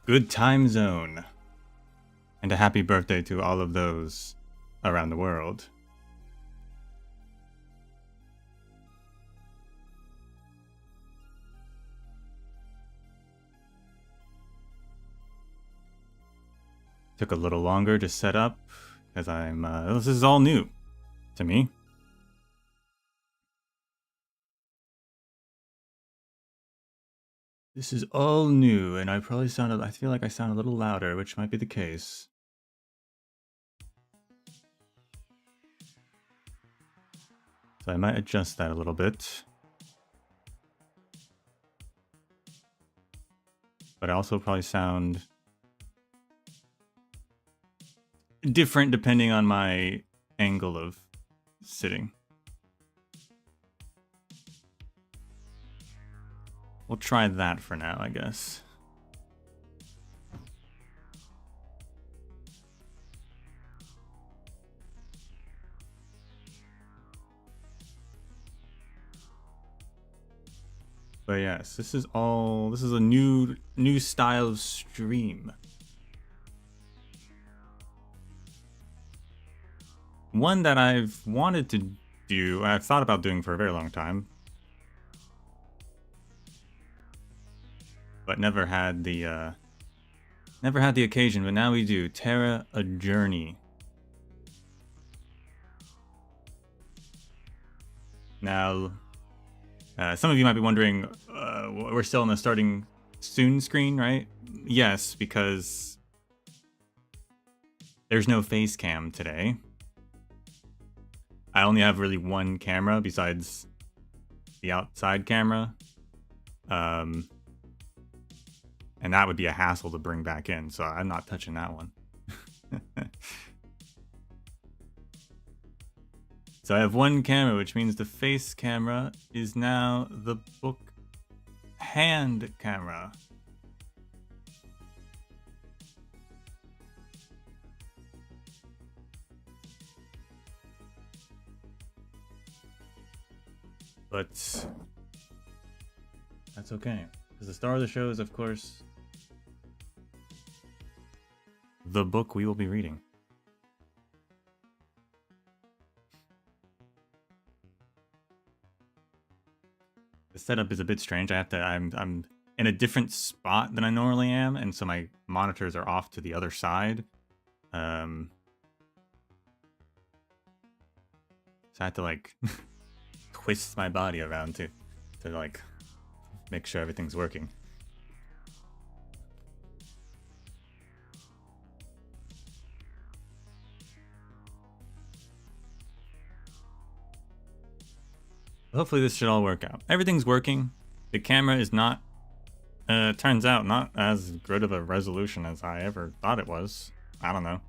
good time zone. And a happy birthday to all of those around the world. Took a little longer to set up because this is all new to me. This is all new, and I feel like I sound a little louder, which might be the case. So I might adjust that a little bit. But I also probably sound different depending on my angle of sitting. We'll try that for now, I guess. But yes, this is a new style of stream. One that I've wanted to do, I've thought about doing for a very long time. But never had the occasion, but now we do. Terra, a journey. Now, some of you might be wondering, we're still on the starting soon screen, right? Yes, because there's no face cam today. I only have really one camera besides the outside camera. And that would be a hassle to bring back in, so I'm not touching that one. So I have one camera, which means the face camera is now the book hand camera. But that's okay, because the star of the show is, of course, the book we will be reading. The setup is a bit strange. I'm in a different spot than I normally am, and so my monitors are off to the other side. So I had to like twist my body around to like make sure everything's working. Hopefully this should all work out. Everything's working. The camera is not, turns out, not as good of a resolution as I ever thought it was. I don't know.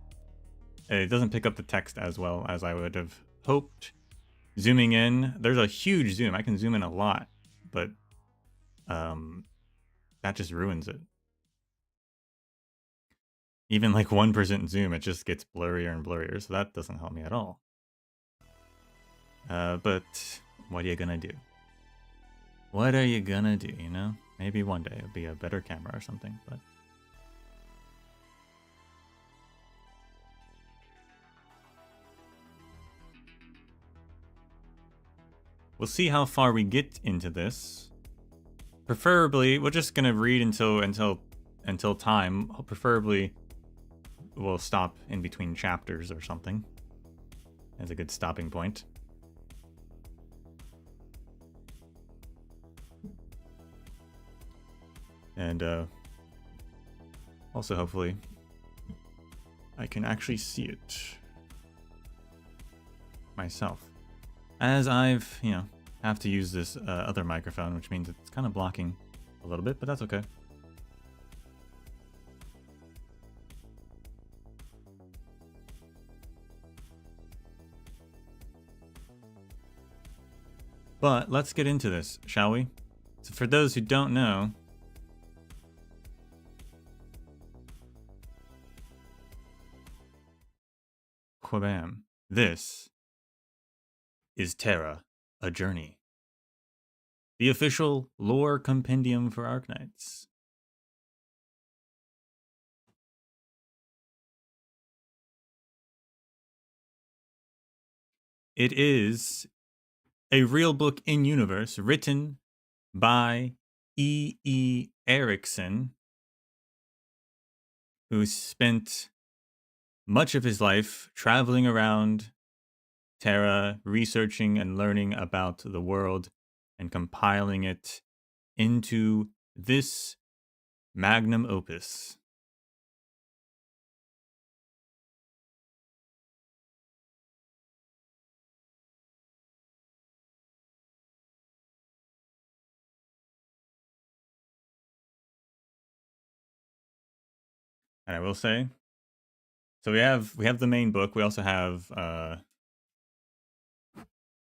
It doesn't pick up the text as well as I would have hoped. Zooming in, there's a huge zoom. I can zoom in a lot, but that just ruins it. Even like 1% zoom, it just gets blurrier and blurrier, so that doesn't help me at all. But what are you gonna do? What are you gonna do, you know? Maybe one day it'll be a better camera or something, but... We'll see how far we get into this. Preferably, we're just gonna read until time. Preferably, we'll stop in between chapters or something. As a good stopping point. And also, hopefully, I can actually see it myself. As I've, have to use this other microphone, which means it's kind of blocking a little bit, but that's okay. But let's get into this, shall we? So for those who don't know, Quabam, this is Terra, a Journey, the official lore compendium for Arknights. It is a real book in universe written by Erikson, who spent much of his life traveling around Terra, researching and learning about the world and compiling it into this magnum opus. And I will say, so we have the main book. We also have a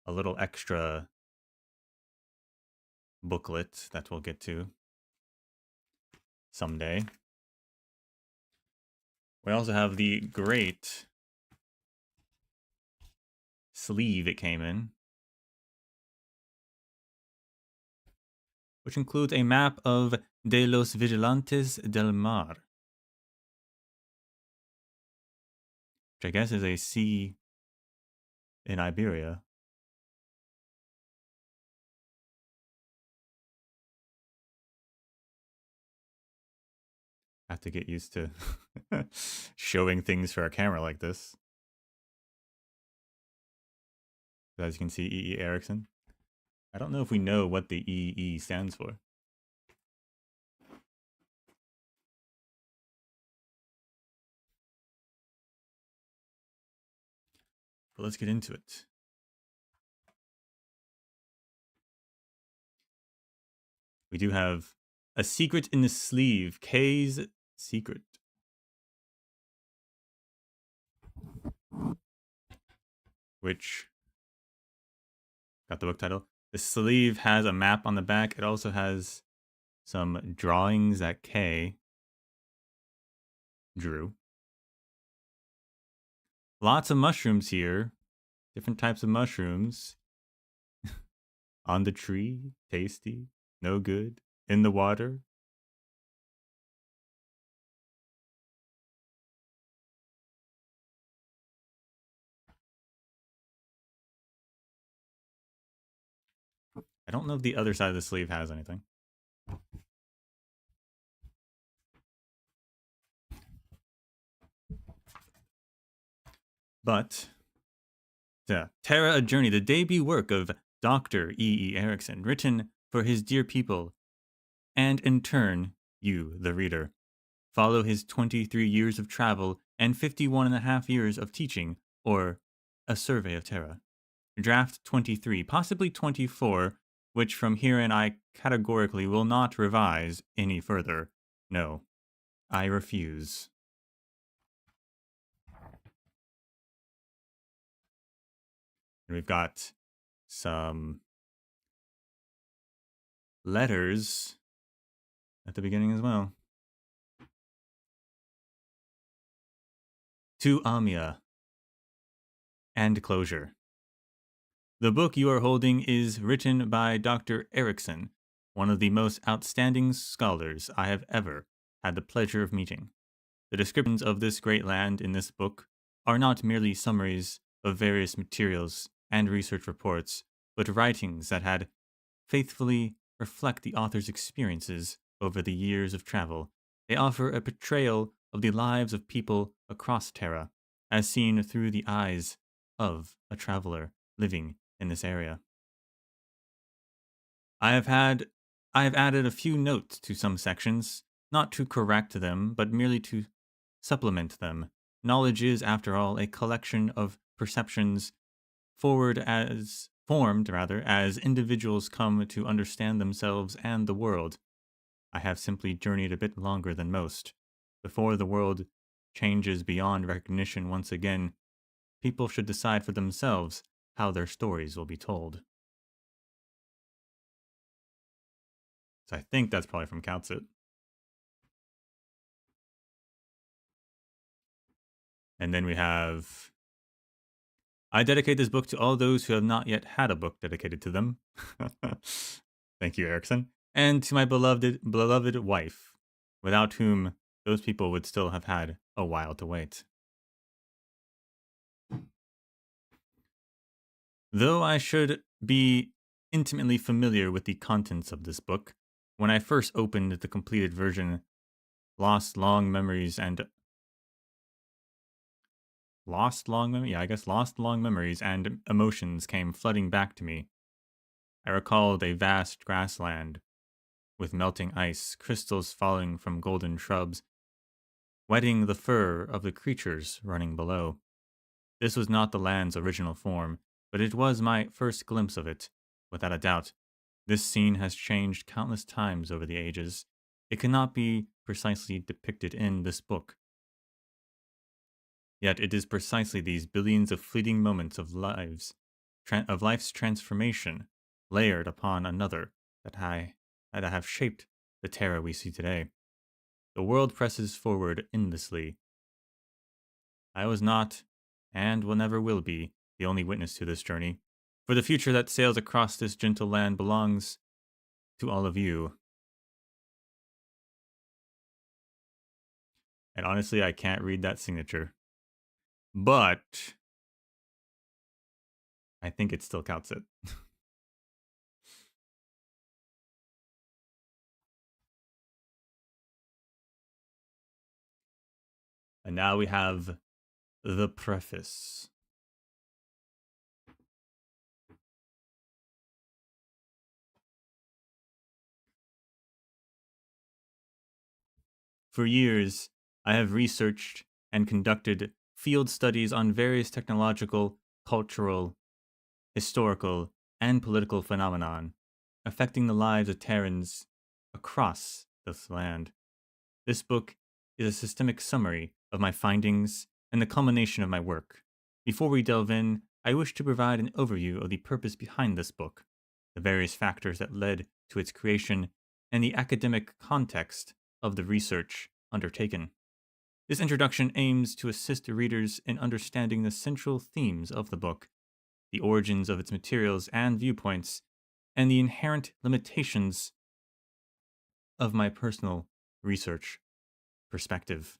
little extra booklet that we'll get to someday. We also have the great sleeve it came in, which includes a map of De los Vigilantes del Mar, which I guess is a sea in Iberia. I have to get used to showing things for a camera like this. As you can see, E.E. Erikson. I don't know if we know what the E.E. stands for. But let's get into it. We do have a secret in the sleeve. K's secret. Which got the book title. The sleeve has a map on the back. It also has some drawings that K drew. Lots of mushrooms here. Different types of mushrooms. On the tree. Tasty. No good. In the water. I don't know if the other side of the sleeve has anything. But Terra, A Journey, the debut work of Dr. E.E. Erikson, written for his dear people, and in turn, you, the reader. Follow his 23 years of travel and 51.5 years of teaching, or A Survey of Terra. Draft 23, possibly 24, which from here in I categorically will not revise any further. No, I refuse. And we've got some letters at the beginning as well. To Amia. And closure. The book you are holding is written by Dr. Erikson, one of the most outstanding scholars I have ever had the pleasure of meeting. The descriptions of this great land in this book are not merely summaries of various materials and research reports, but writings that had faithfully reflect the author's experiences over the years of travel. They offer a portrayal of the lives of people across Terra, as seen through the eyes of a traveler living in this area. I have added a few notes to some sections, not to correct them, but merely to supplement them. Knowledge is, after all, a collection of perceptions formed as individuals come to understand themselves and the world. I have simply journeyed a bit longer than most. Before the world changes beyond recognition once again, people should decide for themselves how their stories will be told. So I think that's probably from Coutsit. And then we have, I dedicate this book to all those who have not yet had a book dedicated to them. Thank you, Erikson. And to my beloved wife, without whom those people would still have had a while to wait. Though I should be intimately familiar with the contents of this book, when I first opened the completed version, lost long memories and lost long memories and emotions came flooding back to me. I recalled a vast grassland with melting ice, crystals falling from golden shrubs, wetting the fur of the creatures running below. This was not the land's original form, but it was my first glimpse of it. Without a doubt, this scene has changed countless times over the ages. It cannot be precisely depicted in this book. Yet it is precisely these billions of fleeting moments of life's transformation, layered upon another, that have shaped the Terra we see today. The world presses forward endlessly. I was not, and will never will be, the only witness to this journey. For the future that sails across this gentle land belongs to all of you. And honestly, I can't read that signature. But I think it still counts it. And now we have the preface. For years, I have researched and conducted field studies on various technological, cultural, historical, and political phenomenon affecting the lives of Terrans across this land. This book is a systemic summary of my findings and the culmination of my work. Before we delve in, I wish to provide an overview of the purpose behind this book, the various factors that led to its creation, and the academic context of the research undertaken. This introduction aims to assist readers in understanding the central themes of the book, the origins of its materials and viewpoints, and the inherent limitations of my personal research perspective.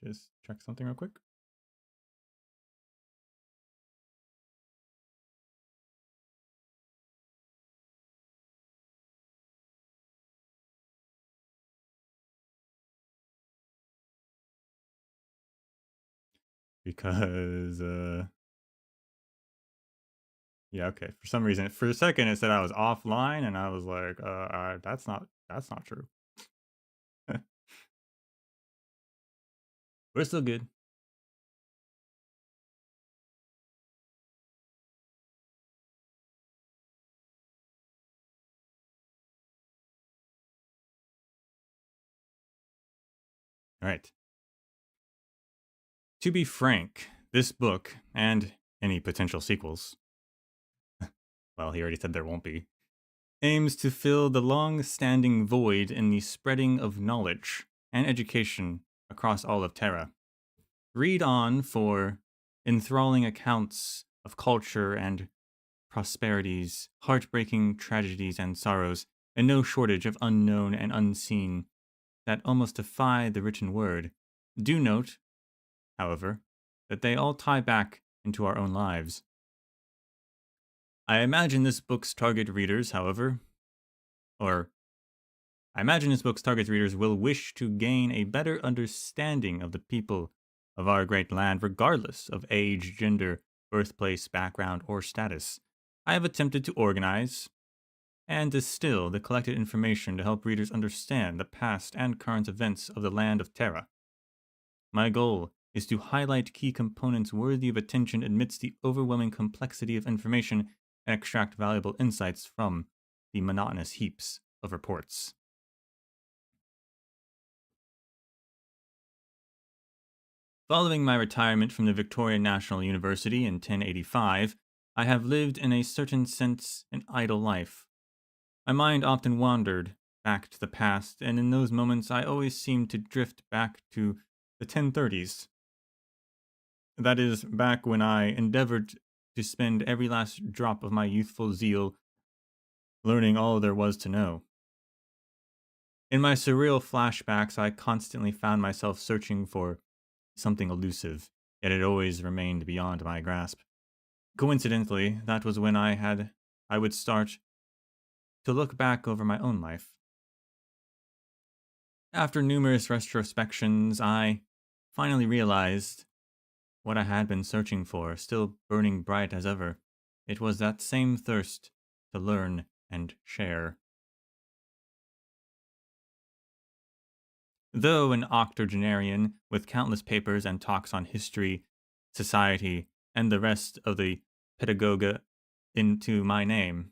Just check something real quick. Because, yeah, okay. For some reason, for a second, it said I was offline, and I was like, that's not true. We're still good. All right. To be frank, this book, and any potential sequels, well, he already said there won't be, aims to fill the long standing void in the spreading of knowledge and education across all of Terra. Read on for enthralling accounts of culture and prosperities, heartbreaking tragedies and sorrows, and no shortage of unknown and unseen that almost defy the written word. Do note, however, that they all tie back into our own lives. I imagine this book's target readers, however, or I imagine this book's target readers will wish to gain a better understanding of the people of our great land, regardless of age, gender, birthplace, background, or status. I have attempted to organize and distill the collected information to help readers understand the past and current events of the land of Terra. My goal is to highlight key components worthy of attention amidst the overwhelming complexity of information and extract valuable insights from the monotonous heaps of reports. Following my retirement from the Victoria National University in 1085, I have lived in a certain sense an idle life. My mind often wandered back to the past, and in those moments I always seemed to drift back to the 1030s. That is, back when I endeavored to spend every last drop of my youthful zeal learning all there was to know. In my surreal flashbacks, I constantly found myself searching for something elusive, yet it always remained beyond my grasp. Coincidentally, that was when I would start to look back over my own life. After numerous retrospections, I finally realized what I had been searching for, still burning bright as ever. It was that same thirst to learn and share. Though an octogenarian with countless papers and talks on history, society, and the rest of the pedagoga into my name,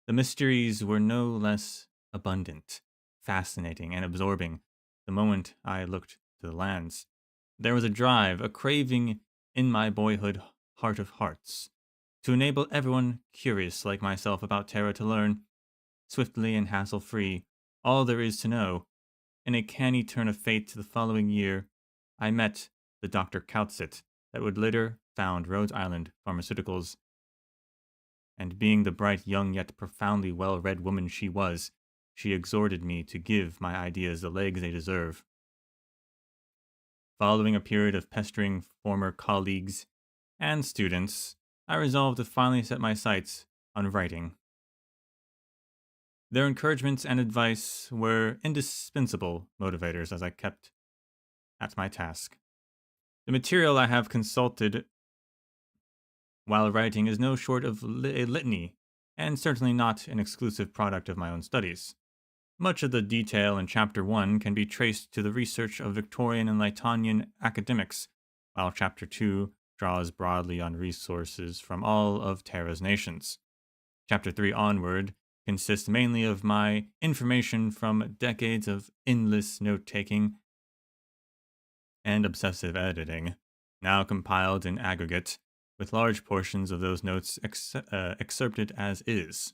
the mysteries were no less abundant, fascinating, and absorbing the moment I looked to the lands. There was a drive, a craving in my boyhood heart of hearts, to enable everyone curious like myself about Terra to learn, swiftly and hassle-free, all there is to know. In a canny turn of fate the following year, I met the Dr. Kautsit that would later found Rhode Island Pharmaceuticals, and being the bright, young, yet profoundly well-read woman she was, she exhorted me to give my ideas the legs they deserve. Following a period of pestering former colleagues and students, I resolved to finally set my sights on writing. Their encouragements and advice were indispensable motivators as I kept at my task. The material I have consulted while writing is no short of a litany, and certainly not an exclusive product of my own studies. Much of the detail in Chapter 1 can be traced to the research of Victorian and Lightonian academics, while Chapter 2 draws broadly on resources from all of Terra's nations. Chapter 3 onward consists mainly of my information from decades of endless note-taking and obsessive editing, now compiled in aggregate, with large portions of those notes excerpted as is.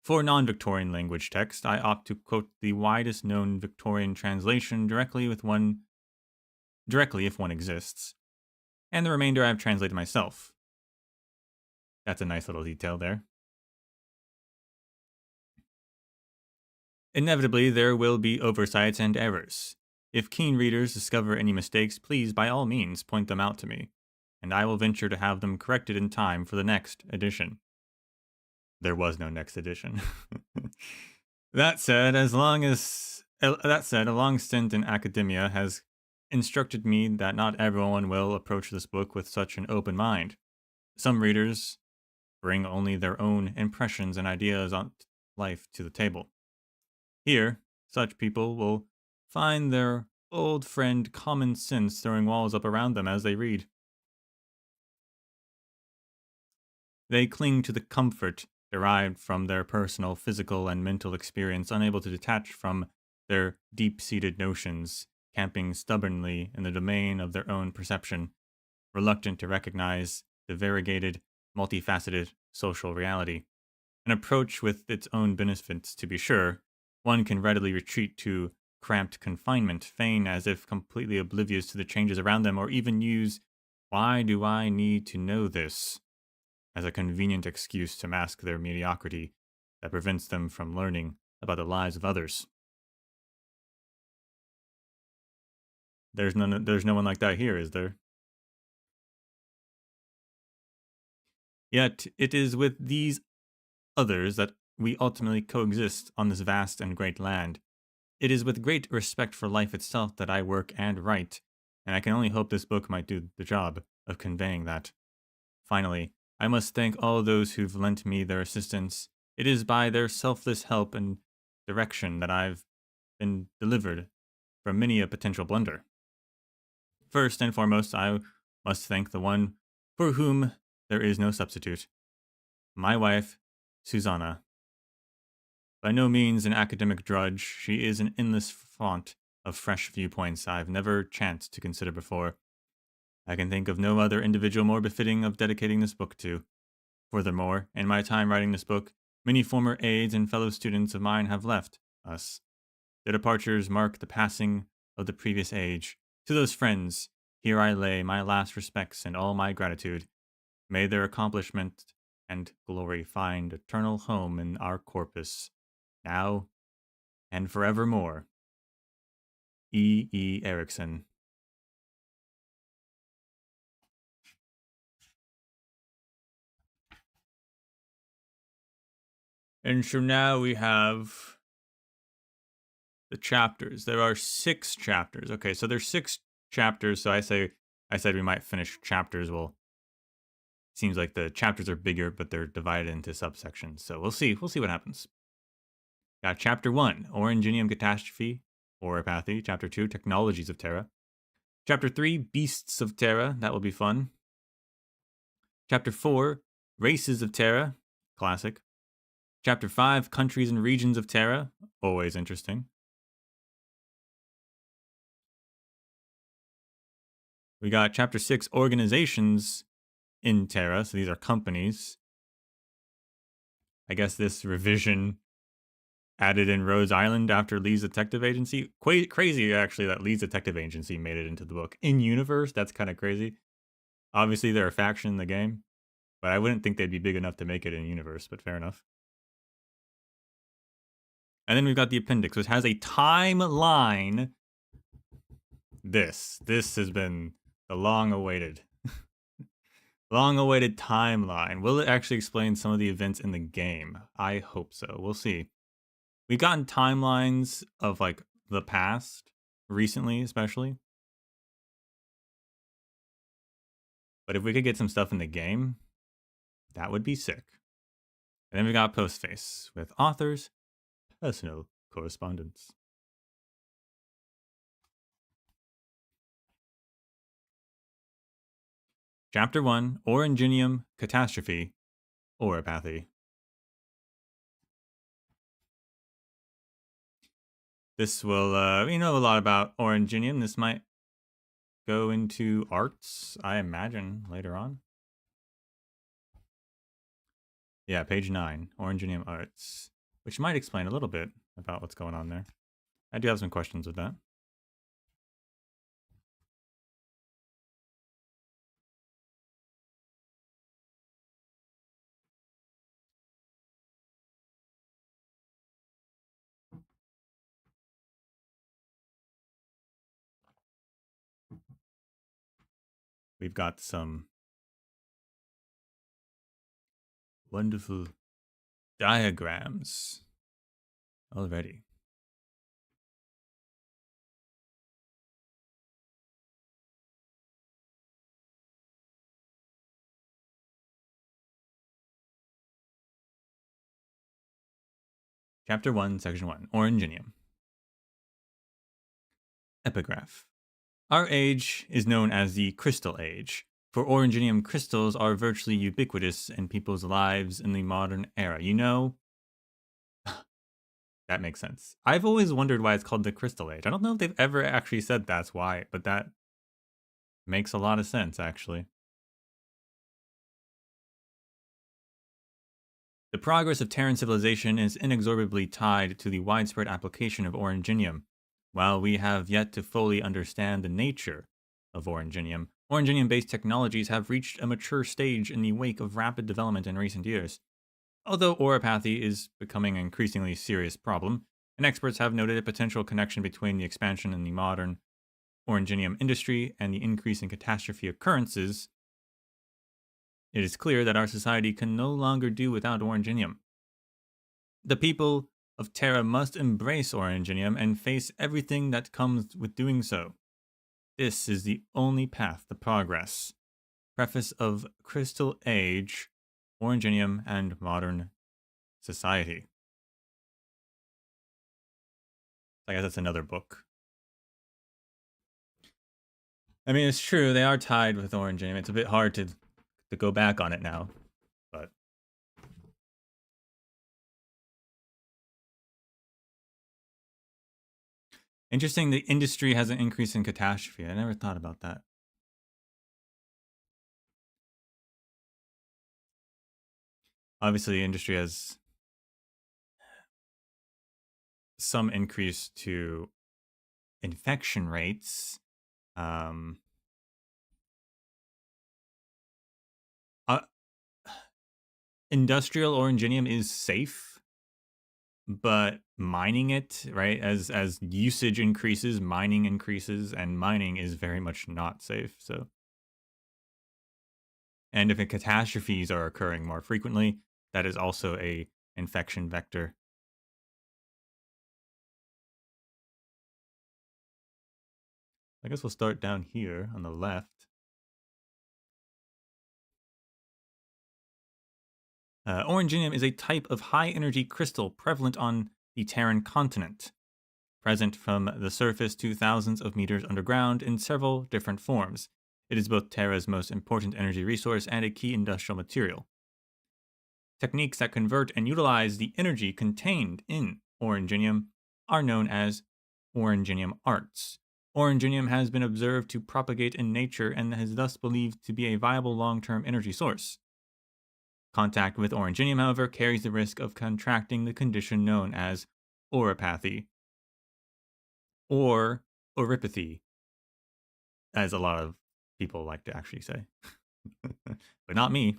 For non-Victorian language text, I opt to quote the widest known Victorian translation directly if one exists, and the remainder I have translated myself. That's a nice little detail there. Inevitably, there will be oversights and errors. If keen readers discover any mistakes, please by all means point them out to me, and I will venture to have them corrected in time for the next edition. There was no next edition. That said, a long stint in academia has instructed me that not everyone will approach this book with such an open mind. Some readers bring only their own impressions and ideas on life to the table. Here, such people will find their old friend common sense throwing walls up around them as they read. They cling to the comfort derived from their personal physical and mental experience, unable to detach from their deep-seated notions, camping stubbornly in the domain of their own perception, reluctant to recognize the variegated, multifaceted social reality. An approach with its own benefits, to be sure. One can readily retreat to cramped confinement, feign as if completely oblivious to the changes around them, or even use, "Why do I need to know this?" as a convenient excuse to mask their mediocrity that prevents them from learning about the lives of others. There's no one like that here, is there? Yet it is with these others that we ultimately coexist on this vast and great land. It is with great respect for life itself that I work and write, and I can only hope this book might do the job of conveying that. Finally, I must thank all those who've lent me their assistance. It is by their selfless help and direction that I've been delivered from many a potential blunder. First and foremost, I must thank the one for whom there is no substitute, my wife, Susanna. By no means an academic drudge, she is an endless font of fresh viewpoints I've never chanced to consider before. I can think of no other individual more befitting of dedicating this book to. Furthermore, in my time writing this book, many former aides and fellow students of mine have left us. Their departures mark the passing of the previous age. To those friends, here I lay my last respects and all my gratitude. May their accomplishment and glory find eternal home in our corpus. now and forevermore. E. Erikson. And so now we have the chapters. There are 6 chapters. Okay, so there's 6 chapters. So I said we might finish chapters. Well, seems like the chapters are bigger, but they're divided into subsections. So we'll see. We'll see what happens. Got chapter 1, Originium Catastrophe, Oripathy. Chapter 2, Technologies of Terra. Chapter 3, Beasts of Terra. That will be fun. Chapter 4, Races of Terra. Classic. Chapter 5, Countries and Regions of Terra. Always interesting. We got chapter 6, Organizations in Terra. So these are companies. I guess this revision added in Rose Island after Lee's Detective Agency. Crazy, actually, that Lee's Detective Agency made it into the book. In universe, that's kind of crazy. Obviously, they're a faction in the game, but I wouldn't think they'd be big enough to make it in universe, but fair enough. And then we've got the appendix, which has a timeline. This has been the long-awaited timeline. Will it actually explain some of the events in the game? I hope so. We'll see. We've gotten timelines of like the past recently, especially. But if we could get some stuff in the game, that would be sick. And then we got Postface with authors' personal correspondence. Chapter 1, Originium, Catastrophe, Oripathy. This will, we know a lot about Originium. This might go into arts, I imagine, later on. Yeah, page 9, Originium Arts, which might explain a little bit about what's going on there. I do have some questions with that. We've got some wonderful diagrams already. Chapter 1, Section 1, Originium. Epigraph. Our age is known as the Crystal Age, for Originium crystals are virtually ubiquitous in people's lives in the modern era. You know, that makes sense. I've always wondered why it's called the Crystal Age. I don't know if they've ever actually said that's why, but that makes a lot of sense, actually. The progress of Terran civilization is inexorably tied to the widespread application of Originium. While we have yet to fully understand the nature of Originium, Originium-based technologies have reached a mature stage in the wake of rapid development in recent years. Although oripathy is becoming an increasingly serious problem, and experts have noted a potential connection between the expansion in the modern Originium industry and the increase in catastrophe occurrences, it is clear that our society can no longer do without Originium. The people of Terra must embrace Originium and face everything that comes with doing so. This is the only path to progress. Preface of Crystal Age, Originium, and Modern Society. I guess that's another book. I mean, it's true, they are tied with Originium. It's a bit hard to go back on it now, but... Interesting, the industry has an increase in catastrophe. I never thought about that. Obviously, the industry has some increase to infection rates. Industrial Originium is safe. but mining it, right? As usage increases, mining increases, and mining is very much not safe. So, and if catastrophes are occurring more frequently, that is also a infection vector. I guess we'll start down here on the left. Originium is a type of high energy crystal prevalent on the Terran continent, present from the surface to thousands of meters underground in several different forms. It is both Terra's most important energy resource and a key industrial material. Techniques that convert and utilize the energy contained in Originium are known as Originium arts. Originium has been observed to propagate in nature and is thus believed to be a viable long-term energy source. Contact with Originium, however, carries the risk of contracting the condition known as Oripathy or Oripathy, as a lot of people like to actually say. But not me.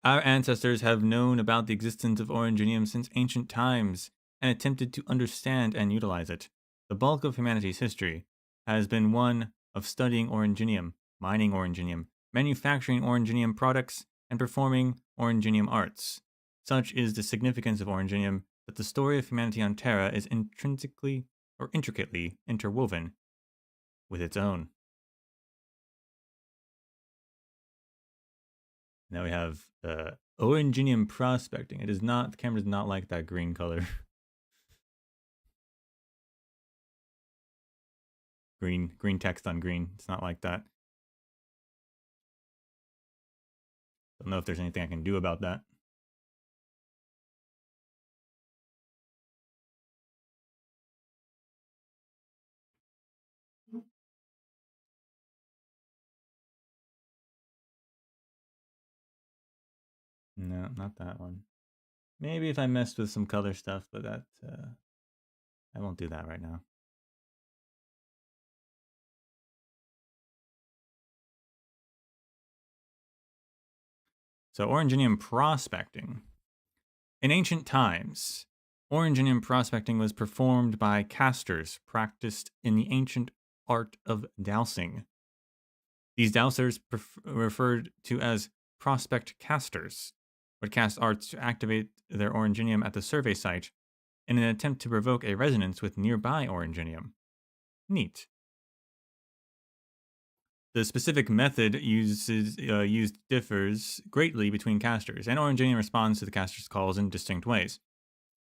Our ancestors have known about the existence of Originium since ancient times and attempted to understand and utilize it. The bulk of humanity's history has been one of studying Originium, mining Originium, manufacturing Originium products, and performing Originium arts. Such is the significance of Originium that the story of humanity on Terra is intrinsically or intricately interwoven with its own. Now we have Originium prospecting. It is not, the camera does not like that green color. green text on green. It's not like that. Don't know if there's anything I can do about that. No, not that one. Maybe if I messed with some color stuff, but that I won't do that right now. So Originium prospecting. In ancient times, Originium prospecting was performed by casters practiced in the ancient art of dowsing. These dowsers, referred to as prospect casters, would cast arts to activate their Originium at the survey site in an attempt to provoke a resonance with nearby Originium. Neat. The specific method used differs greatly between casters, and Originium responds to the caster's calls in distinct ways.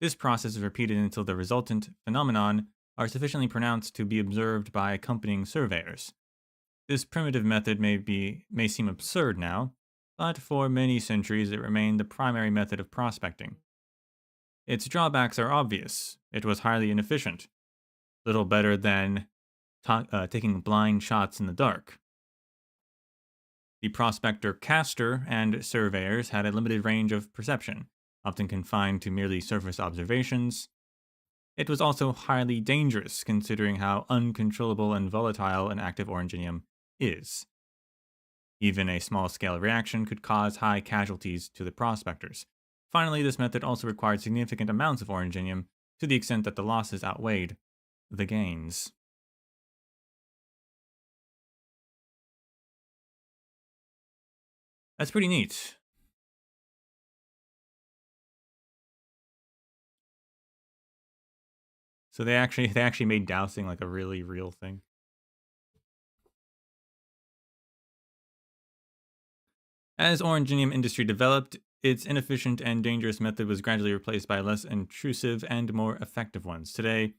This process is repeated until the resultant phenomenon are sufficiently pronounced to be observed by accompanying surveyors. This primitive method may seem absurd now, but for many centuries it remained the primary method of prospecting. Its drawbacks are obvious. It was highly inefficient, little better than taking blind shots in the dark. The prospector caster and surveyors had a limited range of perception, often confined to merely surface observations. It was also highly dangerous, considering how uncontrollable and volatile an active Originium is. Even a small-scale reaction could cause high casualties to the prospectors. Finally, this method also required significant amounts of Originium to the extent that the losses outweighed the gains. That's pretty neat. So they actually made dowsing like a really real thing. As Originium industry developed, its inefficient and dangerous method was gradually replaced by less intrusive and more effective ones. Today,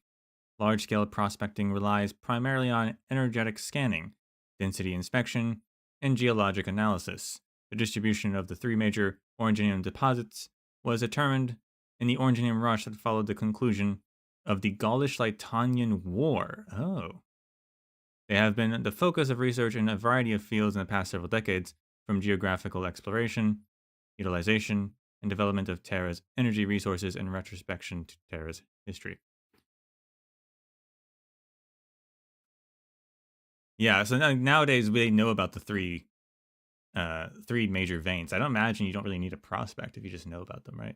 large-scale prospecting relies primarily on energetic scanning, density inspection, and geologic analysis. The distribution of the three major Originium deposits was determined in the Originium rush that followed the conclusion of the Gaulish-Litanian War. Oh. They have been the focus of research in a variety of fields in the past several decades, from geographical exploration, utilization, and development of Terra's energy resources and retrospection to Terra's history. Yeah, so nowadays we know about the three three major veins. I don't imagine you don't really need a prospect if you just know about them, right?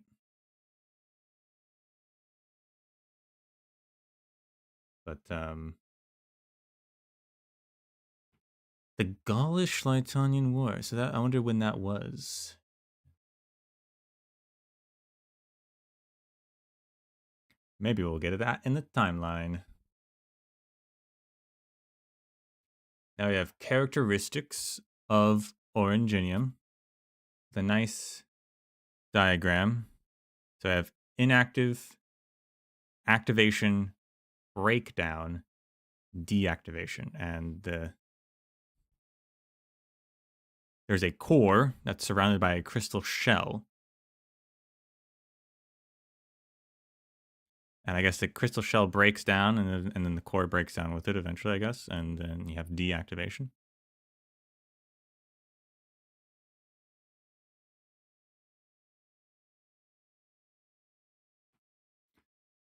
But the Gaulish-Litonian War. So that I wonder when that was. Maybe we'll get to that in the timeline. Now we have characteristics of Originium. The nice diagram. So I have inactive, activation, breakdown, deactivation, and there's a core that's surrounded by a crystal shell. And I guess the crystal shell breaks down, and then the core breaks down with it eventually, I guess. And then you have deactivation.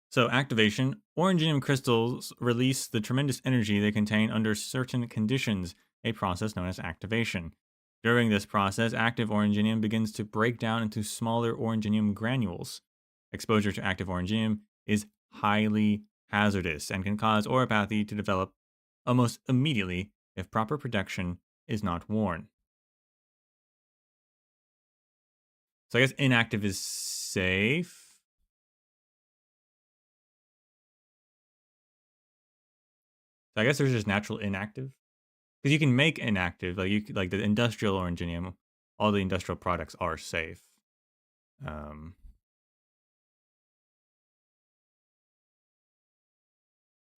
So activation, Originium crystals release the tremendous energy they contain under certain conditions, a process known as activation. During this process, active Originium begins to break down into smaller Originium granules. Exposure to active Originium is highly hazardous and can cause Oripathy to develop almost immediately if proper protection is not worn. So I guess inactive is safe. So I guess there's just natural inactive. Because you can make inactive, like the industrial Originium, all the industrial products are safe.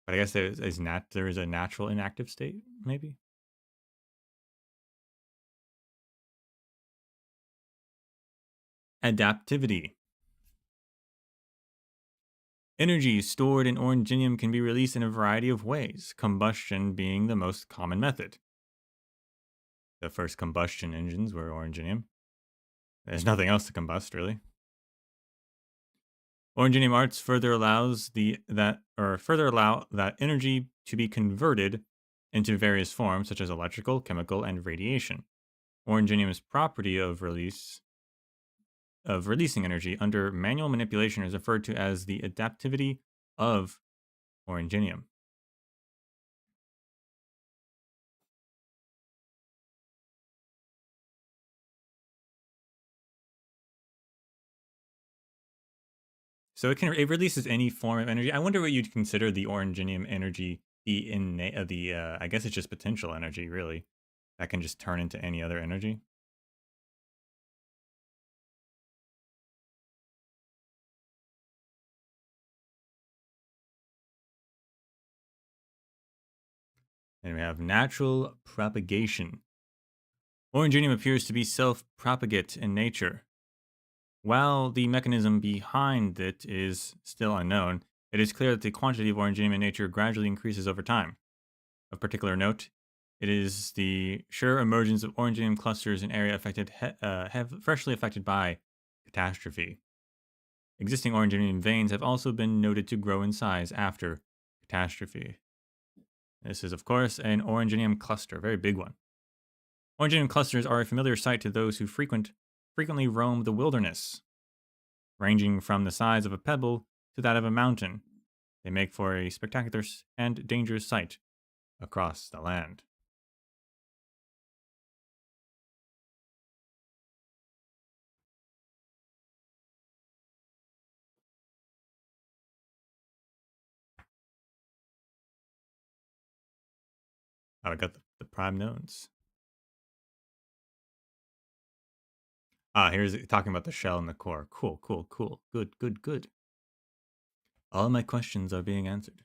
But I guess there is a natural inactive state, maybe. Adaptivity. Energy stored in Originium can be released in a variety of ways, combustion being the most common method. The first combustion engines were Originium. There's nothing else to combust, really. Originium arts further allow that energy to be converted into various forms such as electrical, chemical, and radiation. Originium's property of releasing energy under manual manipulation is referred to as the adaptivity of Originium. So it releases any form of energy. I wonder what you'd consider the Originium energy. I guess it's just potential energy, really, that can just turn into any other energy. And we have natural propagation. Originium appears to be self-propagate in nature. While the mechanism behind it is still unknown, it is clear that the quantity of Originium in nature gradually increases over time. Of particular note, it is the sure emergence of Originium clusters in area freshly affected by Catastrophe. Existing Originium veins have also been noted to grow in size after Catastrophe. This is, of course, an Originium cluster, a very big one. Originium clusters are a familiar sight to those who frequently roam the wilderness. Ranging from the size of a pebble to that of a mountain, they make for a spectacular and dangerous sight across the land. Oh, I got the prime nodes. Here's talking about the shell and the core. Cool, cool, cool. Good, good, good. All my questions are being answered.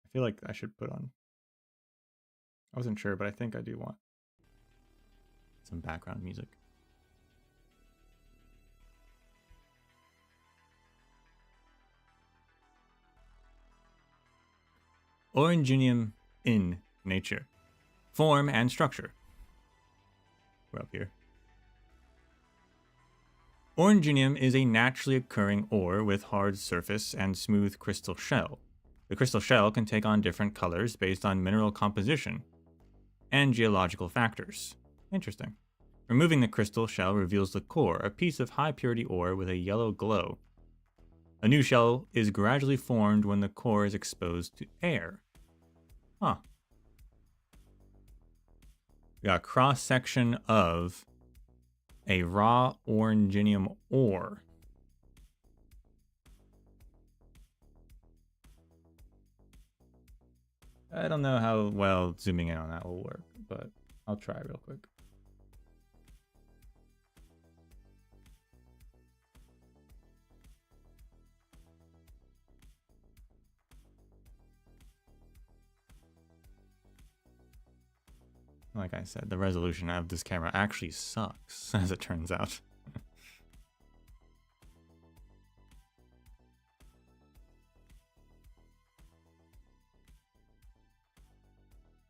I feel like I should put on. I wasn't sure, but I think I do want some background music. Originium in nature. Form and structure. We're up here. Originium is a naturally occurring ore with hard surface and smooth crystal shell. The crystal shell can take on different colors based on mineral composition and geological factors. Interesting. Removing the crystal shell reveals the core, a piece of high purity ore with a yellow glow. A new shell is gradually formed when the core is exposed to air. Huh. We got a cross section of a raw originium ore. I don't know how well zooming in on that will work, but I'll try real quick. Like I said, the resolution of this camera actually sucks, as it turns out.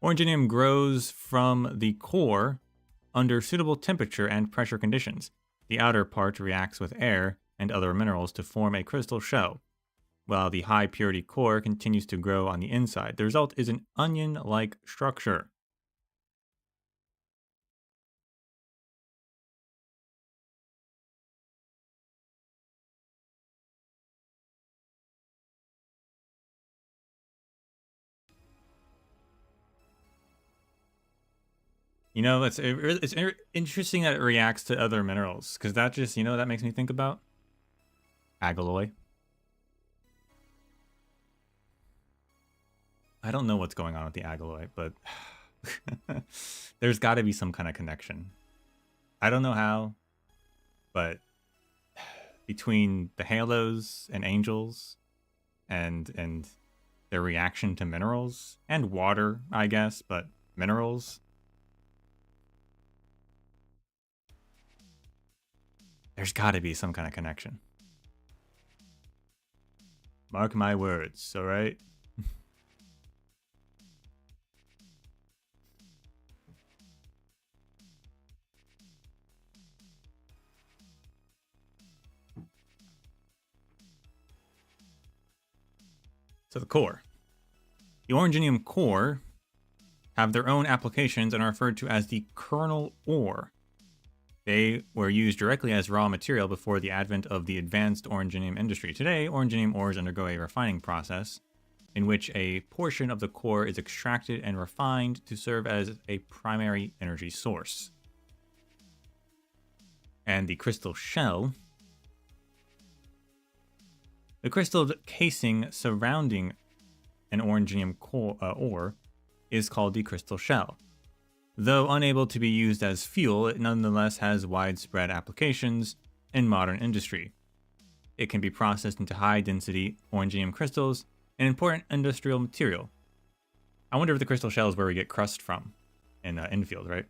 Originium grows from the core under suitable temperature and pressure conditions. The outer part reacts with air and other minerals to form a crystal shell, while the high purity core continues to grow on the inside. The result is an onion-like structure. You know, it's interesting that it reacts to other minerals, because that just, you know, that makes me think about alloy. I don't know what's going on with the alloy, but there's got to be some kind of connection. I don't know how, but between the halos and angels and their reaction to minerals and water, I guess, but minerals. There's got to be some kind of connection. Mark my words, all right? So the core. The Originium core have their own applications and are referred to as the kernel ore. They were used directly as raw material before the advent of the advanced Originium industry. Today, Originium ores undergo a refining process in which a portion of the core is extracted and refined to serve as a primary energy source. And the crystal shell, the crystal casing surrounding an Originium ore is called the crystal shell. Though unable to be used as fuel, it nonetheless has widespread applications in modern industry. It can be processed into high-density Originium crystals, an important industrial material. I wonder if the crystal shell is where we get crust from in infield, right?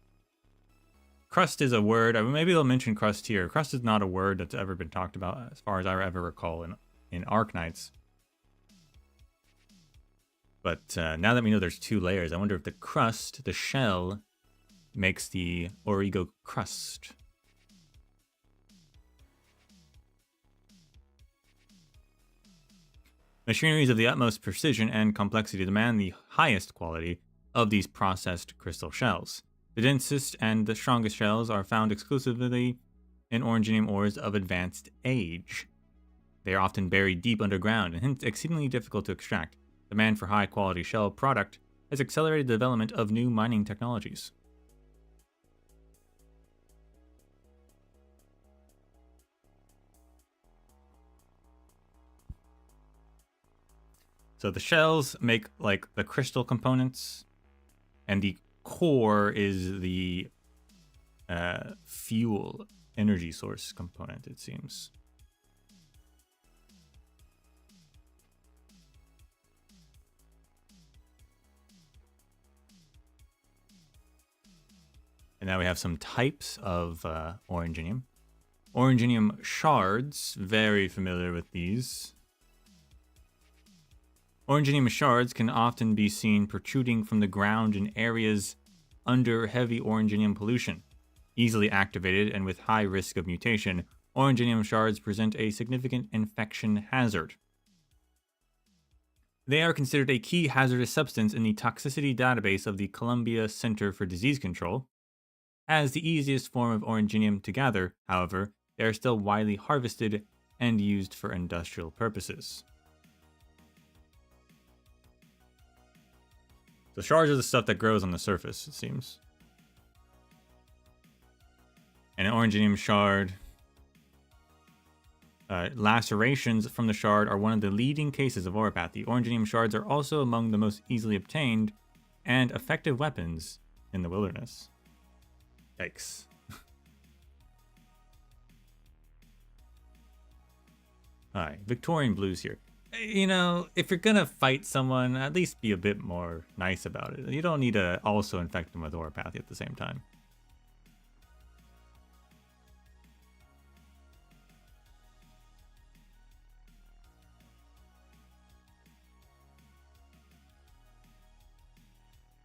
Crust is a word. Maybe they'll mention crust here. Crust is not a word that's ever been talked about, as far as I ever recall, in Arknights. But now that we know there's two layers, I wonder if the crust, the shell, makes the Origo crust. Machineries of the utmost precision and complexity demand the highest quality of these processed crystal shells. The densest and the strongest shells are found exclusively in Originium ores of advanced age. They are often buried deep underground and hence exceedingly difficult to extract. Demand for high-quality shell product has accelerated the development of new mining technologies. So the shells make like the crystal components, and the core is the fuel energy source component, it seems. And now we have some types of Originium. Originium shards, very familiar with these. Originium shards can often be seen protruding from the ground in areas under heavy originium pollution. Easily activated and with high risk of mutation, originium shards present a significant infection hazard. They are considered a key hazardous substance in the toxicity database of the Columbia Center for Disease Control. As the easiest form of originium to gather, however, they are still widely harvested and used for industrial purposes. The shards are the stuff that grows on the surface, it seems. And an originium shard. Lacerations from the shard are one of the leading cases of Oripathy. Originium shards are also among the most easily obtained and effective weapons in the wilderness. Yikes. Alright, Victorian blues here. You know, if you're gonna fight someone, at least be a bit more nice about it. You don't need to also infect them with Oripathy at the same time.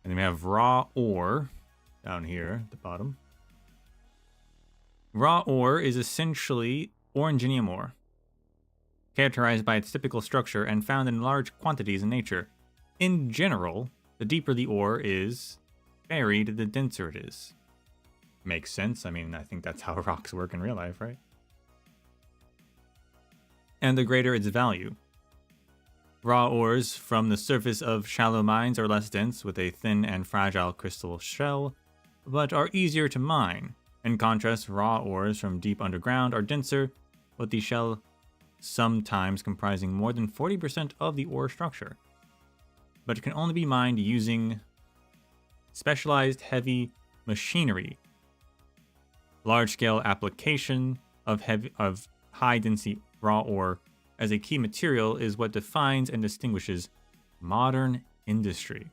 And then we have raw ore down here at the bottom. Raw ore is essentially originium ore, characterized by its typical structure and found in large quantities in nature. In general, the deeper the ore is buried, the denser it is. Makes sense. I mean, I think that's how rocks work in real life, right? And the greater its value. Raw ores from the surface of shallow mines are less dense with a thin and fragile crystal shell, but are easier to mine. In contrast, raw ores from deep underground are denser, with the shell sometimes comprising more than 40% of the ore structure. But it can only be mined using specialized heavy machinery. Large-scale application of high-density raw ore as a key material is what defines and distinguishes modern industry.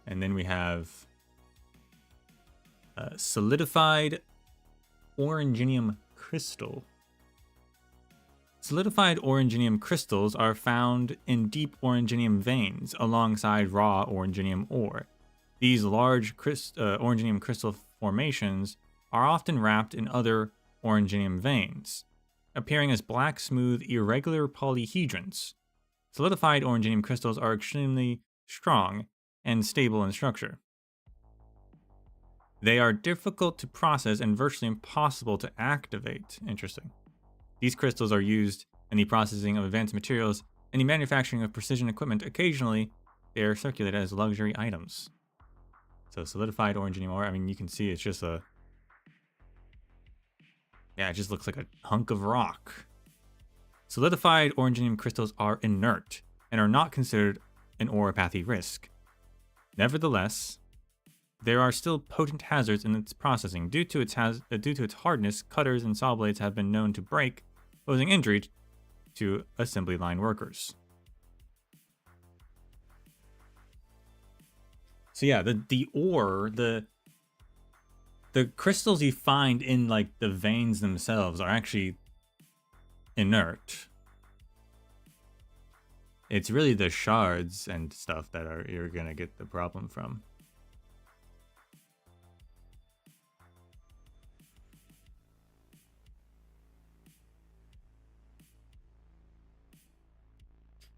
And then we have solidified originium crystal. Solidified originium crystals are found in deep originium veins alongside raw originium ore. These large originium crystal formations are often wrapped in other originium veins, appearing as black, smooth, irregular polyhedrons. Solidified originium crystals are extremely strong and stable in structure. They are difficult to process and virtually impossible to activate. Interesting. These crystals are used in the processing of advanced materials and the manufacturing of precision equipment. Occasionally, they are circulated as luxury items. So solidified originium ore, I mean, you can see it's just a... Yeah, it just looks like a hunk of rock. Solidified originium crystals are inert and are not considered an Oripathy risk. Nevertheless, there are still potent hazards in its processing. Due to its hardness, cutters and saw blades have been known to break, posing injury to assembly line workers. So yeah, the ore, the crystals you find in like the veins themselves are actually inert. It's really the shards and stuff that you're gonna get the problem from.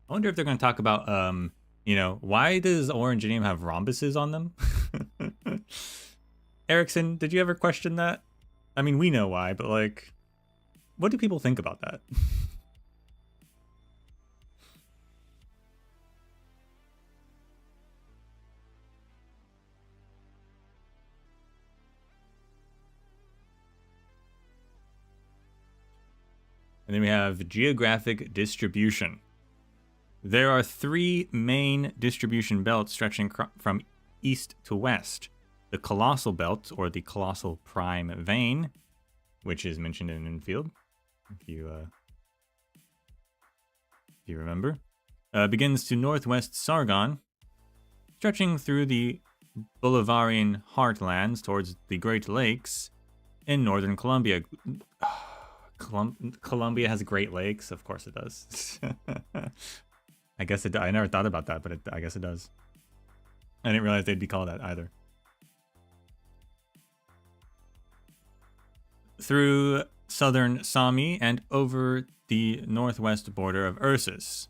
I wonder if they're going to talk about, you know, why does Originium have rhombuses on them? Erikson, did you ever question that? I mean, we know why, but like, what do people think about that? And then we have geographic distribution. There are three main distribution belts stretching from east to west. The Colossal Belt, or the Colossal Prime Vein, which is mentioned in Infield, if you remember, begins to northwest Sargon, stretching through the Bolivarian heartlands towards the Great Lakes in northern Colombia. Colombia has Great Lakes. Of course it does. I guess it. I never thought about that, but I guess it does. I didn't realize they'd be called that either. Through southern Sami and over the northwest border of Ursus.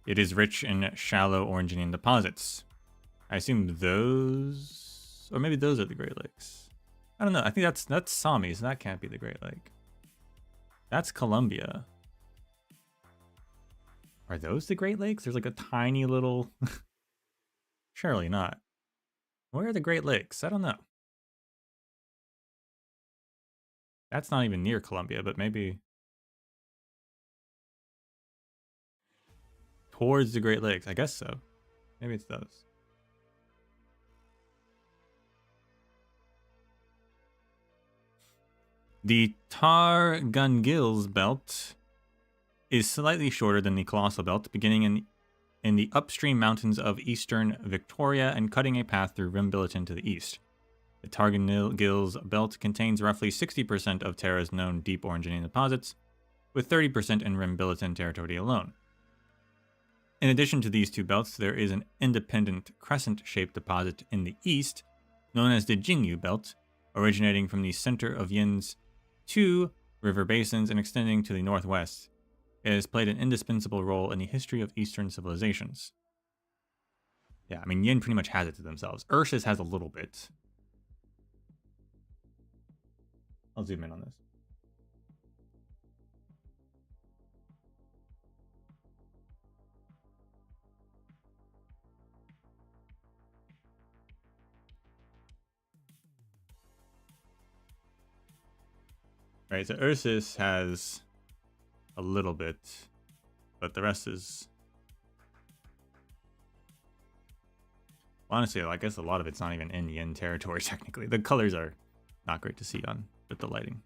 It is rich in shallow Originium deposits. I assume those, or maybe those are the Great Lakes. I don't know. I think that's Sami, so that can't be the Great Lake. That's Colombia. Are those the Great Lakes? There's like a tiny little... Surely not. Where are the Great Lakes? I don't know. That's not even near Colombia, but maybe... Towards the Great Lakes. I guess so. Maybe it's those. The Targungils belt is slightly shorter than the Colossal belt, beginning in the upstream mountains of eastern Victoria and cutting a path through Rimbilliton to the east. The Targungils belt contains roughly 60% of Terra's known deep Originium deposits, with 30% in Rimbilliton territory alone. In addition to these two belts, there is an independent crescent-shaped deposit in the east, known as the Jingyu belt, originating from the center of Yin's two river basins and extending to the northwest. It has played an indispensable role in the history of Eastern civilizations. Yeah, I mean, Yin pretty much has it to themselves. Ursus has a little bit. I'll zoom in on this. Right, so Ursus has a little bit, but the rest is... Honestly, I guess a lot of it's not even in Yin territory, technically. The colors are not great to see on with the lighting.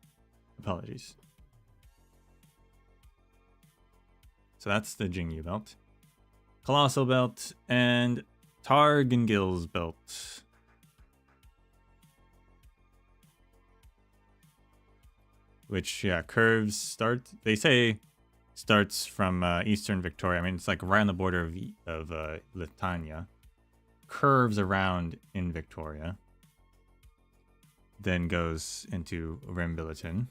Apologies. So that's the Jingyu belt. Colossal belt and Targungils belt. Which, yeah, curves start... They say starts from eastern Victoria. I mean, it's like right on the border of Lithuania. Curves around in Victoria. Then goes into Rimbilliton.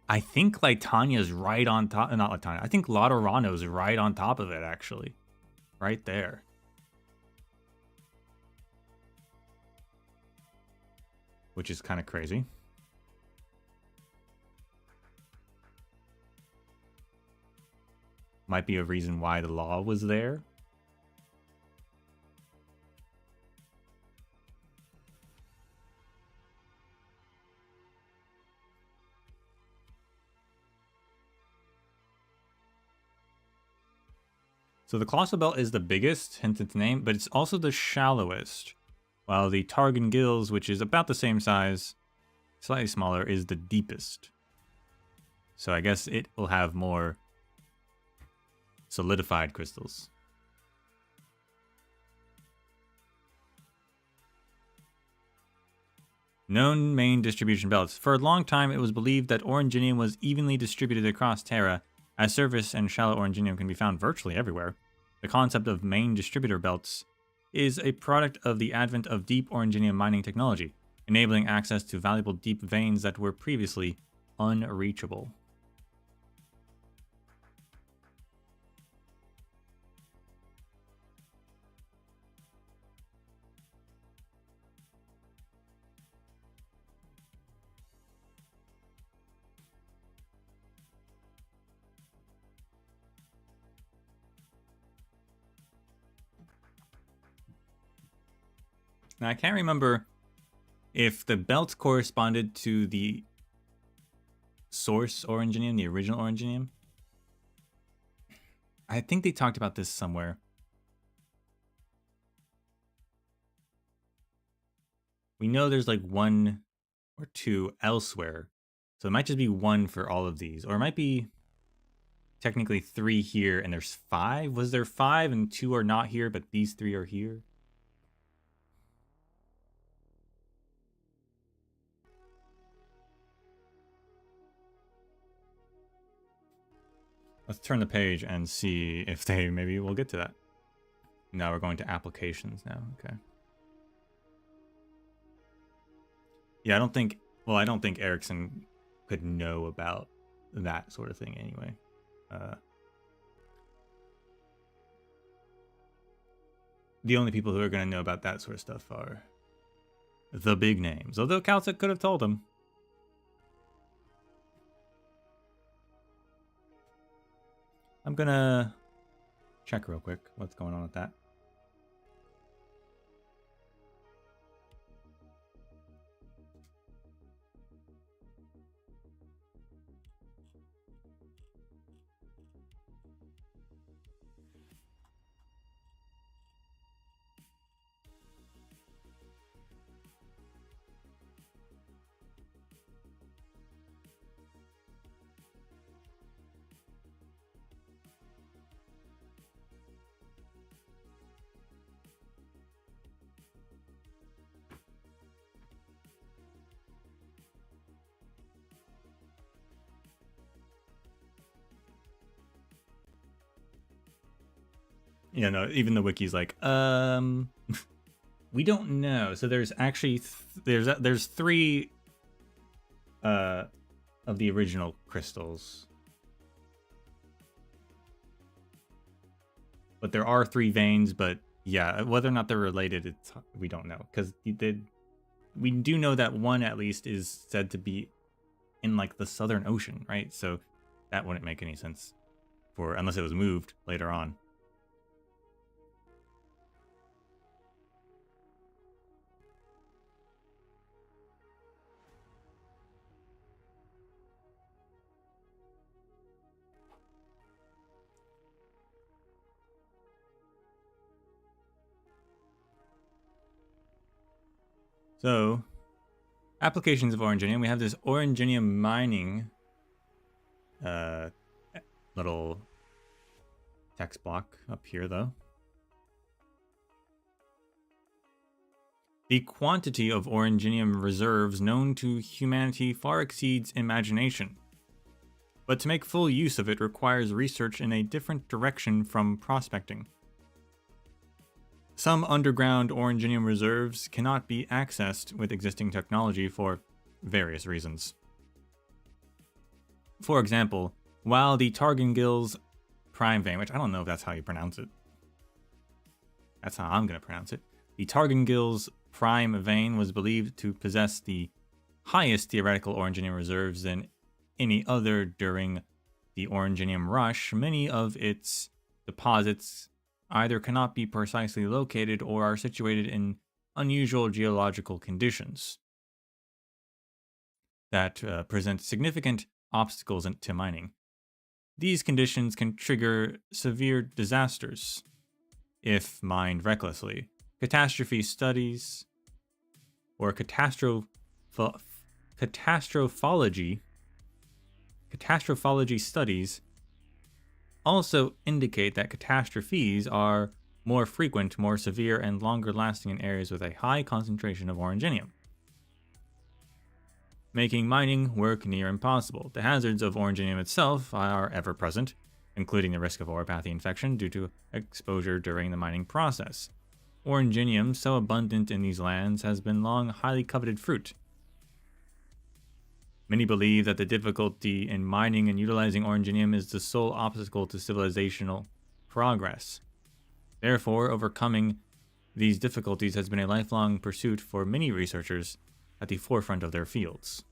I think Litania's right on top... Not Litania. I think Laterano's right on top of it, actually. Right there. Which is kind of crazy. Might be a reason why the law was there. So the Colossal Belt is the biggest, hence its name, but it's also the shallowest. While the Targungils, which is about the same size, slightly smaller, is the deepest. So I guess it will have more solidified crystals. Known main distribution belts. For a long time, it was believed that Originium was evenly distributed across Terra, as surface and shallow Originium can be found virtually everywhere. The concept of main distributor belts is a product of the advent of deep Originium mining technology, enabling access to valuable deep veins that were previously unreachable. Now, I can't remember if the belt corresponded to the source Originium, the original Originium. I think they talked about this somewhere. We know there's like one or two elsewhere. So it might just be one for all of these. Or it might be technically 3 here and there's 5. Was there 5 and 2 are not here, but these 3 are here? Let's turn the page and see if they maybe we'll get to that. Now we're going to applications now. Okay. Yeah, I don't think Erikson could know about that sort of thing anyway. The only people who are going to know about that sort of stuff are the big names. Although Caltech could have told him. I'm going to check real quick what's going on with that. Yeah, no, even the wiki's like, we don't know. So there's actually there's 3 of the original crystals. But there are 3 veins, but yeah, whether or not they're related, we don't know. Because we do know that one at least is said to be in like the Southern Ocean, right? So that wouldn't make any sense unless it was moved later on. So, applications of Originium. We have this Originium mining little text block up here, though. The quantity of Originium reserves known to humanity far exceeds imagination. But to make full use of it requires research in a different direction from prospecting. Some underground Originium reserves cannot be accessed with existing technology for various reasons. For example, while the Targangil's prime vein, which I don't know if that's how you pronounce it. That's how I'm going to pronounce it. The Targangil's prime vein was believed to possess the highest theoretical Originium reserves than any other during the Originium rush. Many of its deposits either cannot be precisely located or are situated in unusual geological conditions that present significant obstacles to mining. These conditions can trigger severe disasters if mined recklessly. Catastrophe studies or catastrophology studies also indicate that catastrophes are more frequent, more severe, and longer lasting in areas with a high concentration of Originium, making mining work near impossible. The hazards of Originium itself are ever present, including the risk of Oripathy infection due to exposure during the mining process. Originium, so abundant in these lands, has been long highly coveted fruit. Many believe that the difficulty in mining and utilizing Originium is the sole obstacle to civilizational progress. Therefore, overcoming these difficulties has been a lifelong pursuit for many researchers at the forefront of their fields.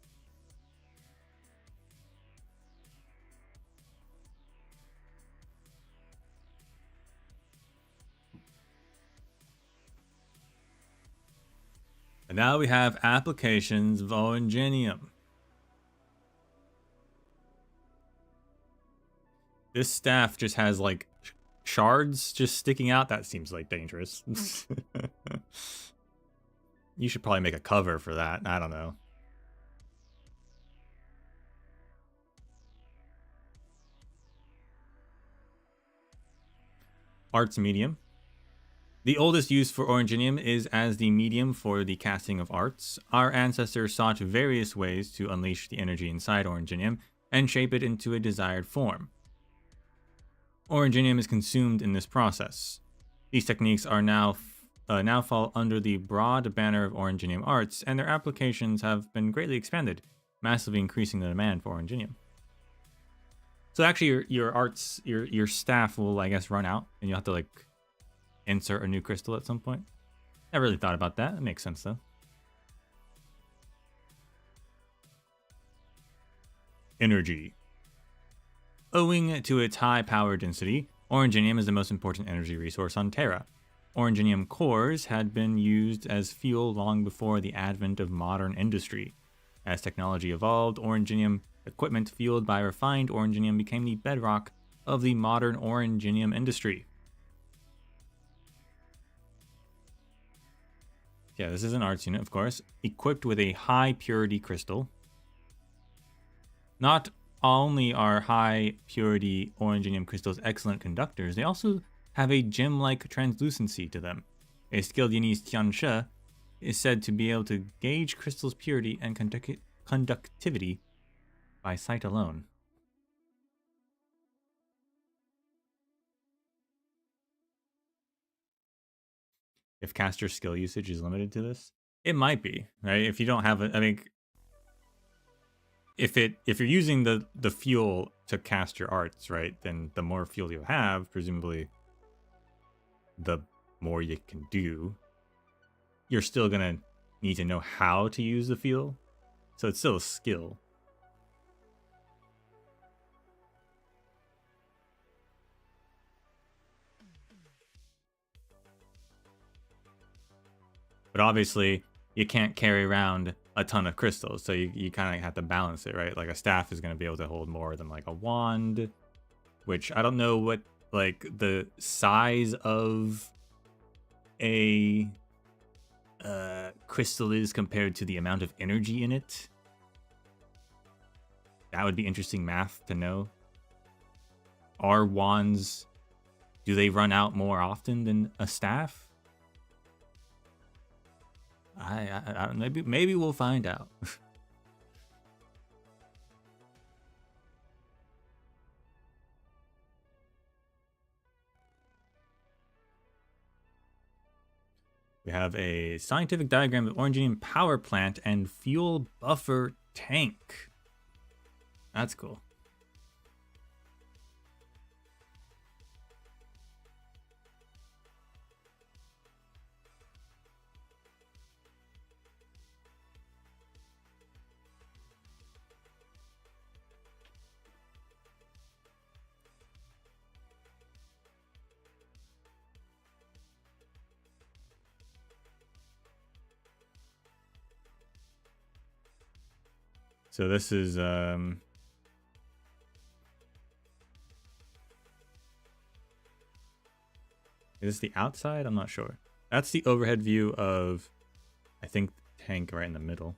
And now we have applications of Originium. This staff just has like shards just sticking out. That seems like dangerous. You should probably make a cover for that. I don't know. Arts medium. The oldest use for Originium is as the medium for the casting of arts. Our ancestors sought various ways to unleash the energy inside Originium and shape it into a desired form. Originium is consumed in this process. These techniques are now fall under the broad banner of Originium arts, and their applications have been greatly expanded, massively increasing the demand for Originium. So actually, your arts, your staff will, I guess, run out, and you'll have to like insert a new crystal at some point. Never really thought about that. It makes sense though. Energy. Owing to its high power density, Originium is the most important energy resource on Terra. Originium cores had been used as fuel long before the advent of modern industry. As technology evolved, Originium equipment fueled by refined Originium became the bedrock of the modern Originium industry. Yeah, this is an arts unit, of course, equipped with a high purity crystal. Not only are high purity Originium crystals excellent conductors, they also have a gem-like translucency to them. A skilled Yanese Tianshi is said to be able to gauge crystals' purity and conductivity by sight alone. If caster skill usage is limited to this, it might be, right? If you don't have it, I mean, if you're using the fuel to cast your arts, right, then the more fuel you have, presumably the more you can do. You're still gonna need to know how to use the fuel, so it's still a skill. But obviously, you can't carry around a ton of crystals, so you kind of have to balance it, right? Like a staff is going to be able to hold more than like a wand, which I don't know what like the size of a crystal is compared to the amount of energy in it. That would be interesting math to know. Are wands, do they run out more often than a staff? I maybe we'll find out. We have a scientific diagram of Originium power plant and fuel buffer tank. That's cool. So this is is this the outside? I'm not sure. That's the overhead view of, I think, the tank right in the middle.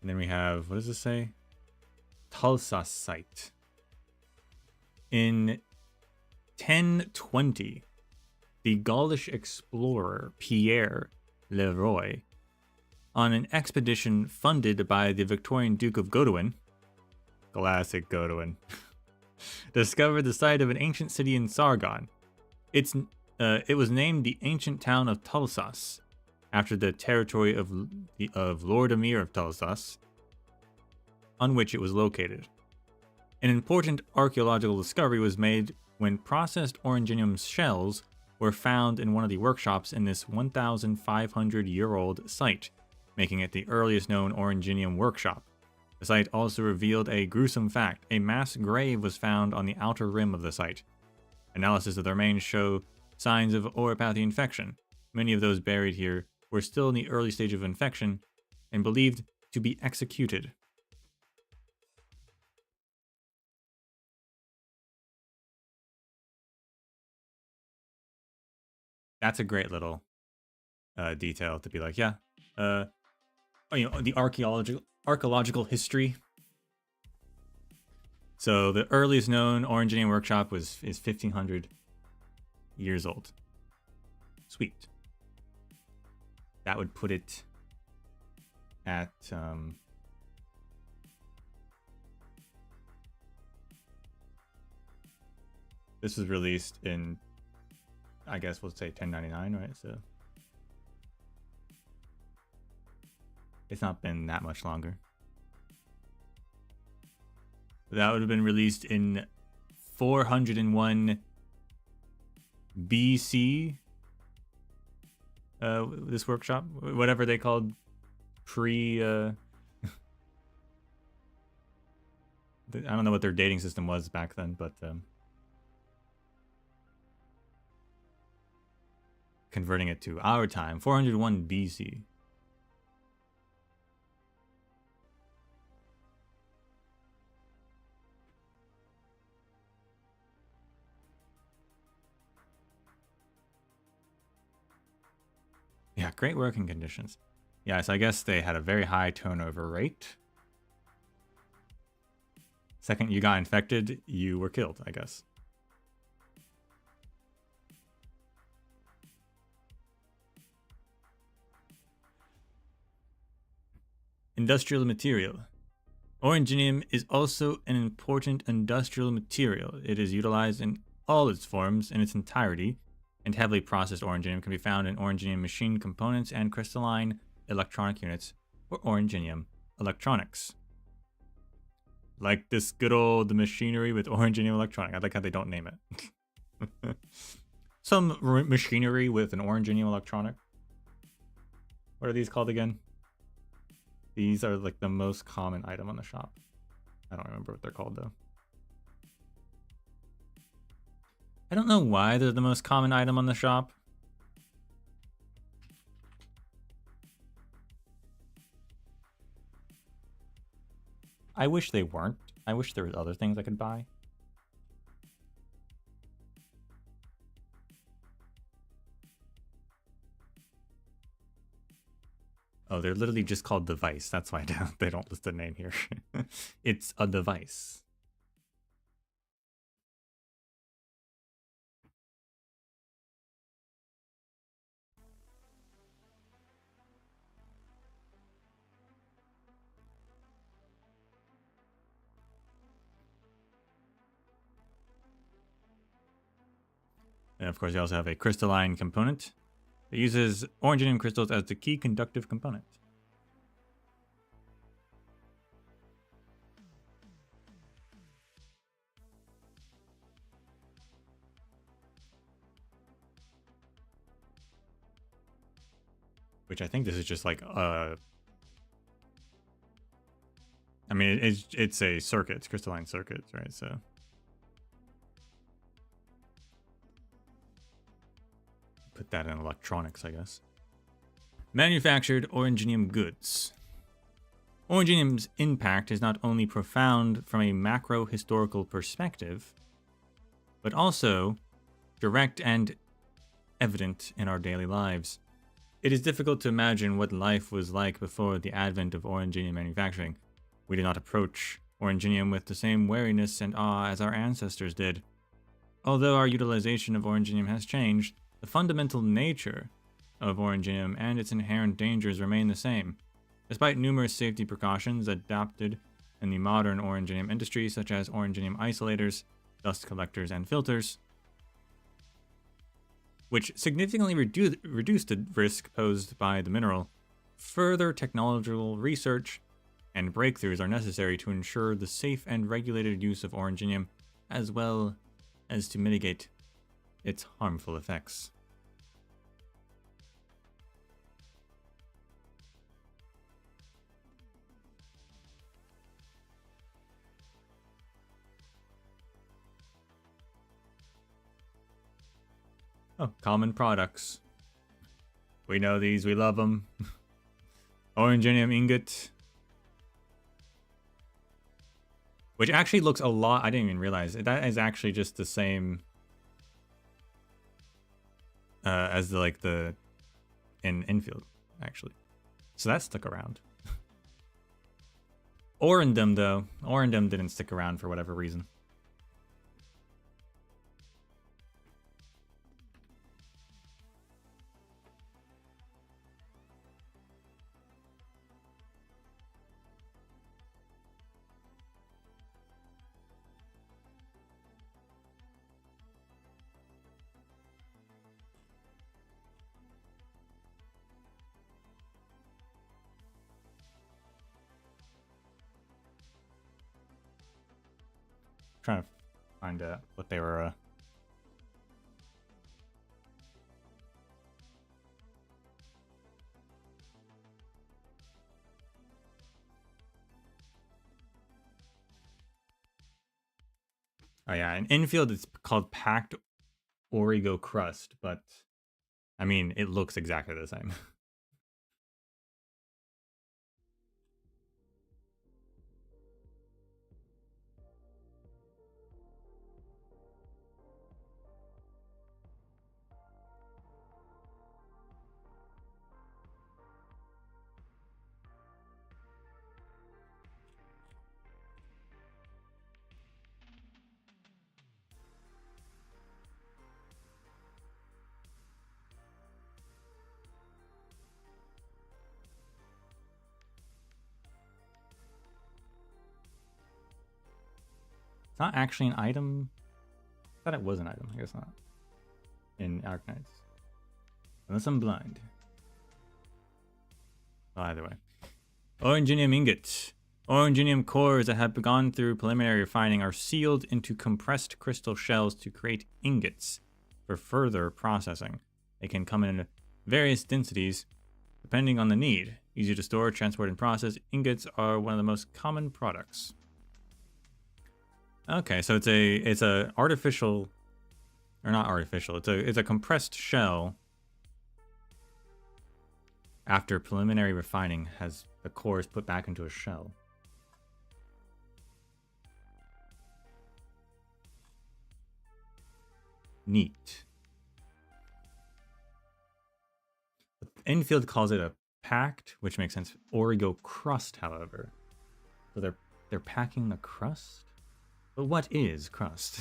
And then we have, what does this say? Tulsa site. In 1020, the Gaulish explorer Pierre Leroy, on an expedition funded by the Victorian Duke of Godwin, classic Godwin, discovered the site of an ancient city in Sargon. It was named the ancient town of Tulsas, after the territory of Lord Emir of Tulsas, on which it was located. An important archaeological discovery was made when processed Originium shells were found in one of the workshops in this 1,500-year-old site, making it the earliest known Originium workshop. The site also revealed a gruesome fact. A mass grave was found on the outer rim of the site. Analysis of the remains show signs of Oripathy infection. Many of those buried here were still in the early stage of infection and believed to be executed. That's a great little detail to be like, yeah, you know, the archaeological history. So the earliest known Originium workshop is 1500. years old. Sweet. That would put it at this was released in, I guess we'll say 1099, right? So it's not been that much longer. That would have been released in 401 BC. This workshop, whatever they called pre. I don't know what their dating system was back then, but converting it to our time, 401 BC. Yeah, great working conditions. Yes, I guess they had a very high turnover rate. Second you got infected, you were killed, I guess. Industrial material. Originium is also an important industrial material. It is utilized in all its forms in its entirety, and heavily processed Originium can be found in Originium machine components and crystalline electronic units, or Originium electronics. Like this good old machinery with Originium electronic. I like how they don't name it. Some machinery with an Originium electronic. What are these called again? These are like the most common item on the shop. I don't remember what they're called though. I don't know why they're the most common item on the shop. I wish they weren't. I wish there was other things I could buy. Oh, they're literally just called device. That's why they don't list the name here. It's a device. And of course, you also have a crystalline component. It uses Originium crystals as the key conductive component. Which I think this is just like I mean, it's a circuit, it's crystalline circuits, right? So put that in electronics, I guess. Manufactured Originium goods. Originium's impact is not only profound from a macro-historical perspective, but also direct and evident in our daily lives. It is difficult to imagine what life was like before the advent of Originium manufacturing. We did not approach Originium with the same wariness and awe as our ancestors did. Although our utilization of Originium has changed, the fundamental nature of Originium and its inherent dangers remain the same. Despite numerous safety precautions adopted in the modern Originium industry, such as Originium isolators, dust collectors, and filters, which significantly reduced the risk posed by the mineral, further technological research and breakthroughs are necessary to ensure the safe and regulated use of Originium, as well as to mitigate its harmful effects. Oh, common products. We know these, we love them. Originium ingot. Which actually looks a lot, I didn't even realize, that is actually just the same as the in infield, actually. So that stuck around. Orindum, though. Orindum didn't stick around for whatever reason. trying to find what they were. Oh yeah, in infield it's called packed Origo crust, but I mean it looks exactly the same. It's not actually an item. I thought it was an item. I guess not. In Arknights. Unless I'm blind. Well, either way. Originium ingot. Originium cores that have gone through preliminary refining are sealed into compressed crystal shells to create ingots for further processing. They can come in various densities depending on the need. Easy to store, transport, and process, ingots are one of the most common products. Okay, so it's a artificial, or not artificial. It's a compressed shell. After preliminary refining, has the cores put back into a shell. Neat. Infield calls it a packed, which makes sense. Origo crust, however. So they're packing the crust? But what is crust?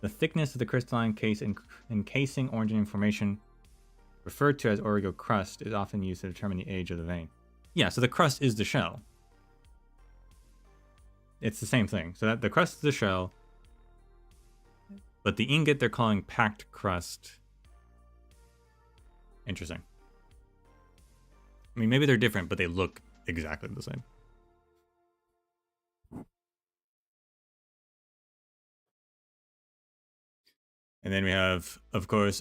The thickness of the crystalline case encasing Originium formation, referred to as Origo crust, is often used to determine the age of the vein. Yeah, so the crust is the shell. It's the same thing. So that the crust is the shell, but the ingot they're calling packed crust. Interesting. I mean, maybe they're different, but they look exactly the same. And then we have, of course,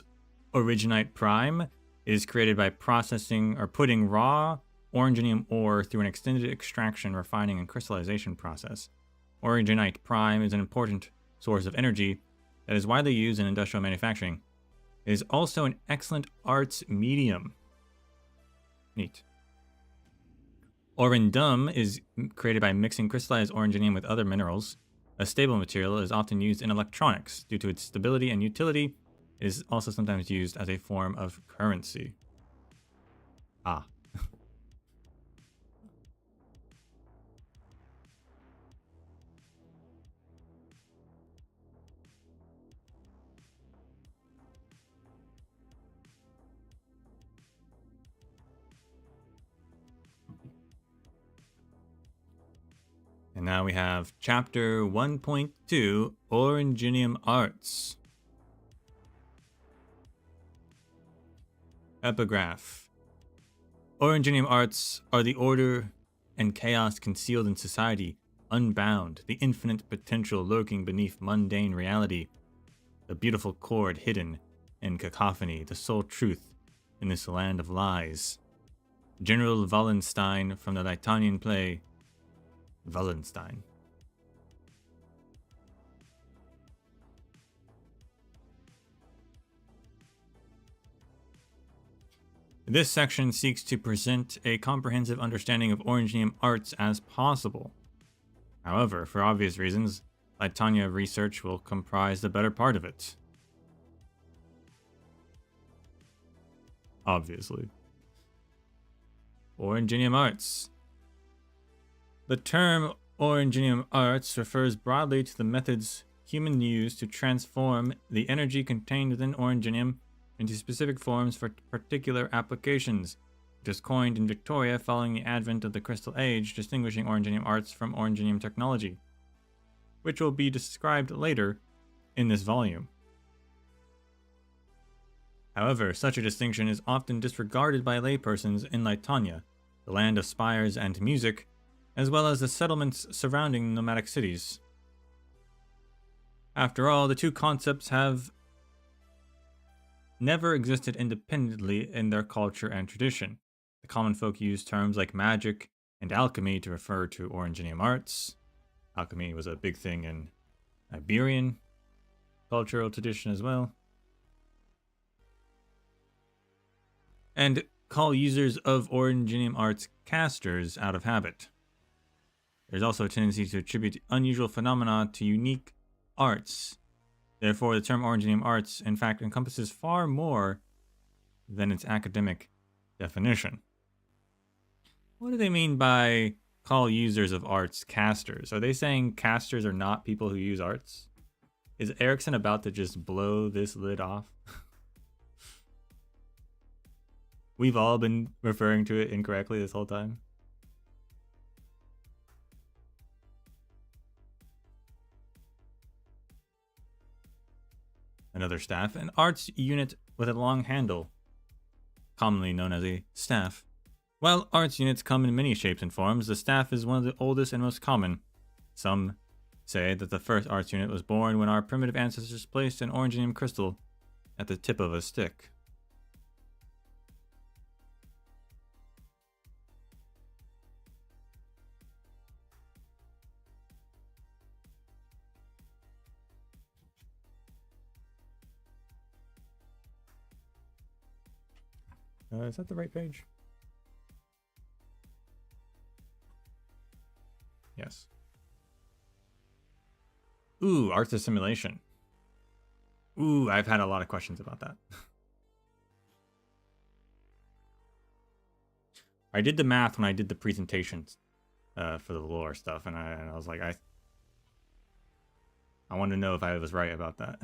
Originite Prime. It is created by processing or putting raw Originium ore through an extended extraction, refining, and crystallization process. Originite Prime is an important source of energy that is widely used in industrial manufacturing. It is also an excellent arts medium. Neat. Orindum is created by mixing crystallized Originium with other minerals. A stable material is often used in electronics. Due to its stability and utility, it is also sometimes used as a form of currency. Ah. And now we have Chapter 1.2, Originium Arts. Epigraph. Originium arts are the order and chaos concealed in society, unbound, the infinite potential lurking beneath mundane reality, the beautiful chord hidden in cacophony, the sole truth in this land of lies. General Wallenstein from the Litanian play, Wallenstein. This section seeks to present a comprehensive understanding of Originium arts as possible. However, for obvious reasons, Litania research will comprise the better part of it. Obviously. Originium arts. The term Originium arts refers broadly to the methods humans use to transform the energy contained within Originium into specific forms for particular applications. It was coined in Victoria following the advent of the Crystal Age, distinguishing Originium arts from Originium technology, which will be described later in this volume. However, such a distinction is often disregarded by laypersons in Lithonia, the land of spires and music, as well as the settlements surrounding nomadic cities. After all, the two concepts have never existed independently in their culture and tradition. The common folk use terms like magic and alchemy to refer to Originium arts. Alchemy was a big thing in Iberian cultural tradition as well. And call users of Originium arts casters out of habit. There's also a tendency to attribute unusual phenomena to unique arts. Therefore, the term Originium arts, in fact, encompasses far more than its academic definition. What do they mean by call users of arts casters? Are they saying casters are not people who use arts? Is Erikson about to just blow this lid off? We've all been referring to it incorrectly this whole time. Another staff, an arts unit with a long handle, commonly known as a staff. While arts units come in many shapes and forms, the staff is one of the oldest and most common. Some say that the first arts unit was born when our primitive ancestors placed an Originium crystal at the tip of a stick. Is that the right page? Yes. Ooh, arts assimilation. Ooh, I've had a lot of questions about that. I did the math when I did the presentations for the lore stuff, and I was like, I want to know if I was right about that.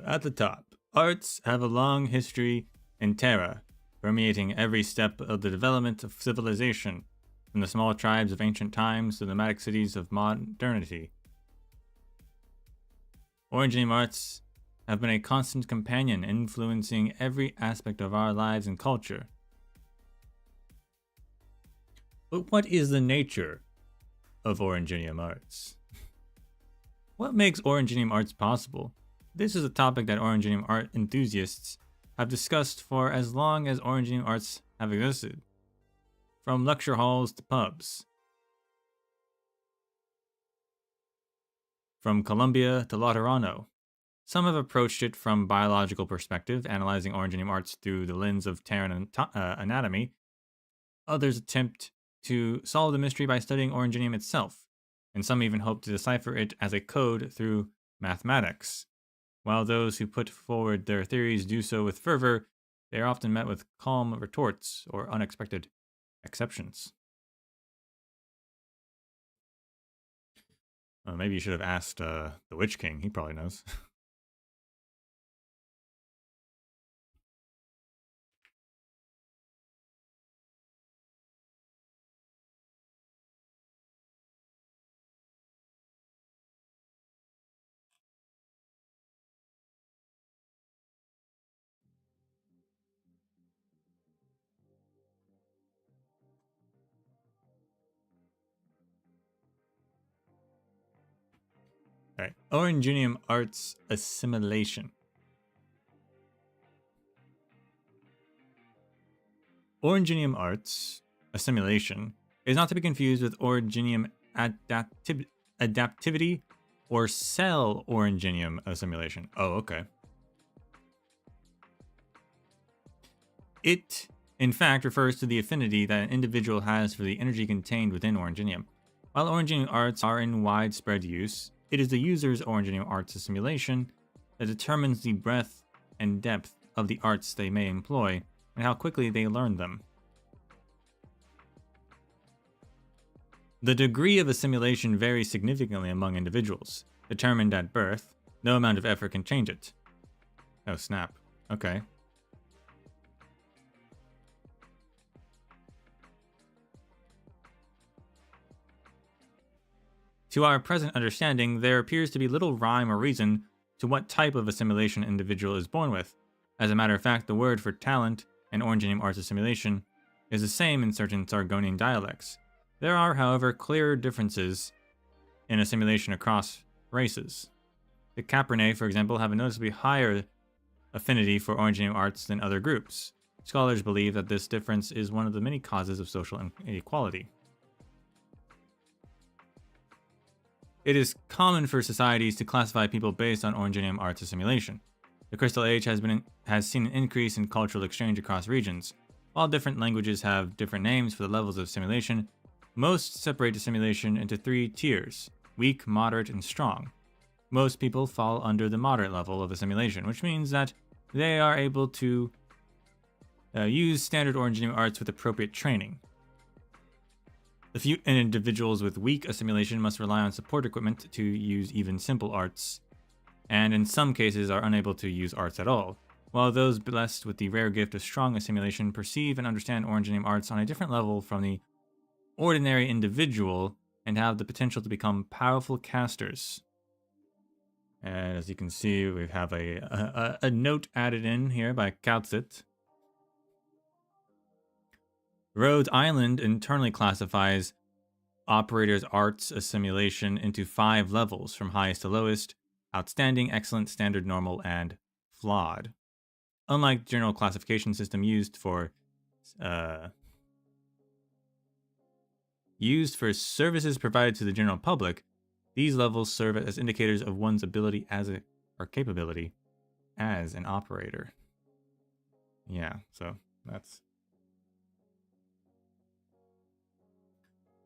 At the top, arts have a long history in Terra, permeating every step of the development of civilization, from the small tribes of ancient times to the nomadic cities of modernity. Originium arts have been a constant companion, influencing every aspect of our lives and culture. But what is the nature of Originium arts? What makes Originium arts possible? This is a topic that Originium art enthusiasts have discussed for as long as Originium arts have existed, from lecture halls to pubs, from Columbia to Laterano. Some have approached it from biological perspective, analyzing Originium arts through the lens of Terran anatomy. Others attempt to solve the mystery by studying Originium itself, and some even hope to decipher it as a code through mathematics. While those who put forward their theories do so with fervor, they are often met with calm retorts or unexpected exceptions. Maybe you should have asked the Witch King. He probably knows. Alright, Originium arts assimilation. Originium arts assimilation is not to be confused with Originium adaptivity or cell Originium assimilation. Oh, okay. It, in fact, refers to the affinity that an individual has for the energy contained within Originium. While Originium arts are in widespread use, it is the user's Originium arts assimilation that determines the breadth and depth of the arts they may employ and how quickly they learn them. The degree of assimilation varies significantly among individuals. Determined at birth, no amount of effort can change it. Oh snap. Okay. To our present understanding, there appears to be little rhyme or reason to what type of assimilation an individual is born with. As a matter of fact, the word for talent in Originium arts assimilation is the same in certain Sargonian dialects. There are, however, clear differences in assimilation across races. The Caprinae, for example, have a noticeably higher affinity for Originium arts than other groups. Scholars believe that this difference is one of the many causes of social inequality. It is common for societies to classify people based on Originium arts assimilation. The Crystal Age has seen an increase in cultural exchange across regions. While different languages have different names for the levels of assimilation, most separate assimilation into 3 tiers: weak, moderate, and strong. Most people fall under the moderate level of assimilation, which means that they are able to use standard Originium arts with appropriate training. The few individuals with weak assimilation must rely on support equipment to use even simple arts, and in some cases are unable to use arts at all, while those blessed with the rare gift of strong assimilation perceive and understand Originium arts on a different level from the ordinary individual and have the potential to become powerful casters. And as you can see, we have a note added in here by Kautsit. Rhode Island internally classifies operators' arts assimilation into 5 levels, from highest to lowest: outstanding, excellent, standard, normal, and flawed. Unlike the general classification system used for services provided to the general public, these levels serve as indicators of one's ability or capability as an operator. Yeah, so that's...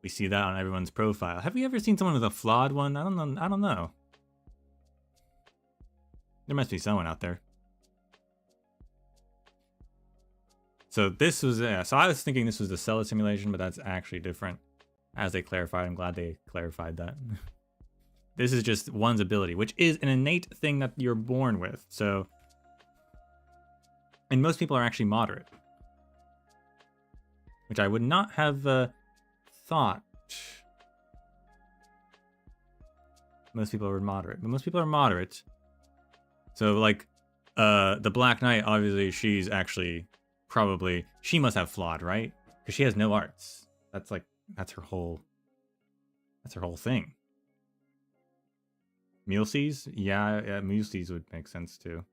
we see that on everyone's profile. Have we ever seen someone with a flawed one? I don't know. There must be someone out there. So this was, so I was thinking this was the cell simulation, but that's actually different. As they clarified, I'm glad they clarified that. This is just one's ability, which is an innate thing that you're born with. So, and most people are actually moderate, which I would not have thought. Most people are moderate, but most people are moderate. So like the Black Knight, obviously she's actually probably, she must have flawed, right? Because she has no arts. That's her whole thing. Mulesies? Yeah, Mulesies would make sense too.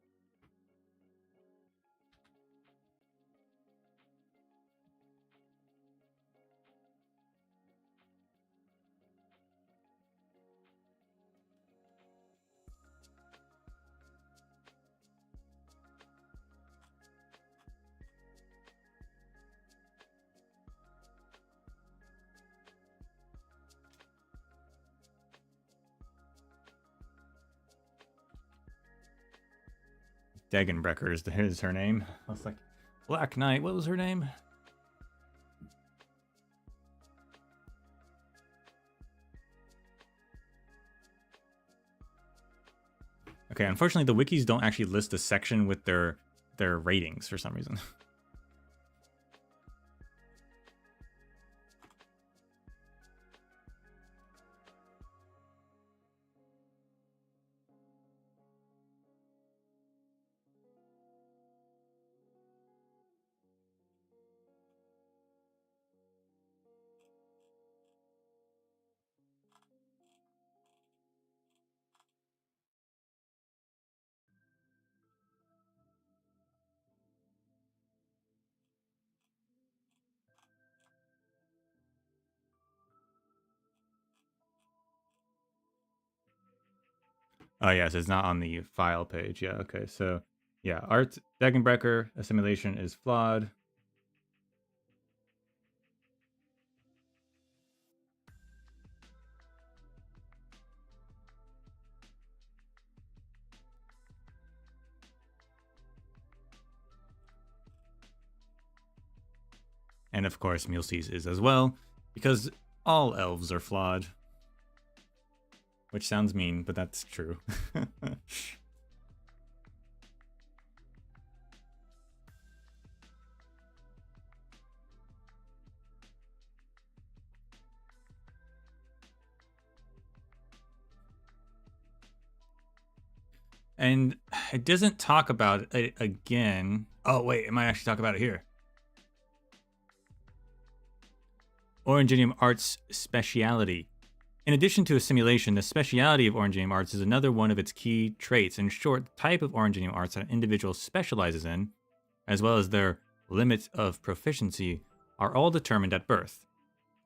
Degenbrecker is her name. I was like, Black Knight, what was her name? Okay, unfortunately the wikis don't actually list a section with their ratings for some reason. Oh yes, it's not on the file page. Yeah, okay. So yeah, art Degenbrecker assimilation is flawed. And of course Mulesies is as well, because all elves are flawed. Which sounds mean, but that's true. And it doesn't talk about it again. Oh, wait, it might actually talk about it here. Originium Arts Speciality. In addition to a simulation, the speciality of Originium Arts is another one of its key traits. In short, the type of Originium Arts that an individual specializes in, as well as their limits of proficiency, are all determined at birth.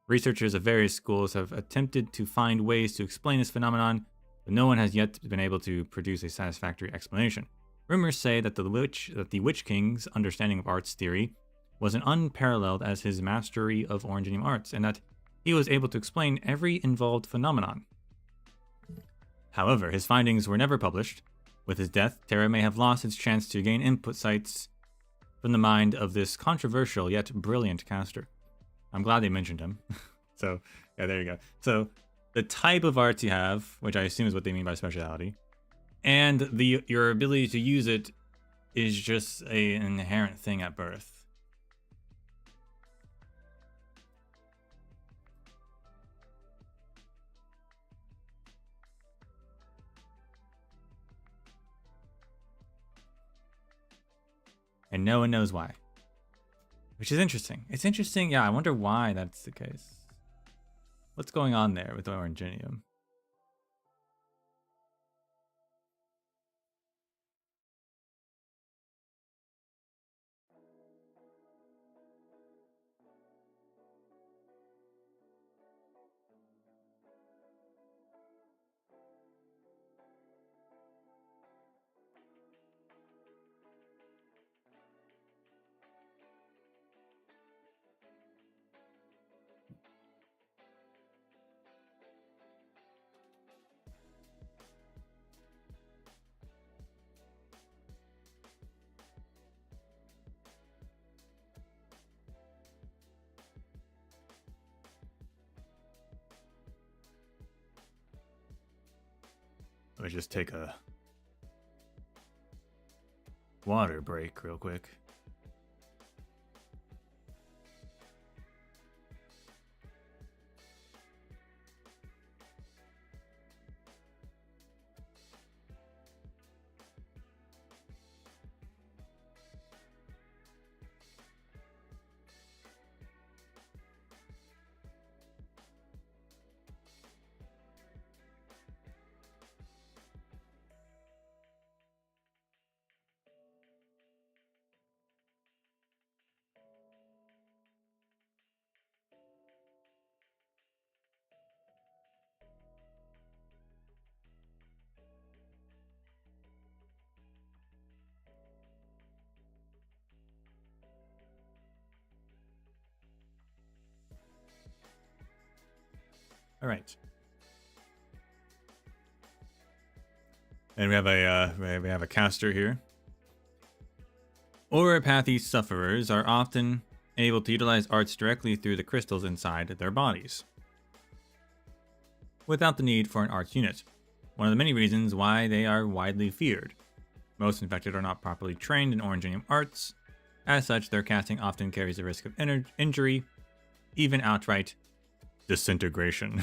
Researchers of various schools have attempted to find ways to explain this phenomenon, but no one has yet been able to produce a satisfactory explanation. Rumors say that the Witch King's understanding of arts theory was as unparalleled as his mastery of Originium Arts, and that he was able to explain every involved phenomenon. However, his findings were never published. With his death, Terra may have lost its chance to gain insights from the mind of this controversial yet brilliant caster. I'm glad they mentioned him. So, yeah, there you go. So, the type of arts you have, which I assume is what they mean by speciality, and your ability to use it is just an inherent thing at birth. And no one knows why. Which is interesting. It's interesting, yeah, I wonder why that's the case. What's going on there with Originium? Let me just take a water break real quick. All right. And we have a caster here. Oripathy sufferers are often able to utilize arts directly through the crystals inside their bodies, without the need for an arts unit. One of the many reasons why they are widely feared. Most infected are not properly trained in Originium arts. As such, their casting often carries the risk of injury, even outright disintegration.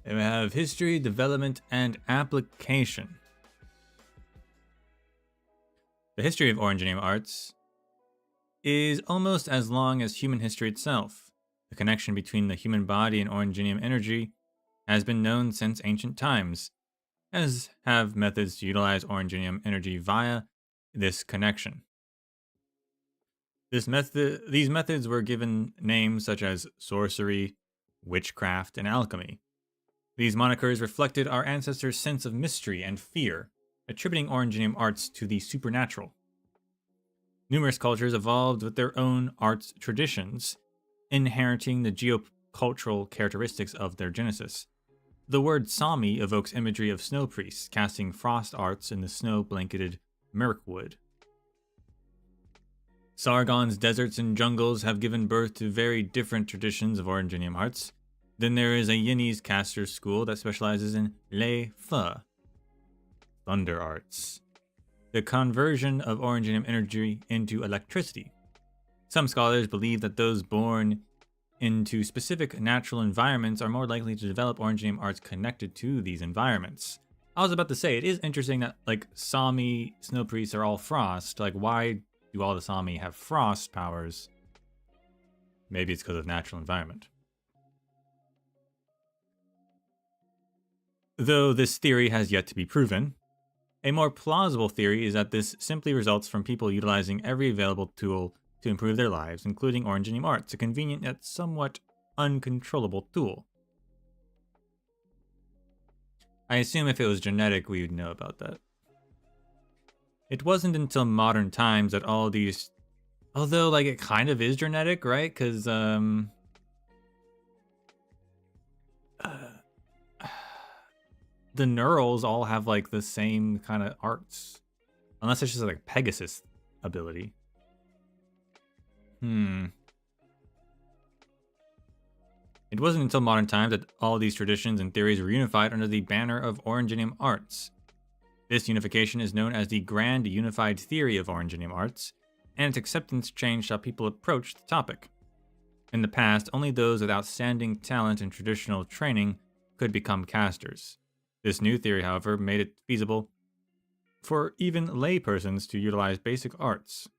And we have history, development, and application. The history of Originium arts is almost as long as human history itself. The connection between the human body and Originium energy has been known since ancient times, as have methods to utilize Originium energy via this connection. These methods were given names such as sorcery, witchcraft, and alchemy. These monikers reflected our ancestors' sense of mystery and fear, attributing Originium arts to the supernatural. Numerous cultures evolved with their own arts traditions, inheriting the geocultural characteristics of their genesis. The word Sami evokes imagery of snow priests casting frost arts in the snow-blanketed Mirkwood. Sargon's deserts and jungles have given birth to very different traditions of Originium arts. Then there is a Yinni's caster school that specializes in Le Fe, thunder arts, the conversion of Originium energy into electricity. Some scholars believe that those born into specific natural environments are more likely to develop Originium arts connected to these environments. I was about to say, it is interesting that, like, Sami snow priests are all frost. Like, why do all the Sami have frost powers? Maybe it's because of natural environment. Though this theory has yet to be proven, a more plausible theory is that this simply results from people utilizing every available tool to improve their lives, including Originium arts, a convenient yet somewhat uncontrollable tool. I assume if it was genetic, we would know about that. It wasn't until modern times that all these... Although, like, it kind of is genetic, right? Because, the Neurals all have, like, the same kind of arts. Unless it's just, like, Pegasus ability. It wasn't until modern times that all these traditions and theories were unified under the banner of Originium arts. This unification is known as the Grand Unified Theory of Originium arts, and its acceptance changed how people approached the topic. In the past, only those with outstanding talent and traditional training could become casters. This new theory, however, made it feasible for even laypersons to utilize basic arts.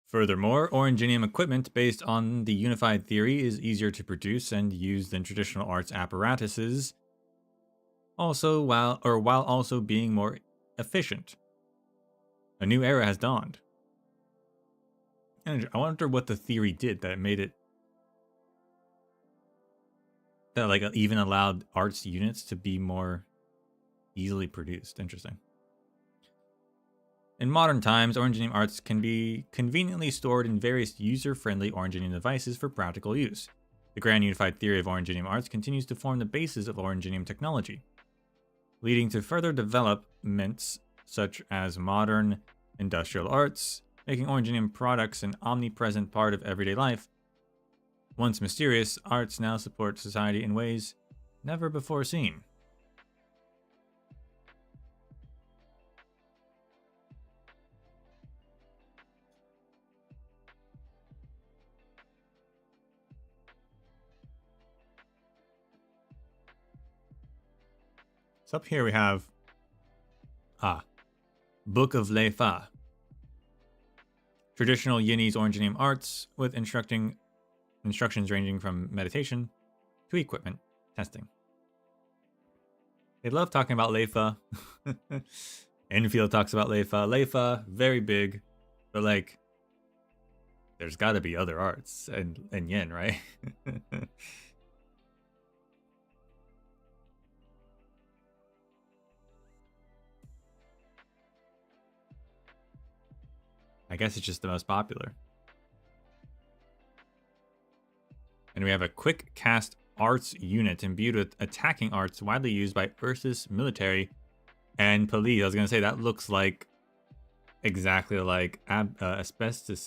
Furthermore, Originium equipment based on the unified theory is easier to produce and use than traditional arts apparatuses, while also being more efficient. A new era has dawned. And I wonder what the theory did that made it that like even allowed arts units to be more easily produced. Interesting. In modern times, Originium arts can be conveniently stored in various user-friendly Originium devices for practical use. The Grand Unified Theory of Originium arts continues to form the basis of Originium technology, leading to further developments such as modern industrial arts, making Originium products an omnipresent part of everyday life. Once mysterious, arts now support society in ways never before seen. So up here we have Book of Leifa. Traditional Yinese Originium arts with instructions ranging from meditation to equipment testing. They love talking about Leifa. Enfield talks about Leifa. Leifa, very big, but like, there's got to be other arts and Yin, right? I guess it's just the most popular. And we have a quick cast arts unit imbued with attacking arts widely used by Ursus military and police. I was going to say that looks like exactly like absinthe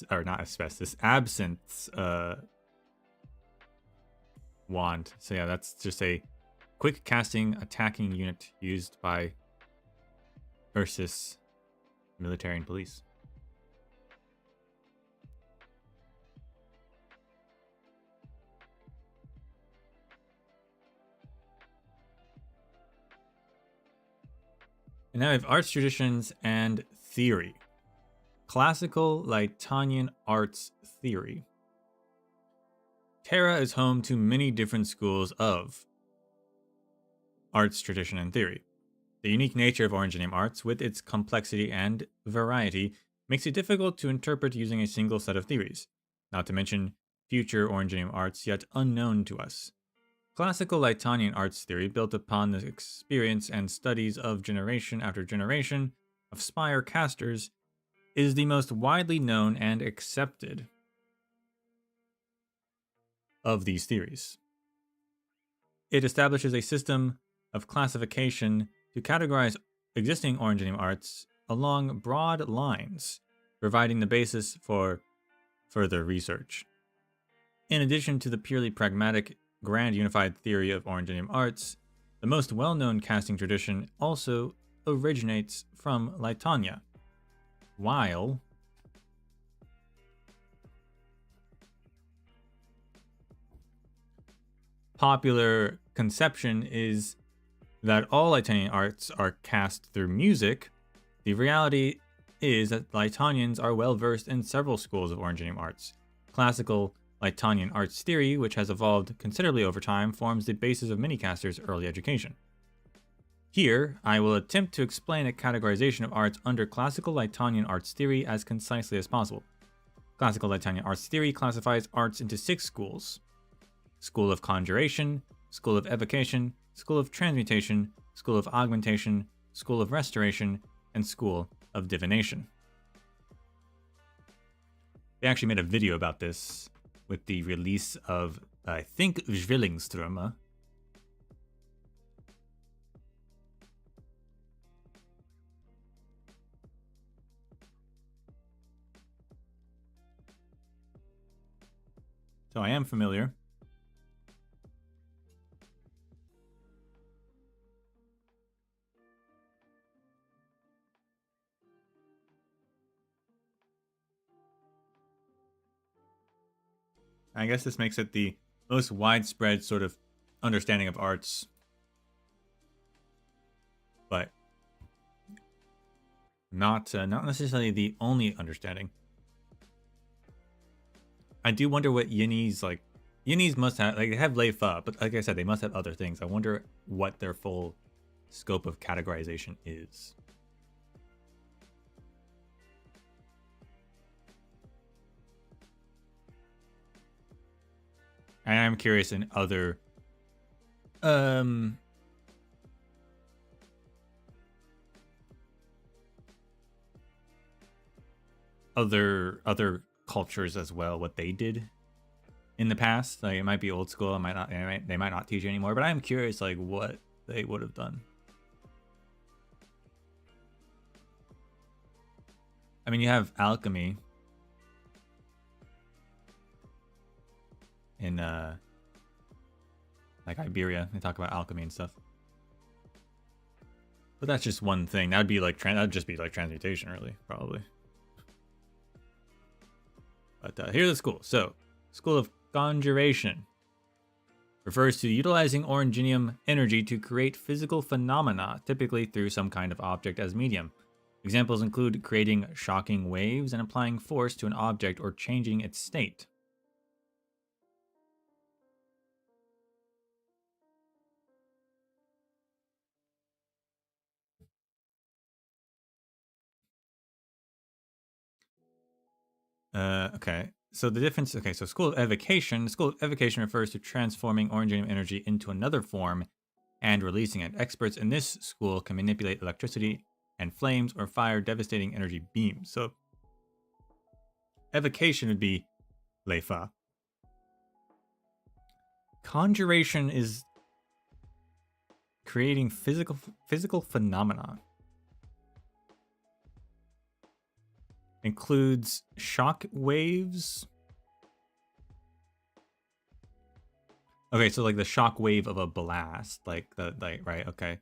wand. So yeah, that's just a quick casting attacking unit used by Ursus military and police. And now we have arts traditions and theory. Classical Lytonian arts theory. Terra is home to many different schools of arts tradition and theory. The unique nature of Originium arts, with its complexity and variety, makes it difficult to interpret using a single set of theories, not to mention future Originium arts yet unknown to us. Classical Lytonian arts theory, built upon the experience and studies of generation after generation of Spire casters, is the most widely known and accepted of these theories. It establishes a system of classification to categorize existing Originium arts along broad lines, providing the basis for further research. In addition to the purely pragmatic Grand Unified Theory of Originium arts, the most well-known casting tradition also originates from Lytonia, while popular conception is that all Lightonian arts are cast through music, the reality is that Lightonians are well versed in several schools of Originium arts. Classical Lightonian arts theory, which has evolved considerably over time, forms the basis of many casters' early education. Here, I will attempt to explain a categorization of arts under classical Lightonian arts theory as concisely as possible. Classical Lightonian arts theory classifies arts into 6 schools: School of Conjuration, School of Evocation, School of Transmutation, School of Augmentation, School of Restoration, and School of Divination. They actually made a video about this with the release of, I think, Zwillingströme. So I am familiar. I guess this makes it the most widespread sort of understanding of arts. But not necessarily the only understanding. I do wonder what Yinnies, like, Yinnies must have, like, they have Lei Fa, but like I said, they must have other things. I wonder what their full scope of categorization is. And I'm curious in other other cultures as well, what they did in the past. Like, it might be old school, they might not teach anymore, but I'm curious like what they would have done. I mean, you have alchemy in like Iberia. They talk about alchemy and stuff, but that's just one thing. That'd be like that'd just be like transmutation, really, probably. But here's the school. So, School of Conjuration refers to utilizing Originium energy to create physical phenomena, typically through some kind of object as medium. Examples include creating shocking waves and applying force to an object or changing its state. Okay. So the difference, okay, so School of Evocation refers to transforming Originium energy into another form and releasing it. Experts in this school can manipulate electricity and flames or fire devastating energy beams. So Evocation would be Lei Fa. Conjuration is creating physical phenomena. Includes shock waves. Okay, so like the shock wave of a blast, like right, okay.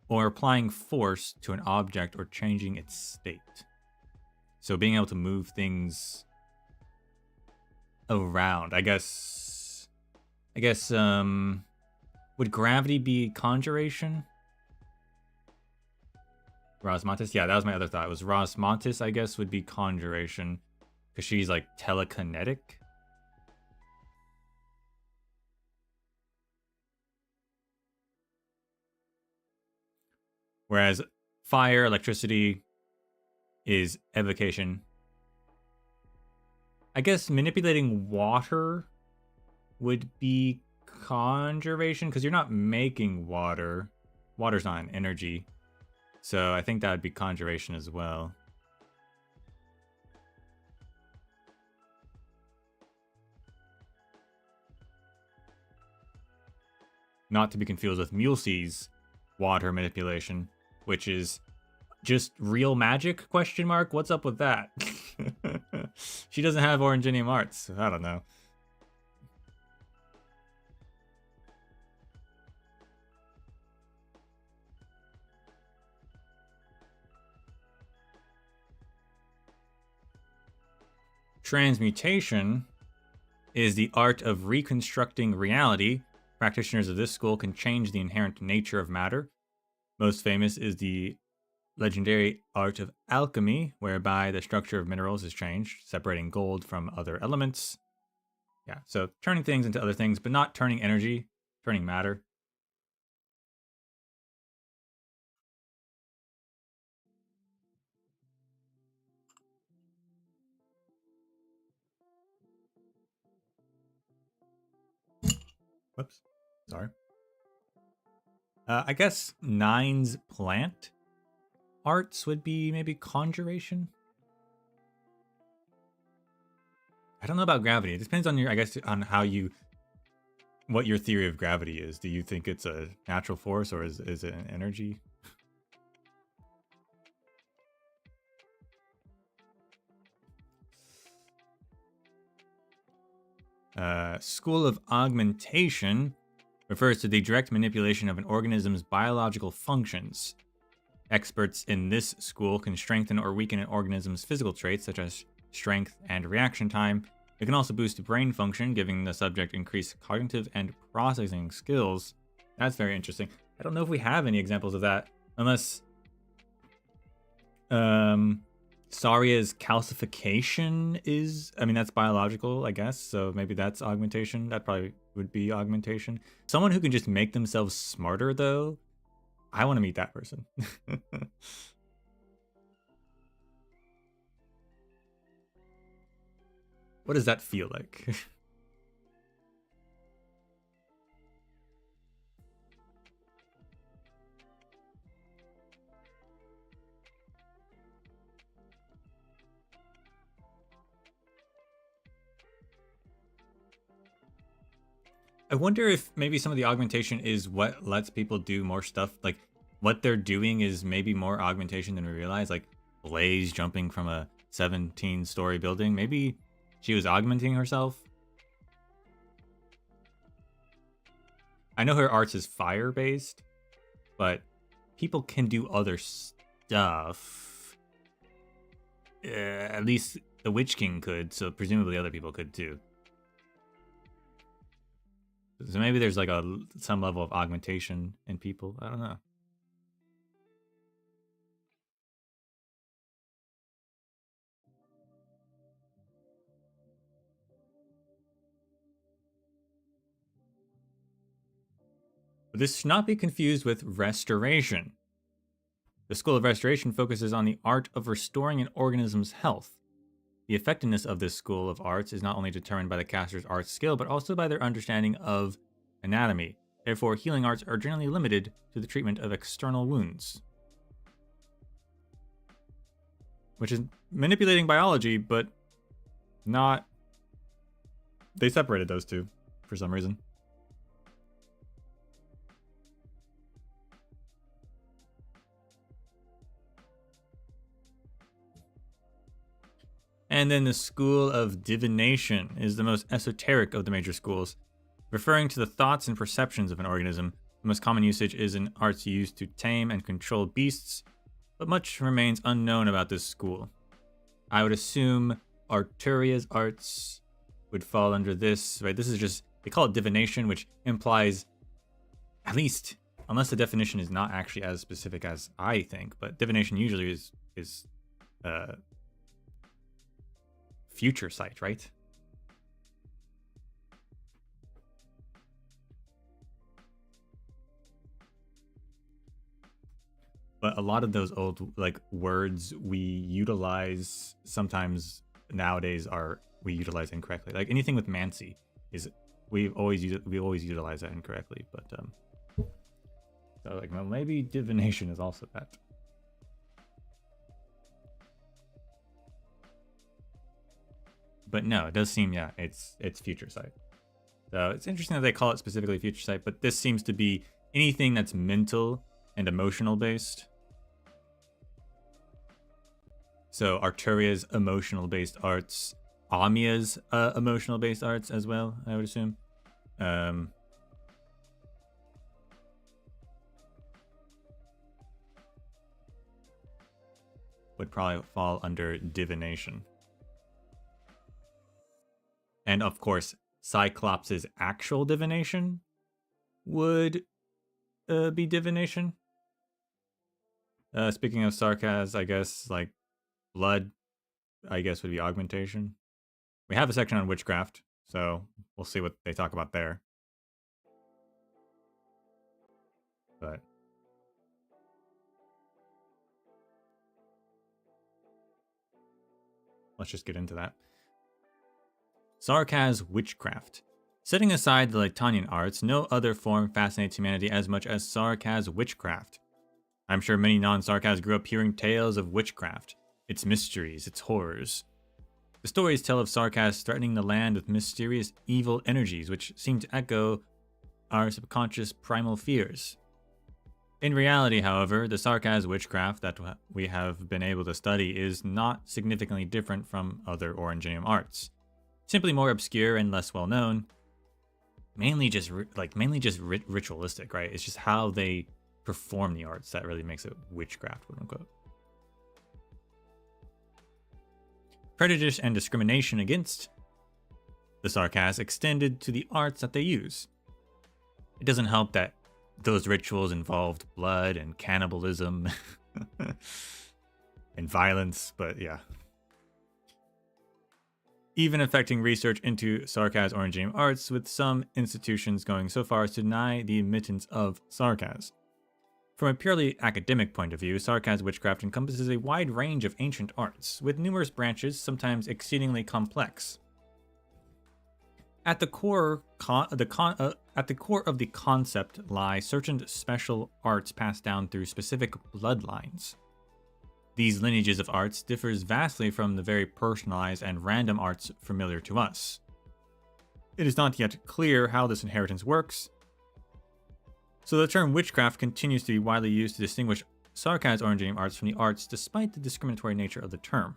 Or applying force to an object or changing its state. So being able to move things around. I guess would gravity be conjuration? Rosmantis? Yeah, that was my other thought. It was Rosmantis, I guess, would be conjuration. Because she's, like, telekinetic. Whereas fire, electricity is evocation. I guess manipulating water would be conjuration. Because you're not making water. Water's not an energy. So I think that would be conjuration as well. Not to be confused with Mulesey's water manipulation, which is just real magic, question mark? What's up with that? She doesn't have Originium arts. I don't know. Transmutation is the art of reconstructing reality Practitioners of this school can change the inherent nature of matter. Most famous is the legendary art of alchemy, whereby the structure of minerals is changed, separating gold from other elements. Yeah, so turning things into other things, but not turning energy, turning matter. Whoops, sorry. I guess Nine's plant arts would be maybe conjuration. I don't know about gravity. It depends on your, I guess, on how you, what your theory of gravity is. Do you think it's a natural force or is it an energy? School of augmentation refers to the direct manipulation of an organism's biological functions. Experts in this school can strengthen or weaken an organism's physical traits, such as strength and reaction time. It can also boost brain function, giving the subject increased cognitive and processing skills. That's very interesting. I don't know if we have any examples of that, unless Saria's calcification is, I mean, that's biological, I guess, so maybe that's augmentation. That probably would be augmentation. Someone who can just make themselves smarter, though, I want to meet that person. What does that feel like? I wonder if maybe some of the augmentation is what lets people do more stuff. Like, what they're doing is maybe more augmentation than we realize. Like, Blaze jumping from a 17-story building. Maybe she was augmenting herself. I know her arts is fire-based, but people can do other stuff. At least the Witch King could, so presumably other people could too. So maybe there's like some level of augmentation in people. I don't know. But this should not be confused with restoration. The School of Restoration focuses on the art of restoring an organism's health. The effectiveness of this school of arts is not only determined by the caster's art skill, but also by their understanding of anatomy. Therefore, healing arts are generally limited to the treatment of external wounds. Which is manipulating biology, but not... They separated those two for some reason. And then the School of Divination is the most esoteric of the major schools, referring to the thoughts and perceptions of an organism. The most common usage is in arts used to tame and control beasts, but much remains unknown about this school. I would assume Arturia's arts would fall under this, right? This is just, they call it divination, which implies, at least, unless the definition is not actually as specific as I think, but divination usually is future sight, right? But a lot of those old like words we utilize sometimes nowadays we utilize incorrectly. Like anything with mancy is we always utilize that incorrectly. But so like well, maybe divination is also that. But no, it does seem, yeah, it's future sight. So it's interesting that they call it specifically future sight, but this seems to be anything that's mental and emotional based. So Arturia's emotional based arts, Amia's emotional based arts as well, I would assume. Would probably fall under divination. And of course, Cyclops' actual divination would be divination. Speaking of Sarcas, I guess like blood, I guess would be augmentation. We have a section on witchcraft, so we'll see what they talk about there. But let's just get into that. Sarcas witchcraft. Setting aside the Latonian arts, no other form fascinates humanity as much as Sarcas witchcraft. I'm sure many non-Sarcas grew up hearing tales of witchcraft, its mysteries, its horrors. The stories tell of Sarcas threatening the land with mysterious evil energies which seem to echo our subconscious primal fears. In reality, however, the Sarcas witchcraft that we have been able to study is not significantly different from other Originium arts. Simply more obscure and less well known. Mainly just ritualistic, right? It's just how they perform the arts that really makes it witchcraft, quote unquote. Prejudice and discrimination against the Sarcas extended to the arts that they use. It doesn't help that those rituals involved blood and cannibalism and violence, but yeah. Even affecting research into Sarcas Originium arts, with some institutions going so far as to deny the admittance of Sarcas. From a purely academic point of view, Sarcas witchcraft encompasses a wide range of ancient arts, with numerous branches, sometimes exceedingly complex. At the core of the concept lie certain special arts passed down through specific bloodlines. These lineages of arts differs vastly from the very personalized and random arts familiar to us. It is not yet clear how this inheritance works, so the term witchcraft continues to be widely used to distinguish Sarcas Originium arts from the arts, despite the discriminatory nature of the term.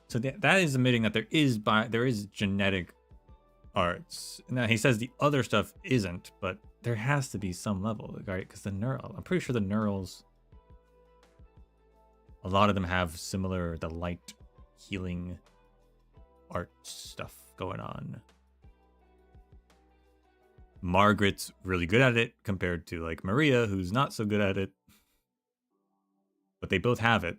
So that is admitting that there is genetic arts. Now he says the other stuff isn't, but there has to be some level, right? Because I'm pretty sure the neurals, a lot of them have similar, the light healing art stuff going on. Margaret's really good at it compared to like Maria, who's not so good at it. But they both have it.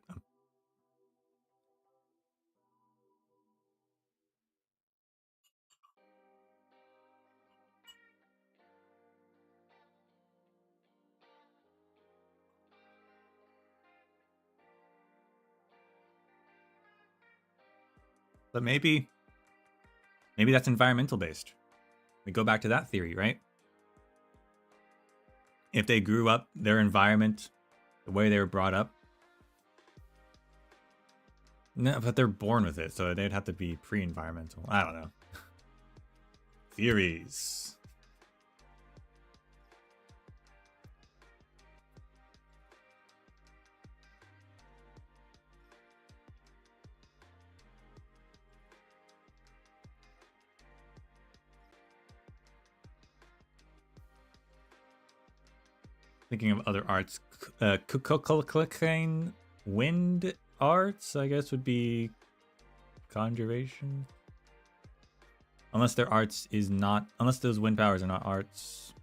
But maybe that's environmental based. We go back to that theory, right? If they grew up, their environment, the way they were brought up. No, but they're born with it, so they'd have to be pre-environmental. I don't know. Theories. Thinking of other arts, wind arts, I guess, would be conjuration. Unless their arts is not, unless those wind powers are not arts.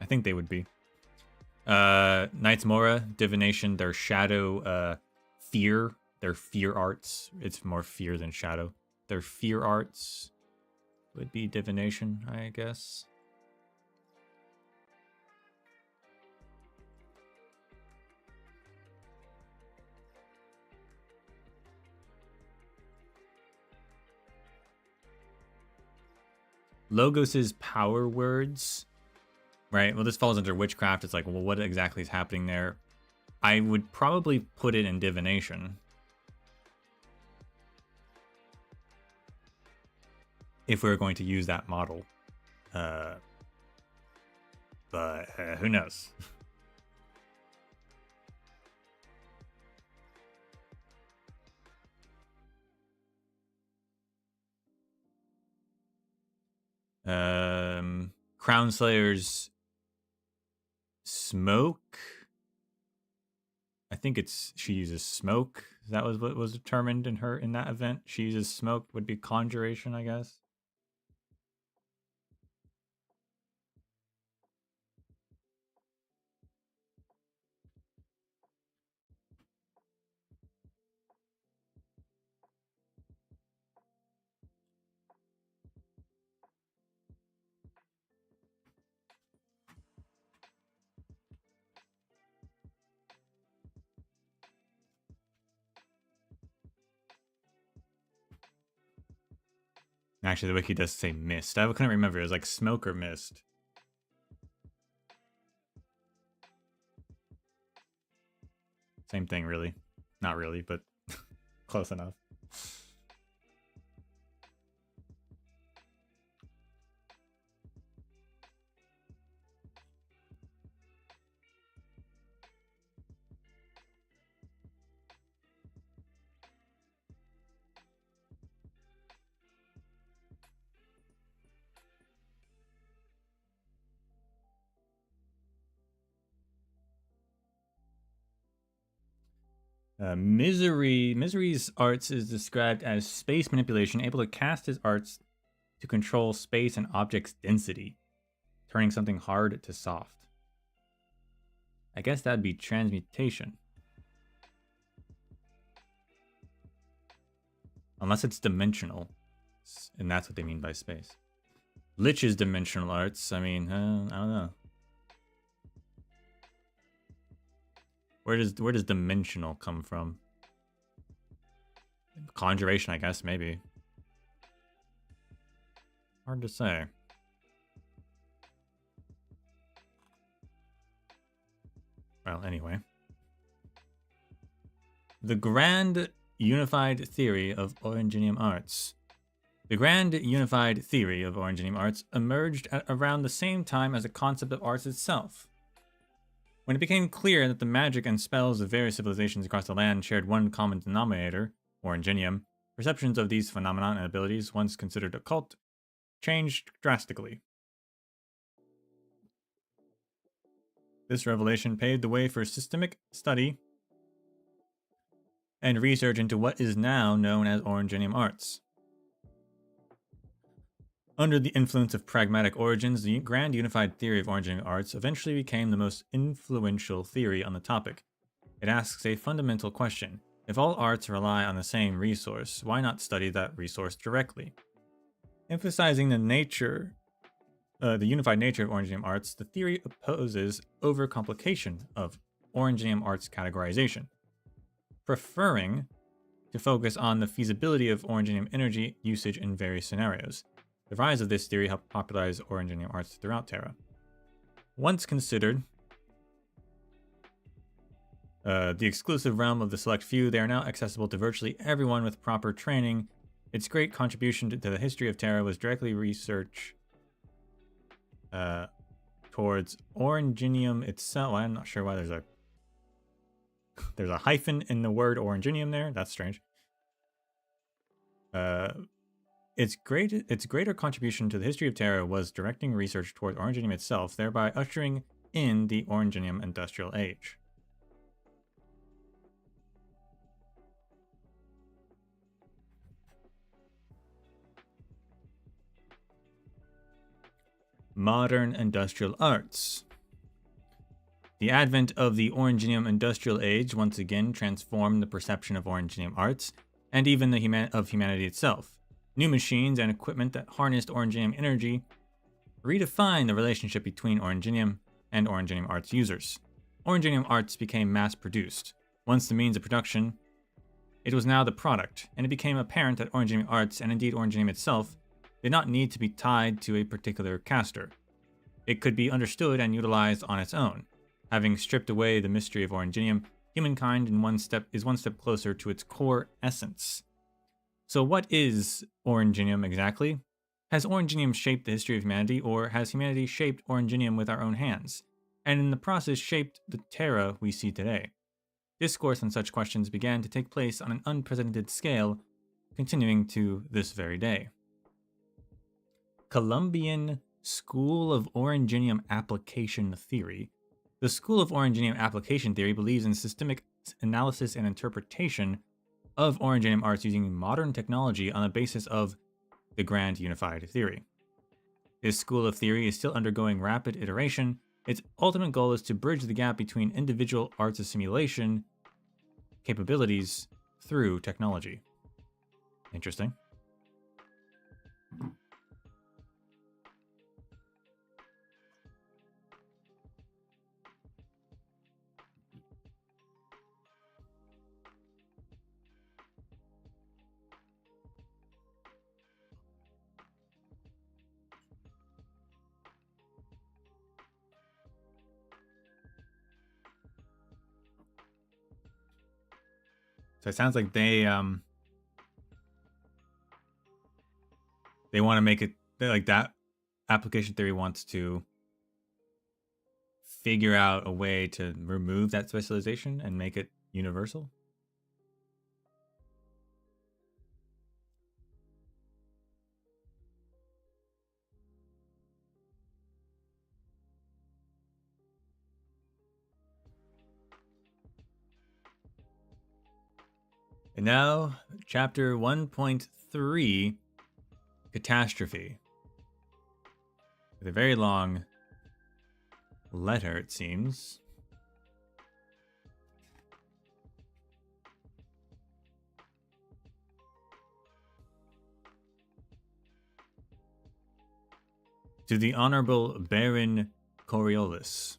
I think they would be. Knights Mora, divination, their shadow, fear, their fear arts. It's more fear than shadow. Their fear arts would be divination, I guess. Logos's power words, right? Well, this falls under witchcraft. It's like, well, what exactly is happening there? I would probably put it in divination. If we were going to use that model. But who knows? Crown Slayer's smoke. I think she uses smoke. That was what was determined in that event. She uses smoke, would be conjuration, I guess. Actually, the wiki does say mist. I couldn't remember. It was like smoke or mist. Same thing, really. Not really, but close enough. Misery's arts is described as space manipulation, able to cast his arts to control space and objects' density, turning something hard to soft. I guess that'd be transmutation. Unless it's dimensional, and that's what they mean by space. Lich's dimensional arts, I mean, I don't know. Where does dimensional come from? Conjuration, I guess, maybe. Hard to say. Well, anyway. The Grand Unified Theory of Originium Arts. The Grand Unified Theory of Originium Arts emerged at around the same time as the concept of arts itself. When it became clear that the magic and spells of various civilizations across the land shared one common denominator, Originium, perceptions of these phenomena and abilities, once considered occult, changed drastically. This revelation paved the way for systemic study and research into what is now known as Originium arts. Under the influence of pragmatic origins, the Grand Unified Theory of Originium arts eventually became the most influential theory on the topic. It asks a fundamental question. If all arts rely on the same resource, why not study that resource directly? Emphasizing the unified nature of Originium arts, the theory opposes overcomplication of Originium arts categorization, preferring to focus on the feasibility of Originium energy usage in various scenarios. The rise of this theory helped popularize Originium arts throughout Terra. Once considered the exclusive realm of the select few, they are now accessible to virtually everyone with proper training. Its great contribution to the history of Terra was directly research towards Originium itself. I'm not sure why there's a hyphen in the word Originium there. That's strange. Its greater contribution to the history of Terra was directing research toward Originium itself, thereby ushering in the Originium Industrial Age. Modern industrial arts. The advent of the Originium Industrial Age once again transformed the perception of Originium arts, and even of humanity itself. New machines and equipment that harnessed Originium energy redefined the relationship between Originium and Originium arts users. Originium arts became mass-produced. Once the means of production, it was now the product, and it became apparent that Originium arts, and indeed Originium itself, did not need to be tied to a particular caster. It could be understood and utilized on its own. Having stripped away the mystery of Originium, humankind is one step closer to its core essence. So what is Originium exactly? Has Originium shaped the history of humanity, or has humanity shaped Originium with our own hands, and in the process shaped the Terra we see today? Discourse on such questions began to take place on an unprecedented scale, continuing to this very day. Columbian School of Originium Application Theory. The School of Originium Application Theory believes in systemic analysis and interpretation of Originium arts using modern technology on the basis of the Grand Unified Theory. This school of theory is still undergoing rapid iteration. Its ultimate goal is to bridge the gap between individual arts assimilation capabilities through technology. Interesting. So it sounds like they want to make it like that. Application theory wants to figure out a way to remove that specialization and make it universal. And now, chapter 1.3, Catastrophe. With a very long letter, it seems. To the Honorable Baron Coriolis.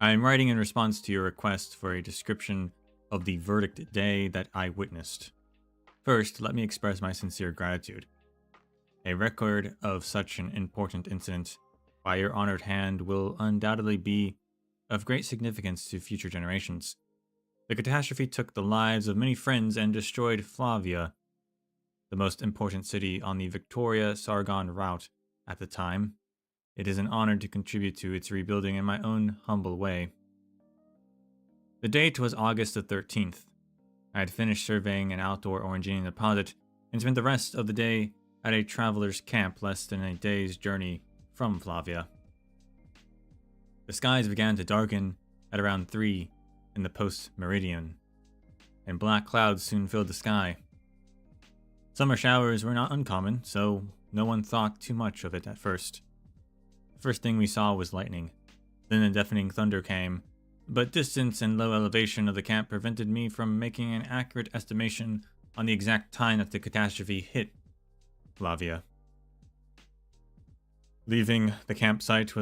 I am writing in response to your request for a description of the verdict day that I witnessed. First, let me express my sincere gratitude. A record of such an important incident by your honored hand will undoubtedly be of great significance to future generations. The catastrophe took the lives of many friends and destroyed Flavia, the most important city on the Victoria-Sargon route at the time. It is an honor to contribute to its rebuilding in my own humble way. The date was August the 13th. I had finished surveying an outdoor Originium deposit and spent the rest of the day at a traveler's camp less than a day's journey from Flavia. The skies began to darken at around 3 in the post-meridian, and black clouds soon filled the sky. Summer showers were not uncommon, so no one thought too much of it at first. The first thing we saw was lightning. Then a deafening thunder came, but distance and low elevation of the camp prevented me from making an accurate estimation on the exact time that the catastrophe hit Flavia. Leaving the campsite,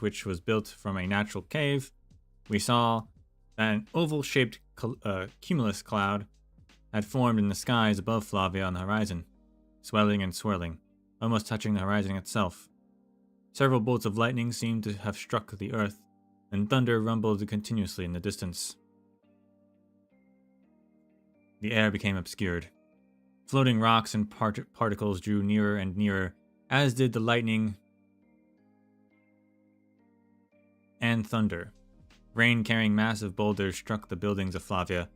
which was built from a natural cave, we saw that an oval-shaped cumulus cloud had formed in the skies above Flavia on the horizon, swelling and swirling, almost touching the horizon itself. Several bolts of lightning seemed to have struck the earth, and thunder rumbled continuously in the distance. The air became obscured. Floating rocks and particles drew nearer and nearer, as did the lightning and thunder. Rain carrying massive boulders struck the buildings of Flavia.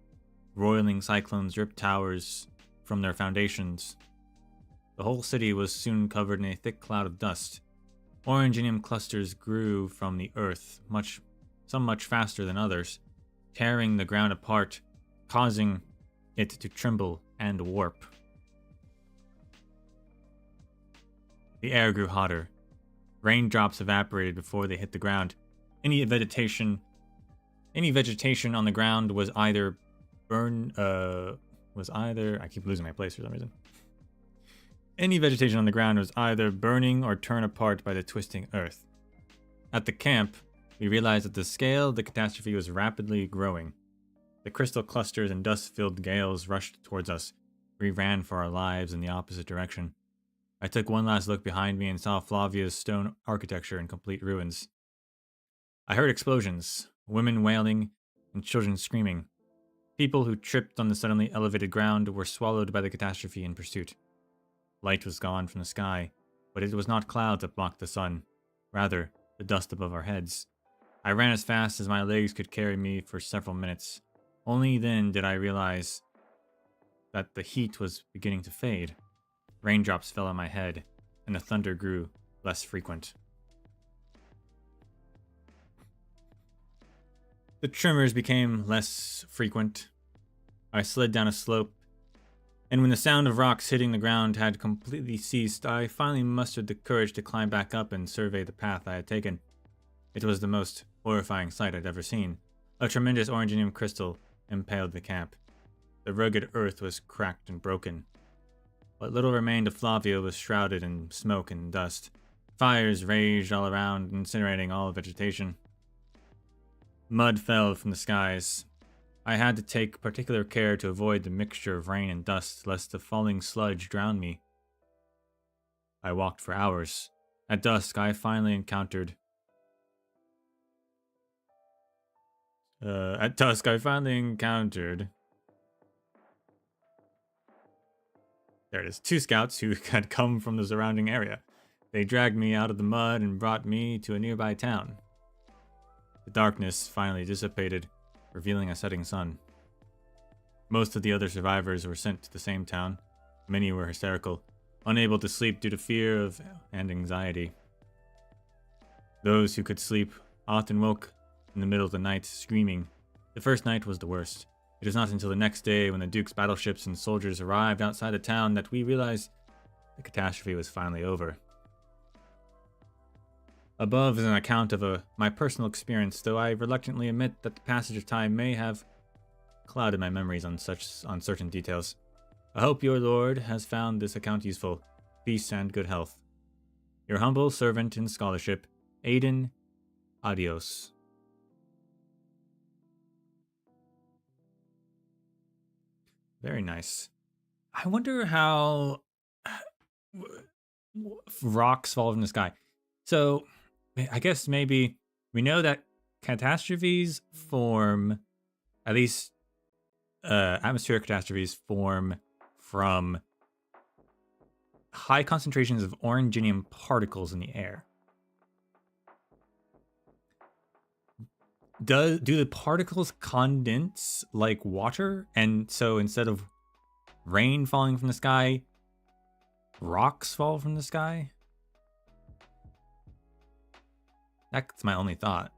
Roiling cyclones ripped towers from their foundations. The whole city was soon covered in a thick cloud of dust. Originium clusters grew from the earth, some much faster than others, tearing the ground apart, causing it to tremble and warp. The air grew hotter. Raindrops evaporated before they hit the ground. Any vegetation on the ground was either I keep losing my place for some reason. Any vegetation on the ground was either burning or torn apart by the twisting earth. At the camp, we realized that the scale of the catastrophe was rapidly growing. The crystal clusters and dust-filled gales rushed towards us. We ran for our lives in the opposite direction. I took one last look behind me and saw Flavia's stone architecture in complete ruins. I heard explosions, women wailing, and children screaming. People who tripped on the suddenly elevated ground were swallowed by the catastrophe in pursuit. Light was gone from the sky, but it was not clouds that blocked the sun, rather the dust above our heads. I ran as fast as my legs could carry me for several minutes. Only then did I realize that the heat was beginning to fade. Raindrops fell on my head, and the thunder grew less frequent. The tremors became less frequent. I slid down a slope, and when the sound of rocks hitting the ground had completely ceased, I finally mustered the courage to climb back up and survey the path I had taken. It was the most horrifying sight I'd ever seen. A tremendous Originium crystal impaled the camp. The rugged earth was cracked and broken. What little remained of Flavia was shrouded in smoke and dust. Fires raged all around, incinerating all vegetation. Mud fell from the skies. I had to take particular care to avoid the mixture of rain and dust, lest the falling sludge drown me. I walked for hours. At dusk, I finally encountered At dusk, I finally encountered... There it is. 2 scouts who had come from the surrounding area. They dragged me out of the mud and brought me to a nearby town. The darkness finally dissipated, revealing a setting sun. Most of the other survivors were sent to the same town. Many were hysterical, unable to sleep due to fear and anxiety. Those who could sleep often woke in the middle of the night screaming. The first night was the worst. It was not until the next day when the Duke's battleships and soldiers arrived outside the town that we realized the catastrophe was finally over. Above is an account of my personal experience, though I reluctantly admit that the passage of time may have clouded my memories on certain details. I hope your lord has found this account useful. Peace and good health. Your humble servant in scholarship, Aiden. Adios. Very nice. I wonder how rocks fall from the sky. So, I guess maybe we know that catastrophes form, at least atmospheric catastrophes form from high concentrations of Originium particles in the air. Do the particles condense like water? And so instead of rain falling from the sky, rocks fall from the sky? That's my only thought.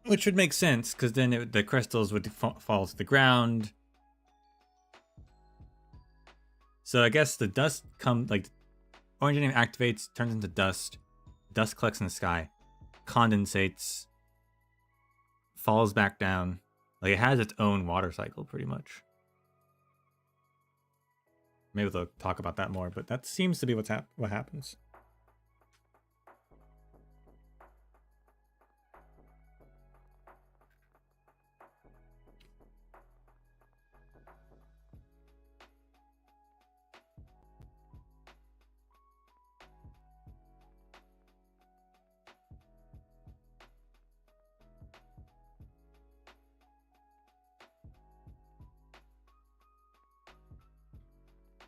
Which would make sense, because then the crystals would fall to the ground. So I guess the dust Originium activates, turns into dust. Dust collects in the sky, condensates, falls back down. Like, it has its own water cycle, pretty much. Maybe they'll talk about that more, but that seems to be what happens.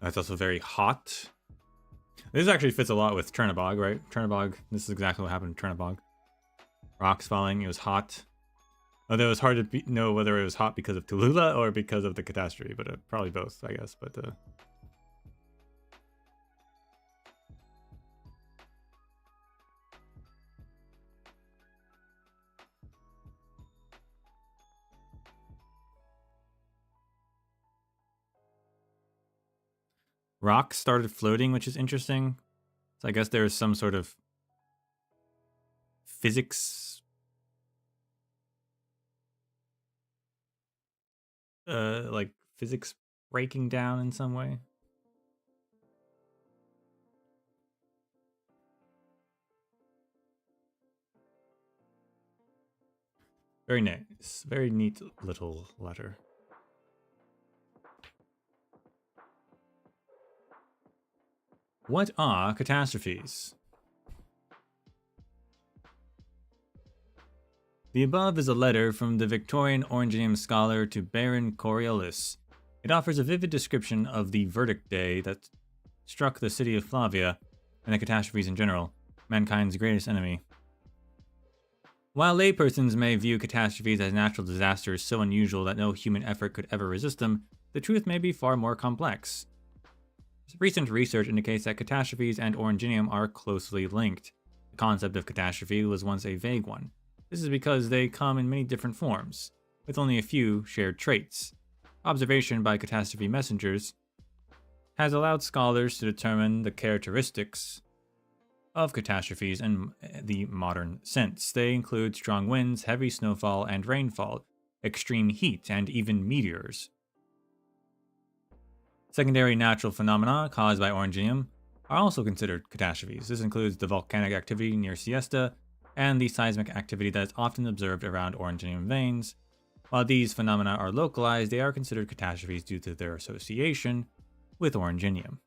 It's also very hot. This actually fits a lot with Chernobog, right? Chernobog, this is exactly what happened to Chernobog. Rocks falling, it was hot. Although it was hard to know whether it was hot because of Tallulah or because of the catastrophe, but probably both, I guess. But rocks started floating, which is interesting. So I guess there is some sort of physics, like physics breaking down in some way. Very nice. Very neat little letter. What are catastrophes? The above is a letter from the Victorian Originium scholar to Baron Coriolis. It offers a vivid description of the verdict day that struck the city of Flavia and the catastrophes in general, mankind's greatest enemy. While laypersons may view catastrophes as natural disasters so unusual that no human effort could ever resist them, the truth may be far more complex. Recent research indicates that catastrophes and Originium are closely linked. The concept of catastrophe was once a vague one. This is because they come in many different forms, with only a few shared traits. Observation by catastrophe messengers has allowed scholars to determine the characteristics of catastrophes in the modern sense. They include strong winds, heavy snowfall and rainfall, extreme heat, and even meteors. Secondary natural phenomena caused by Originium are also considered catastrophes. This includes the volcanic activity near Siesta and the seismic activity that is often observed around Originium veins, While these phenomena are localized, they are considered catastrophes due to their association with Originium.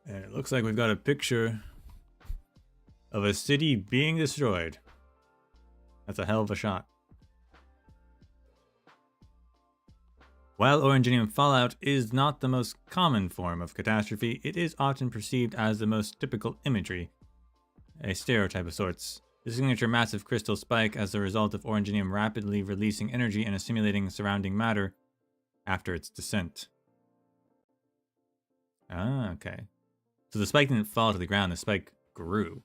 And it looks like we've got a picture of a city being destroyed. That's a hell of a shot. While Originium fallout is not the most common form of catastrophe, it is often perceived as the most typical imagery, a stereotype of sorts. The signature massive crystal spike as the result of Originium rapidly releasing energy and assimilating surrounding matter after its descent. Ah, okay. So the spike didn't fall to the ground, the spike grew.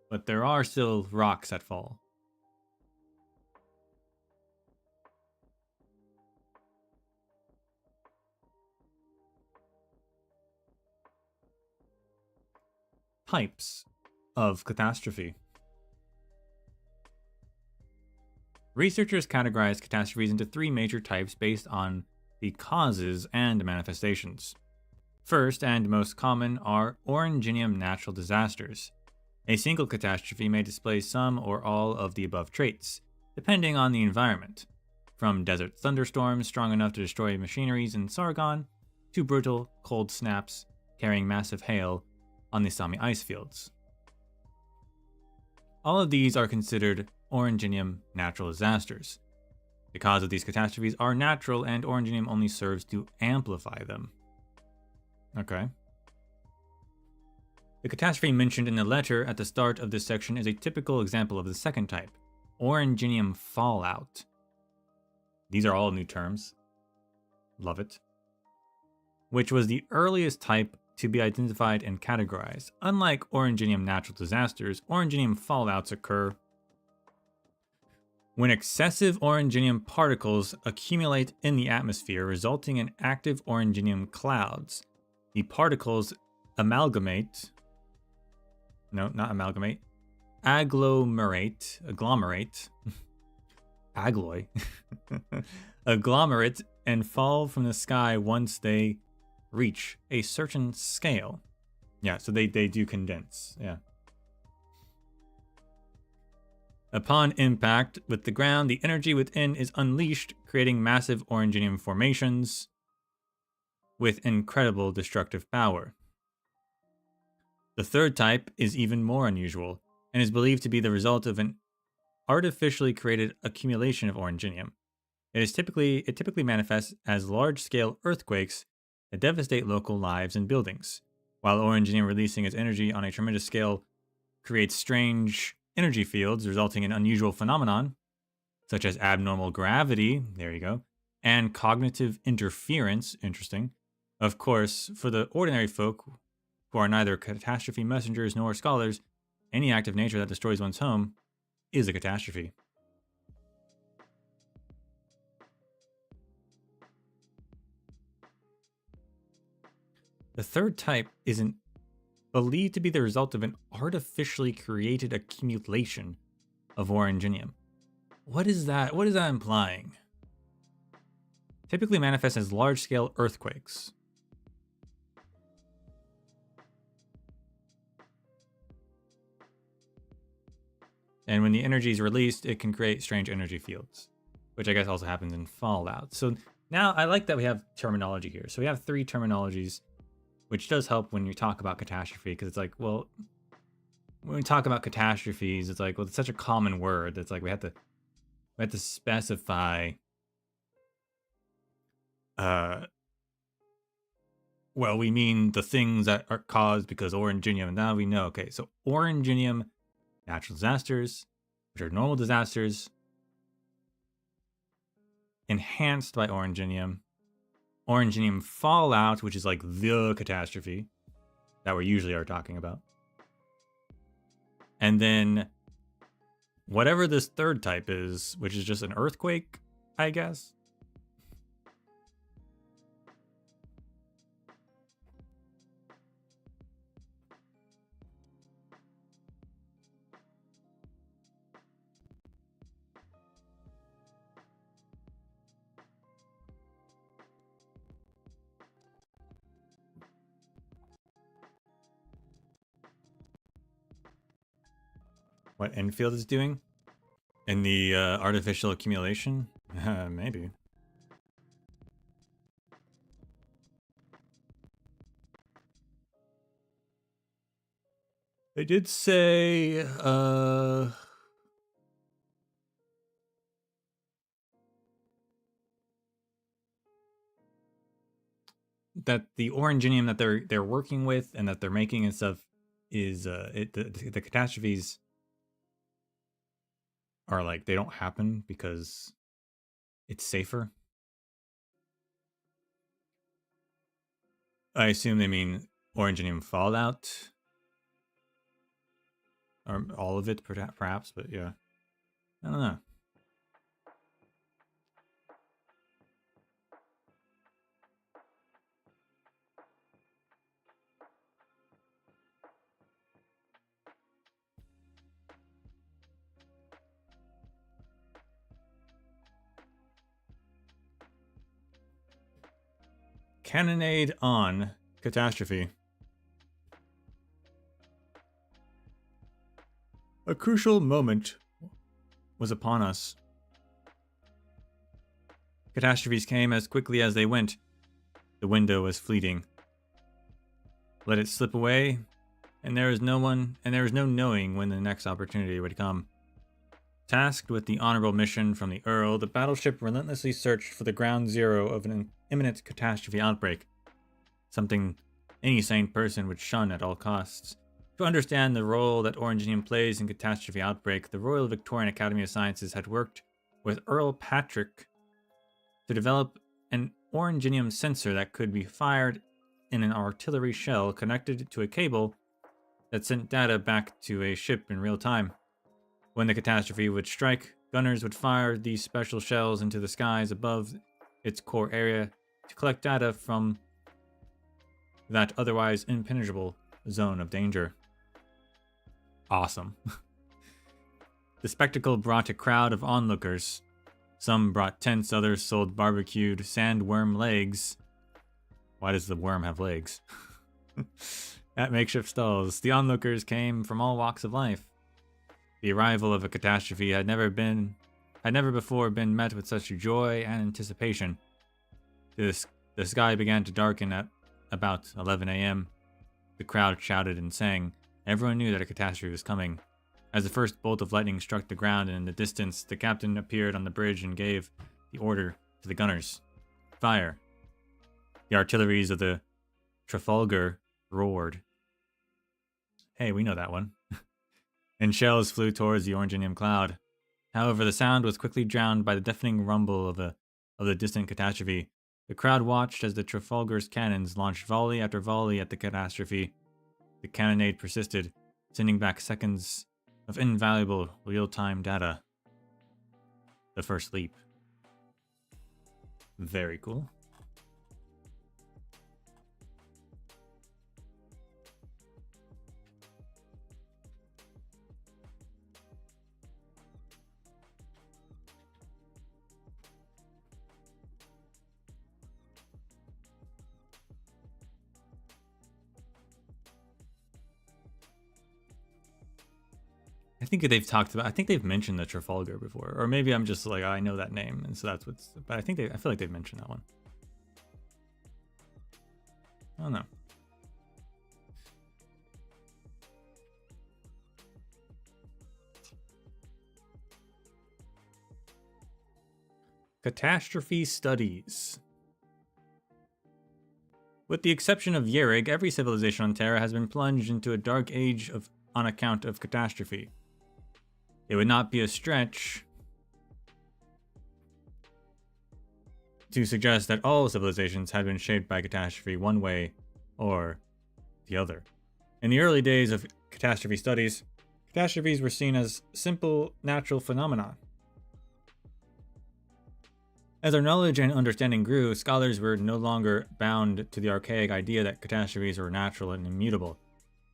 But there are still rocks that fall. Types of catastrophe. Researchers categorize catastrophes into three major types based on the causes and manifestations. First and most common are Originium natural disasters. A single catastrophe may display some or all of the above traits, depending on the environment, from desert thunderstorms strong enough to destroy machineries in Sargon, to brutal cold snaps carrying massive hail on the Sami ice fields. All of these are considered Originium natural disasters. The cause of these catastrophes are natural, and Originium only serves to amplify them. Okay. The catastrophe mentioned in the letter at the start of this section is a typical example of the second type, Originium fallout. These are all new terms. Love it. Which was the earliest type to be identified and categorized. Unlike Originium natural disasters, Originium fallouts occur when excessive Originium particles accumulate in the atmosphere, resulting in active Originium clouds. The particles agglomerate, agglomerate and fall from the sky once they reach a certain scale. Yeah, so they do condense, yeah. Upon impact with the ground, the energy within is unleashed, creating massive Originium formations with incredible destructive power. The third type is even more unusual, and is believed to be the result of an artificially created accumulation of Originium. It typically manifests as large-scale earthquakes that devastate local lives and buildings, while Originium releasing its energy on a tremendous scale creates strange energy fields, resulting in unusual phenomenon, such as abnormal gravity, there you go, and cognitive interference, interesting. Of course, for the ordinary folk, who are neither catastrophe messengers nor scholars, any act of nature that destroys one's home is a catastrophe. The third type isn't believed to be the result of an artificially created accumulation of Originium. What is that? What is that implying? Typically manifests as large-scale earthquakes. And when the energy is released, it can create strange energy fields, which I guess also happens in Fallout. So now I like that we have terminology here. So we have three terminologies, which does help when you talk about catastrophe, because it's like, well, when we talk about catastrophes, it's like, well, it's such a common word. It's like we have to specify, well, we mean the things that are caused because Originium. Now we know, okay, so Originium, natural disasters, which are normal disasters, enhanced by Originium. Originium fallout, which is like the catastrophe that we usually are talking about. And then whatever this third type is, which is just an earthquake, I guess. what Enfield is doing in the artificial accumulation? Maybe. They did say that the Originium that they're working with and that they're making and stuff is the catastrophes are like they don't happen because it's safer. I assume they mean Originium Fallout. Or all of it, perhaps, but yeah. I don't know. Cannonade on Catastrophe. A crucial moment was upon us. Catastrophes came as quickly as they went. The window was fleeting. Let it slip away, and there is no knowing when the next opportunity would come. Tasked with the honorable mission from the Earl, the battleship relentlessly searched for the ground zero of an imminent catastrophe outbreak. Something any sane person would shun at all costs. To understand the role that Originium plays in catastrophe outbreak, the Royal Victorian Academy of Sciences had worked with Earl Patrick to develop an Originium sensor that could be fired in an artillery shell connected to a cable that sent data back to a ship in real time. When the catastrophe would strike, gunners would fire these special shells into the skies above its core area to collect data from that otherwise impenetrable zone of danger. Awesome. The spectacle brought a crowd of onlookers. Some brought tents, others sold barbecued sandworm legs. Why does the worm have legs? At makeshift stalls, the onlookers came from all walks of life. The arrival of a catastrophe had never before been met with such joy and anticipation. The sky began to darken at about 11 a.m. The crowd shouted and sang. Everyone knew that a catastrophe was coming. As the first bolt of lightning struck the ground and in the distance, the captain appeared on the bridge and gave the order to the gunners. Fire. The artilleries of the Trafalgar roared. Hey, we know that one. And shells flew towards the Originium cloud. However, the sound was quickly drowned by the deafening rumble of the distant catastrophe. The crowd watched as the Trafalgar's cannons launched volley after volley at the catastrophe. The cannonade persisted, sending back seconds of invaluable real-time data. The first leap. Very cool. I think they've talked about. I think they've mentioned the Trafalgar before, or maybe I'm just like I know that name, and so that's what's. But I feel like they've mentioned that one. I don't know. Catastrophe studies. With the exception of Yerig, every civilization on Terra has been plunged into a dark age on account of catastrophe. It would not be a stretch to suggest that all civilizations had been shaped by catastrophe one way or the other. In the early days of catastrophe studies, catastrophes were seen as simple natural phenomena. As our knowledge and understanding grew, scholars were no longer bound to the archaic idea that catastrophes were natural and immutable.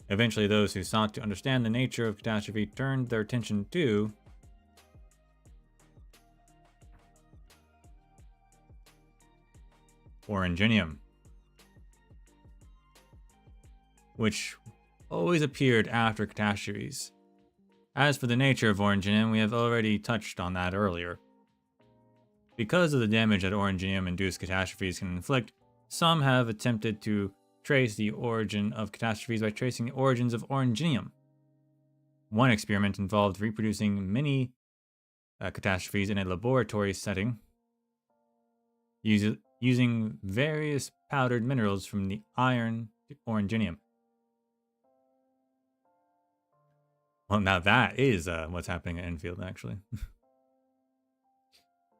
Eventually, those who sought to understand the nature of catastrophe turned their attention to Originium, which always appeared after catastrophes. As for the nature of Originium, we have already touched on that earlier. Because of the damage that Originium-induced catastrophes can inflict, some have attempted to trace the origin of catastrophes by tracing the origins of Originium. One experiment involved reproducing many catastrophes in a laboratory setting, using various powdered minerals from the iron to Originium. Well, now that is what's happening at Enfield, actually.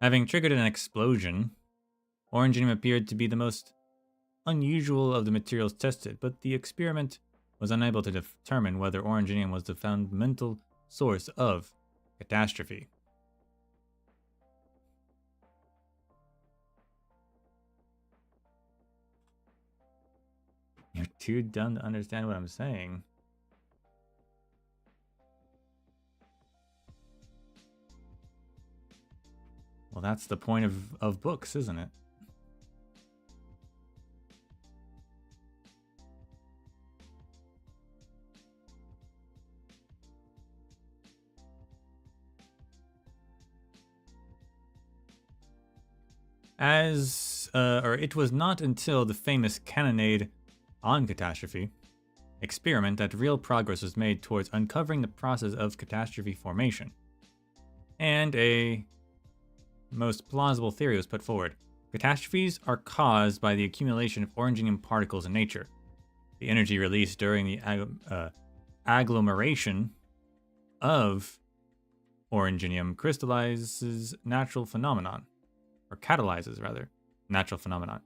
Having triggered an explosion, Originium appeared to be the most unusual of the materials tested, but the experiment was unable to determine whether Originium was the fundamental source of catastrophe. You're too dumb to understand what I'm saying. Well, that's the point of books, isn't it? It was not until the famous cannonade on catastrophe experiment that real progress was made towards uncovering the process of catastrophe formation. And a most plausible theory was put forward. Catastrophes are caused by the accumulation of Originium particles in nature. The energy released during the agglomeration of Originium crystallizes natural phenomenon, or catalyzes rather, natural phenomenon,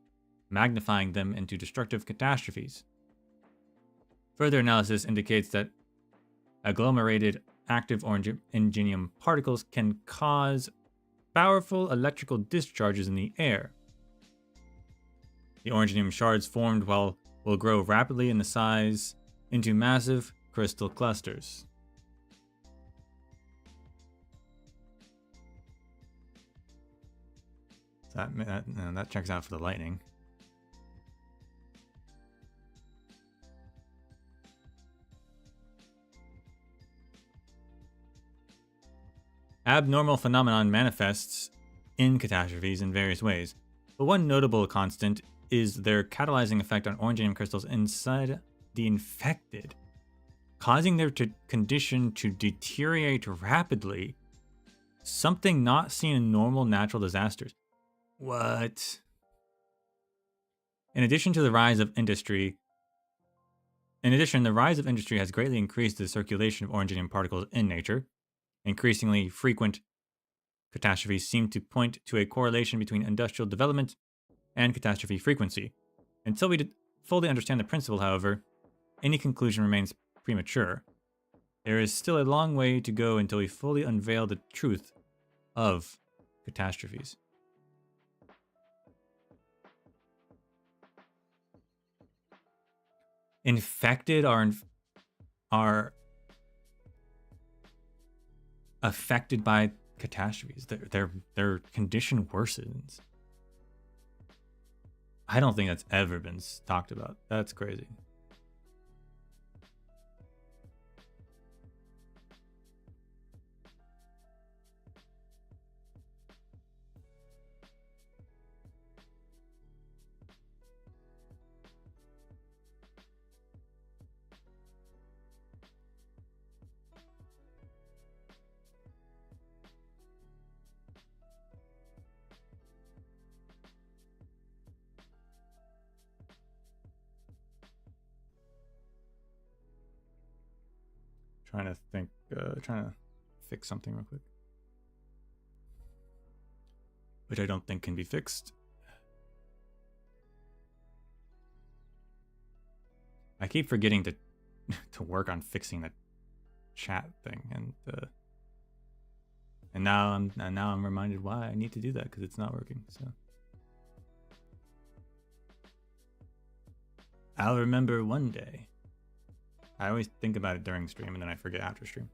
magnifying them into destructive catastrophes. Further analysis indicates that agglomerated active Originium particles can cause powerful electrical discharges in the air. The Originium shards formed will grow rapidly in the size into massive crystal clusters. That checks out for the lightning. Abnormal phenomenon manifests in catastrophes in various ways, but one notable constant is their catalyzing effect on Originium crystals inside the infected, causing their condition to deteriorate rapidly, something not seen in normal natural disasters. What? In addition, the rise of industry has greatly increased the circulation of Originium particles in nature. Increasingly frequent catastrophes seem to point to a correlation between industrial development and catastrophe frequency. Until we fully understand the principle, however, any conclusion remains premature. There is still a long way to go until we fully unveil the truth of catastrophes. Infected are affected by catastrophes. Their condition worsens. I don't think that's ever been talked about. That's crazy. Trying to fix something real quick, which I don't think can be fixed. I keep forgetting to work on fixing the chat thing, and now I'm reminded why I need to do that, because it's not working. So I'll remember one day. I always think about it during stream and then I forget after stream.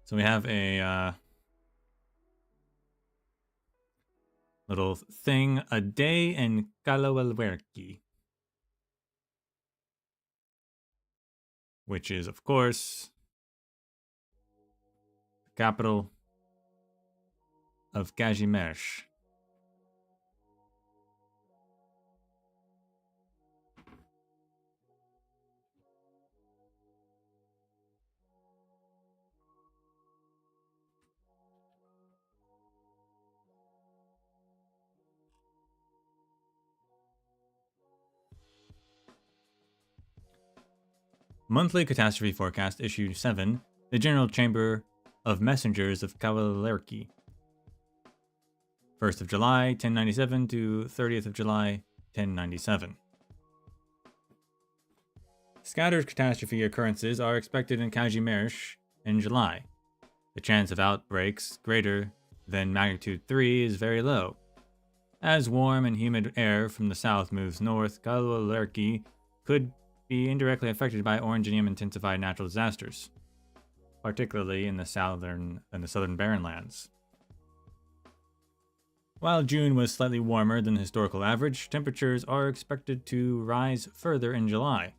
So we have a little thing, a day in Kalawalwerki, which is, of course, the capital of Gajimersh. Monthly Catastrophe Forecast, Issue 7, the General Chamber of Messengers of Kawalerki. 1st of July, 1097 to 30th of July, 1097. Scattered catastrophe occurrences are expected in Kajimersh in July. The chance of outbreaks greater than magnitude 3 is very low. As warm and humid air from the south moves north, Kawalerki could be indirectly affected by Originium intensified natural disasters, particularly in the southern barren lands. While June was slightly warmer than the historical average, temperatures are expected to rise further in July.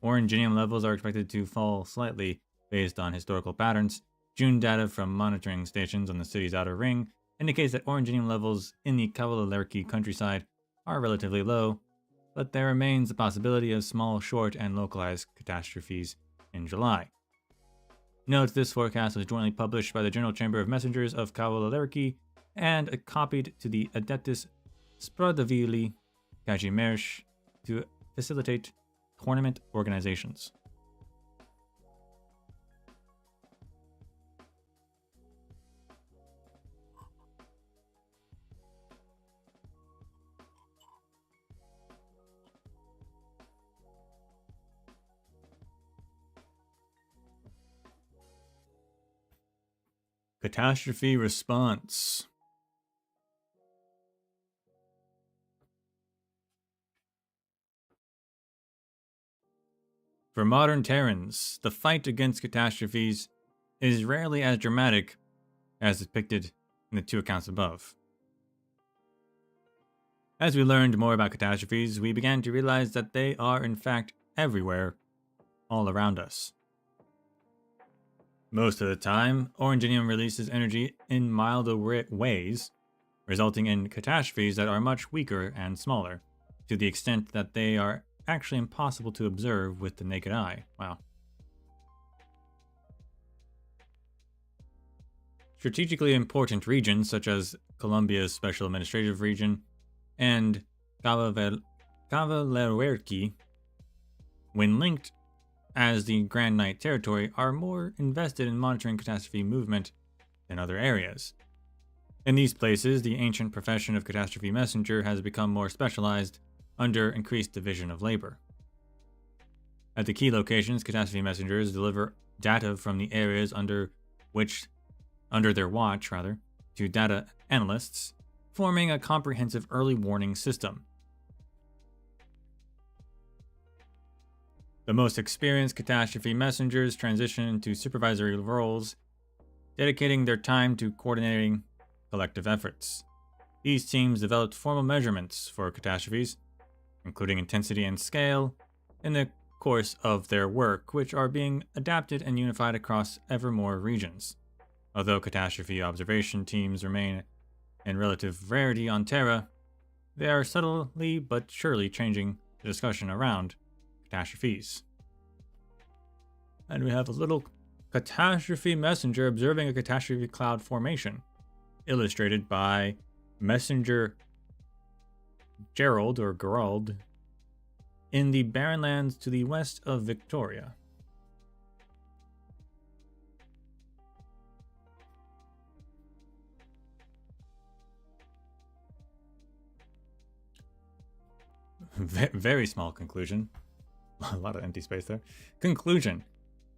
Originium levels are expected to fall slightly based on historical patterns. June data from monitoring stations on the city's outer ring indicates that Originium levels in the Kawalerki countryside are relatively low, but there remains the possibility of small, short, and localized catastrophes in July. Note this forecast was jointly published by the General Chamber of Messengers of Kawalerki and copied to the Adeptus Spradavili Kajimersh to facilitate tournament organizations. Catastrophe response. For modern Terrans, the fight against catastrophes is rarely as dramatic as depicted in the two accounts above. As we learned more about catastrophes, we began to realize that they are in fact everywhere, all around us. Most of the time, Originium releases energy in milder ways, resulting in catastrophes that are much weaker and smaller, to the extent that they are actually impossible to observe with the naked eye. Wow. Strategically important regions such as Colombia's Special Administrative Region and Kawalerki, when linked as the Grand Knight territory, are more invested in monitoring catastrophe movement than other areas. In these places, the ancient profession of catastrophe messenger has become more specialized under increased division of labor. At the key locations, catastrophe messengers deliver data from the areas under their watch, to data analysts, forming a comprehensive early warning system. The most experienced catastrophe messengers transition into supervisory roles, dedicating their time to coordinating collective efforts. These teams developed formal measurements for catastrophes, including intensity and scale, in the course of their work, which are being adapted and unified across ever more regions. Although catastrophe observation teams remain in relative rarity on Terra, they are subtly but surely changing the discussion around catastrophes. And we have a little catastrophe messenger observing a catastrophe cloud formation, illustrated by Messenger Gerald in the barren lands to the west of Victoria. Very small conclusion. A lot of empty space there. Conclusion.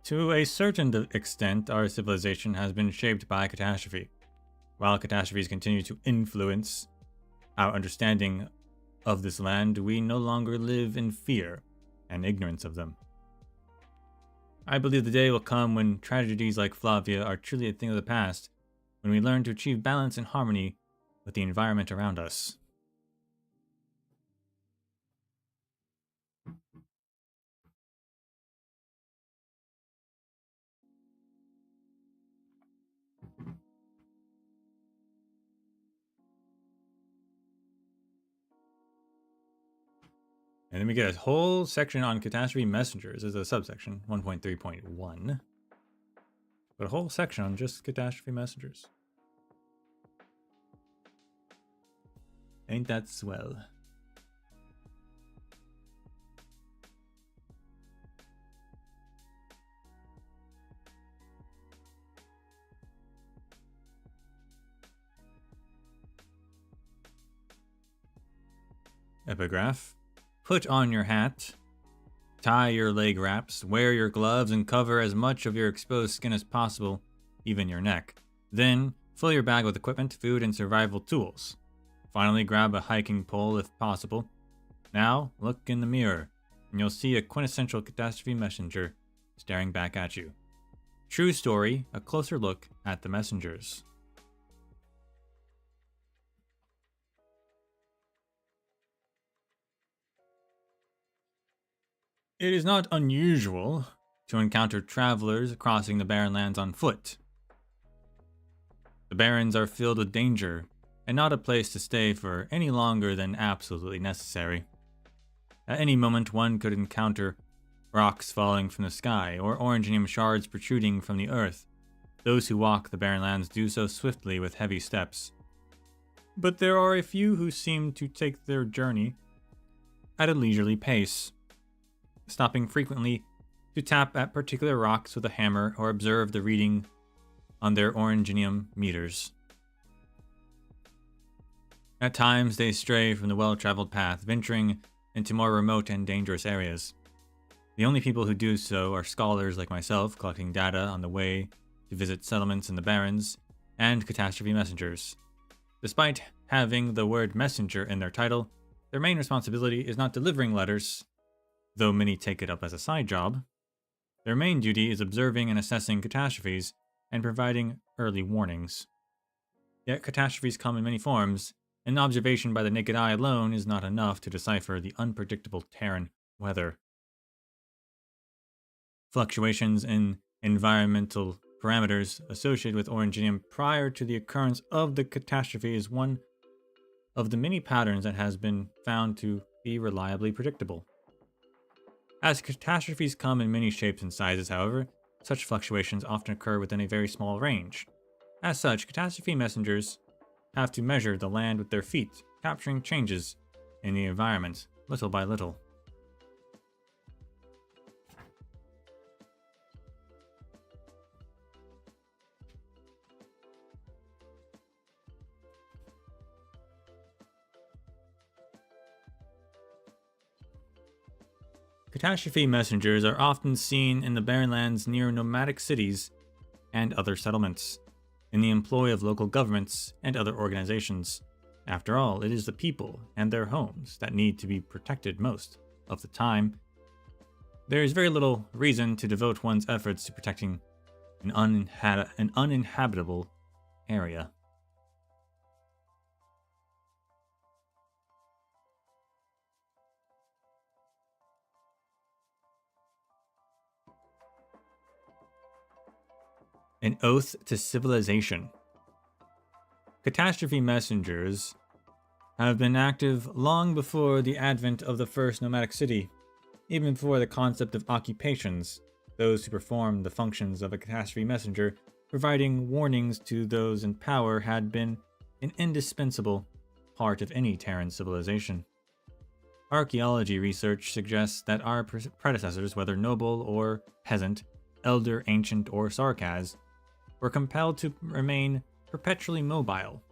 To a certain extent, our civilization has been shaped by catastrophe. While catastrophes continue to influence our understanding of this land, we no longer live in fear and ignorance of them. I believe the day will come when tragedies like Flavia are truly a thing of the past, when we learn to achieve balance and harmony with the environment around us. And then we get a whole section on catastrophe messengers as a subsection, 1.3.1. But a whole section on just catastrophe messengers. Ain't that swell? Epigraph. Put on your hat, tie your leg wraps, wear your gloves, and cover as much of your exposed skin as possible, even your neck. Then, fill your bag with equipment, food, and survival tools. Finally, grab a hiking pole if possible. Now, look in the mirror, and you'll see a quintessential catastrophe messenger staring back at you. True story, a closer look at the messengers. It is not unusual to encounter travelers crossing the barren lands on foot. The barrens are filled with danger, and not a place to stay for any longer than absolutely necessary. At any moment, one could encounter rocks falling from the sky, or Originium shards protruding from the earth. Those who walk the barren lands do so swiftly with heavy steps. But there are a few who seem to take their journey at a leisurely pace, stopping frequently to tap at particular rocks with a hammer or observe the reading on their Originium meters. At times, they stray from the well-traveled path, venturing into more remote and dangerous areas. The only people who do so are scholars like myself, collecting data on the way to visit settlements in the Barrens, and catastrophe messengers. Despite having the word messenger in their title, their main responsibility is not delivering letters, though many take it up as a side job. Their main duty is observing and assessing catastrophes and providing early warnings. Yet catastrophes come in many forms, and observation by the naked eye alone is not enough to decipher the unpredictable Terran weather. Fluctuations in environmental parameters associated with Originium prior to the occurrence of the catastrophe is one of the many patterns that has been found to be reliably predictable. As catastrophes come in many shapes and sizes, however, such fluctuations often occur within a very small range. As such, catastrophe messengers have to measure the land with their feet, capturing changes in the environment little by little. Catastrophe messengers are often seen in the barren lands near nomadic cities and other settlements, in the employ of local governments and other organizations. After all, it is the people and their homes that need to be protected most of the time. There is very little reason to devote one's efforts to protecting an uninhabitable area. An oath to civilization. Catastrophe messengers have been active long before the advent of the first nomadic city, even before the concept of occupations. Those who perform the functions of a catastrophe messenger, providing warnings to those in power, had been an indispensable part of any Terran civilization. Archaeology research suggests that our predecessors, whether noble or peasant, elder, ancient, or Sarcas, were compelled to remain perpetually mobile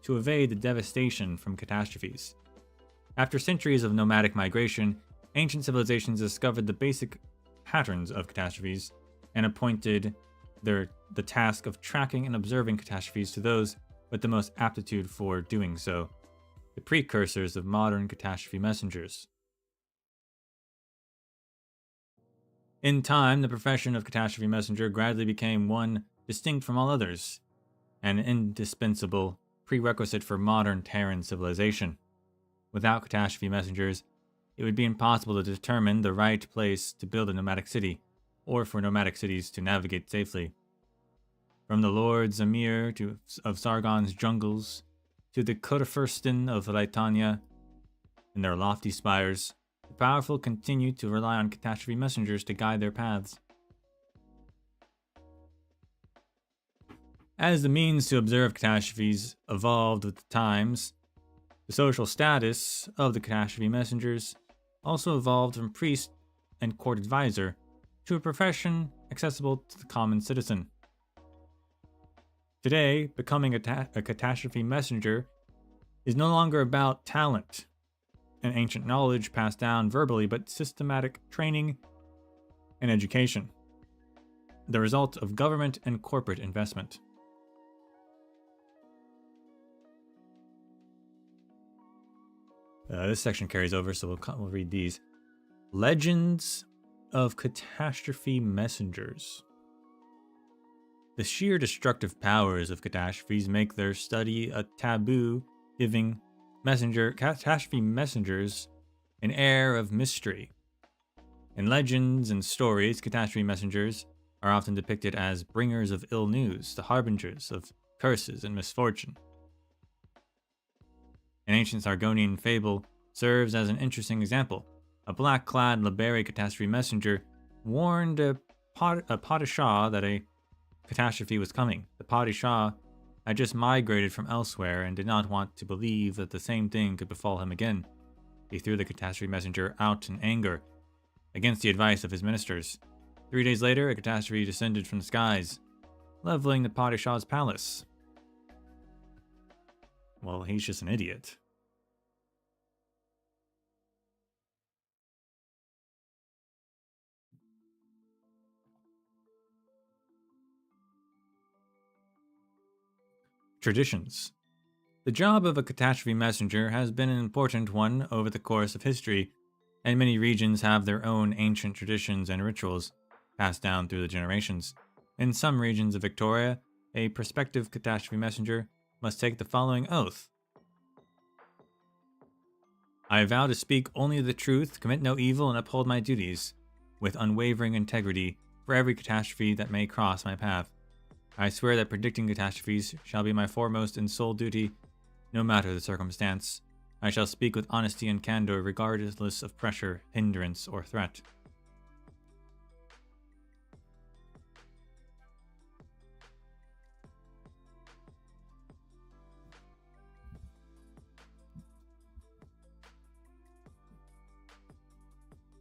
to evade the devastation from catastrophes. After centuries of nomadic migration, ancient civilizations discovered the basic patterns of catastrophes and appointed the task of tracking and observing catastrophes to those with the most aptitude for doing so, the precursors of modern catastrophe messengers. In time, the profession of catastrophe messenger gradually became one distinct from all others, and an indispensable prerequisite for modern Terran civilization. Without catastrophe messengers, it would be impossible to determine the right place to build a nomadic city, or for nomadic cities to navigate safely. From the Lord Zamir of Sargon's jungles, to the Kurfürsten of Laitania and their lofty spires, the powerful continue to rely on catastrophe messengers to guide their paths. As the means to observe catastrophes evolved with the times, the social status of the catastrophe messengers also evolved from priest and court advisor to a profession accessible to the common citizen. Today, becoming a catastrophe messenger is no longer about talent and ancient knowledge passed down verbally, but systematic training and education, the result of government and corporate investment. This section carries over, so we'll read these. Legends of catastrophe messengers. The sheer destructive powers of catastrophes make their study a taboo, giving catastrophe messengers an air of mystery. In legends and stories, catastrophe messengers are often depicted as bringers of ill news, the harbingers of curses and misfortune. An ancient Sargonian fable serves as an interesting example. A black-clad Liberi catastrophe messenger warned a Padishah that a catastrophe was coming. The Padishah had just migrated from elsewhere and did not want to believe that the same thing could befall him again. He threw the catastrophe messenger out in anger, against the advice of his ministers. 3 days later, a catastrophe descended from the skies, leveling the Padishah's palace. Well, he's just an idiot. Traditions. The job of a catastrophe messenger has been an important one over the course of history, and many regions have their own ancient traditions and rituals passed down through the generations. In some regions of Victoria, a prospective catastrophe messenger must take the following oath. I vow to speak only the truth, commit no evil, and uphold my duties with unwavering integrity for every catastrophe that may cross my path. I swear that predicting catastrophes shall be my foremost and sole duty, no matter the circumstance. I shall speak with honesty and candor regardless of pressure, hindrance, or threat.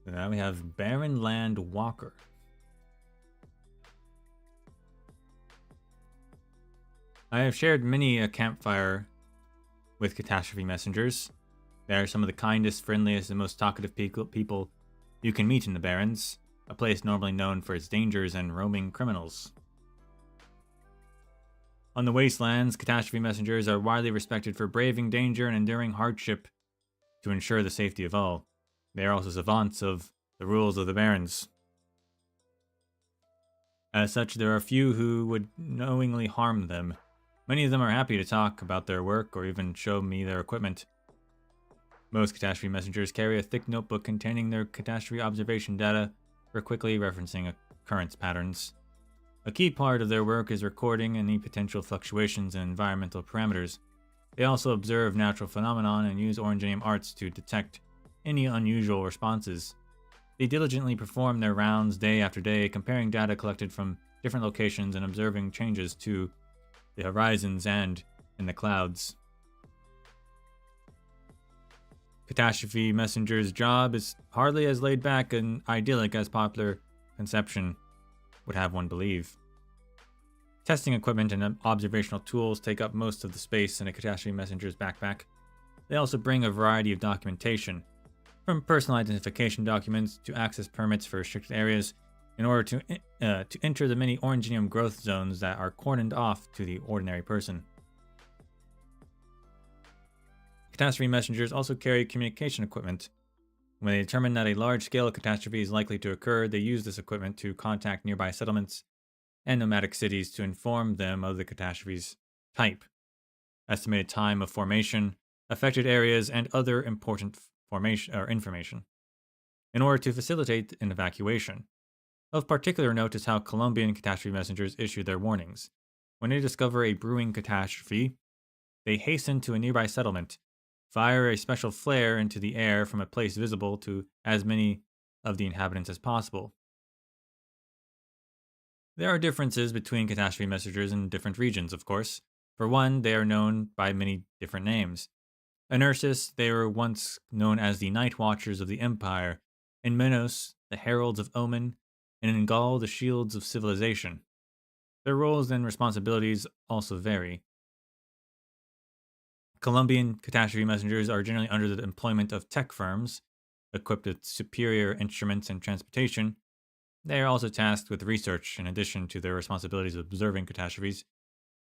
Now we have Barren Land Walker. I have shared many a campfire with catastrophe messengers. They are some of the kindest, friendliest, and most talkative people you can meet in the Barrens, a place normally known for its dangers and roaming criminals. On the wastelands, catastrophe messengers are widely respected for braving danger and enduring hardship to ensure the safety of all. They are also savants of the rules of the Barrens. As such, there are few who would knowingly harm them. Many of them are happy to talk about their work or even show me their equipment. Most catastrophe messengers carry a thick notebook containing their catastrophe observation data for quickly referencing occurrence patterns. A key part of their work is recording any potential fluctuations in environmental parameters. They also observe natural phenomena and use Originium arts to detect any unusual responses. They diligently perform their rounds day after day, comparing data collected from different locations and observing changes to the horizons and in the clouds. Catastrophe messenger's job is hardly as laid back and idyllic as popular conception would have one believe. Testing equipment and observational tools take up most of the space in a catastrophe messenger's backpack. They also bring a variety of documentation, from personal identification documents to access permits for restricted areas, in order to enter the many Originium growth zones that are cordoned off to the ordinary person. Catastrophe messengers also carry communication equipment. When they determine that a large-scale catastrophe is likely to occur, they use this equipment to contact nearby settlements and nomadic cities to inform them of the catastrophe's type, estimated time of formation, affected areas, and other important formation or information, in order to facilitate an evacuation. Of particular note is how Colombian catastrophe messengers issue their warnings. When they discover a brewing catastrophe, they hasten to a nearby settlement, fire a special flare into the air from a place visible to as many of the inhabitants as possible. There are differences between catastrophe messengers in different regions, of course. For one, they are known by many different names. In Ursus, they were once known as the Night Watchers of the Empire, in Minos, the Heralds of Omen, and in Gaul, the Shields of Civilization. Their roles and responsibilities also vary. Colombian catastrophe messengers are generally under the employment of tech firms, equipped with superior instruments and transportation. They are also tasked with research in addition to their responsibilities of observing catastrophes.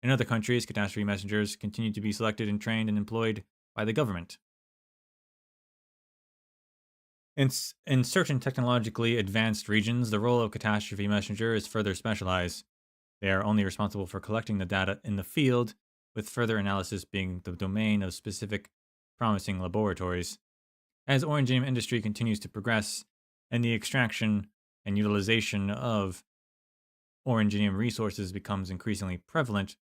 In other countries, catastrophe messengers continue to be selected and trained and employed by the government. In certain technologically advanced regions, the role of catastrophe messenger is further specialized. They are only responsible for collecting the data in the field, with further analysis being the domain of specific promising laboratories. As Originium industry continues to progress and the extraction and utilization of Originium resources becomes increasingly prevalent,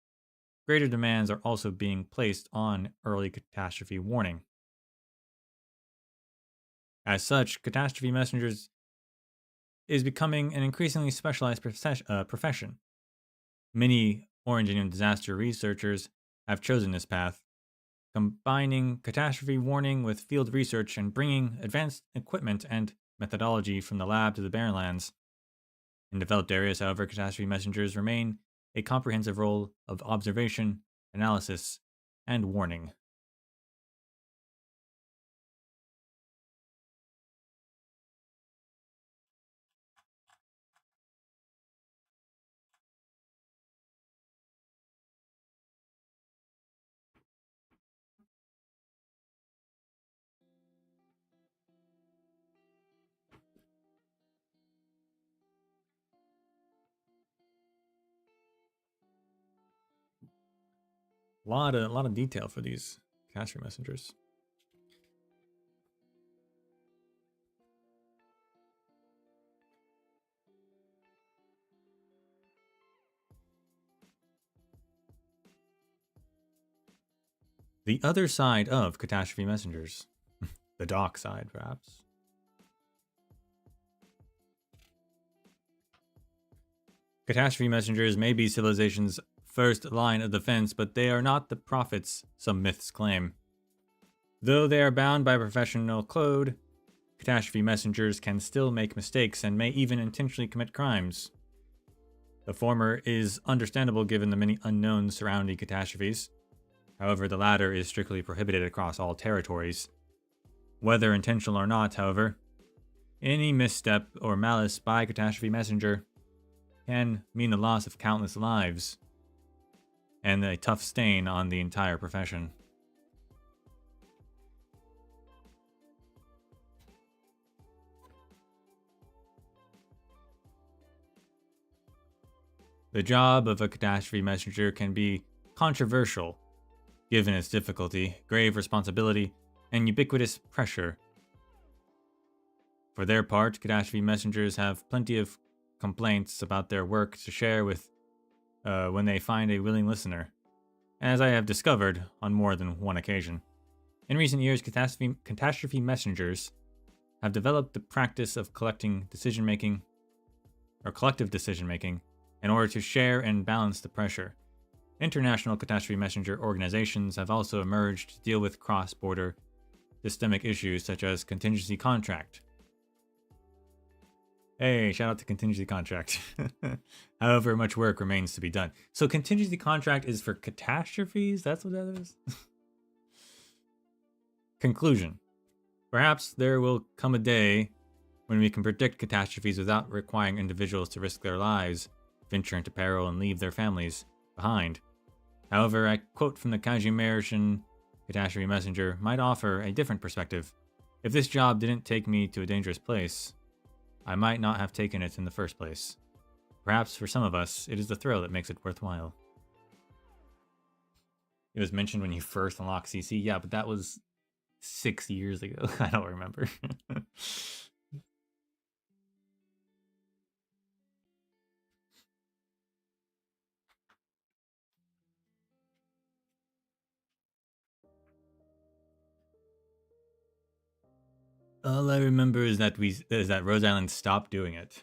greater demands are also being placed on early catastrophe warning. As such, catastrophe messengers is becoming an increasingly specialized profession. Many Originium disaster researchers have chosen this path, combining catastrophe warning with field research and bringing advanced equipment and methodology from the lab to the barren lands. In developed areas, however, catastrophe messengers remain a comprehensive role of observation, analysis, and warning. A lot of detail for these catastrophe messengers. The other side of catastrophe messengers. The dark side, perhaps. Catastrophe messengers may be civilization's first line of defense, but they are not the prophets some myths claim. Though they are bound by professional code, catastrophe messengers can still make mistakes and may even intentionally commit crimes. The former is understandable given the many unknowns surrounding catastrophes. However, the latter is strictly prohibited across all territories. Whether intentional or not, however, any misstep or malice by catastrophe messenger can mean the loss of countless lives and a tough stain on the entire profession. The job of a catastrophe messenger can be controversial, given its difficulty, grave responsibility, and ubiquitous pressure. For their part, catastrophe messengers have plenty of complaints about their work to share with when they find a willing listener, as I have discovered on more than one occasion. In recent years, catastrophe messengers have developed the practice of collective decision-making in order to share and balance the pressure. International catastrophe messenger organizations have also emerged to deal with cross-border systemic issues such as contingency contract. Hey, shout out to contingency contract. However, much work remains to be done. So contingency contract is for catastrophes? That's what that is? Conclusion. Perhaps there will come a day when we can predict catastrophes without requiring individuals to risk their lives, venture into peril, and leave their families behind. However, a quote from the Kajimerian catastrophe messenger might offer a different perspective. If this job didn't take me to a dangerous place, I might not have taken it in the first place. Perhaps for some of us, it is the thrill that makes it worthwhile. It was mentioned when you first unlock CC. Yeah, but that was 6 years ago. I don't remember. All I remember is that Rose Island stopped doing it.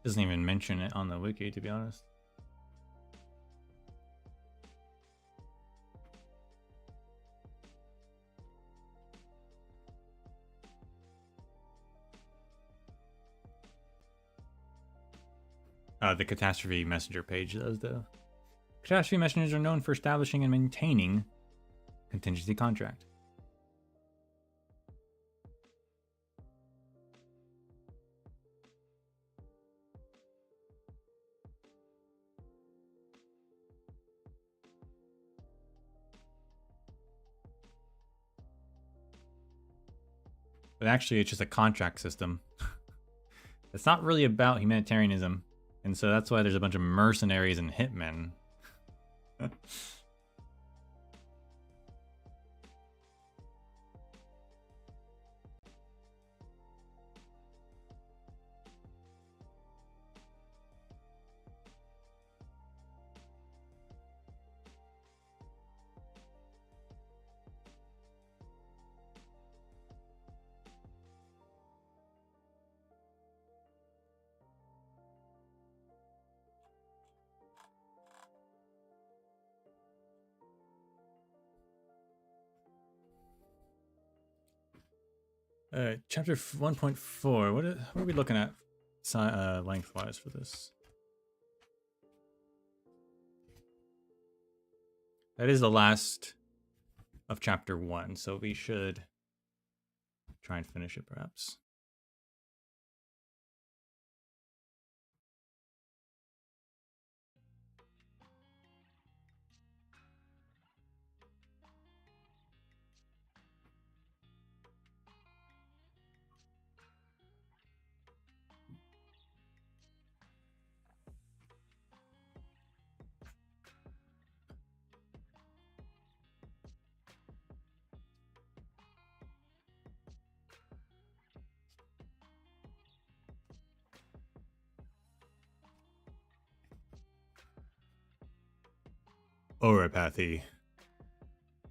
Doesn't even mention it on the wiki, to be honest. The Catastrophe Messenger page does, though. Catastrophe messengers are known for establishing and maintaining contingency contract. But actually, it's just a contract system. It's not really about humanitarianism. And so that's why there's a bunch of mercenaries and hitmen. Chapter 1.4. What are we looking at lengthwise for this? That is the last of chapter 1, so we should try and finish it, perhaps. Oripathy.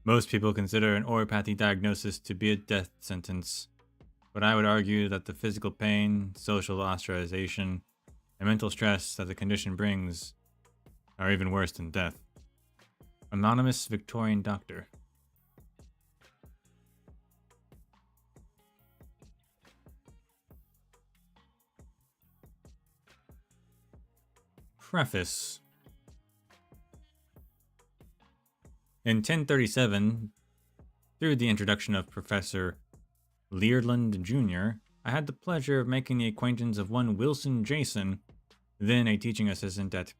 Most people consider an oripathy diagnosis to be a death sentence, but I would argue that the physical pain, social ostracization, and mental stress that the condition brings are even worse than death. Anonymous Victorian doctor. Preface. In 1037, through the introduction of Professor Learland Jr., I had the pleasure of making the acquaintance of one Wilson Jason, then a teaching assistant at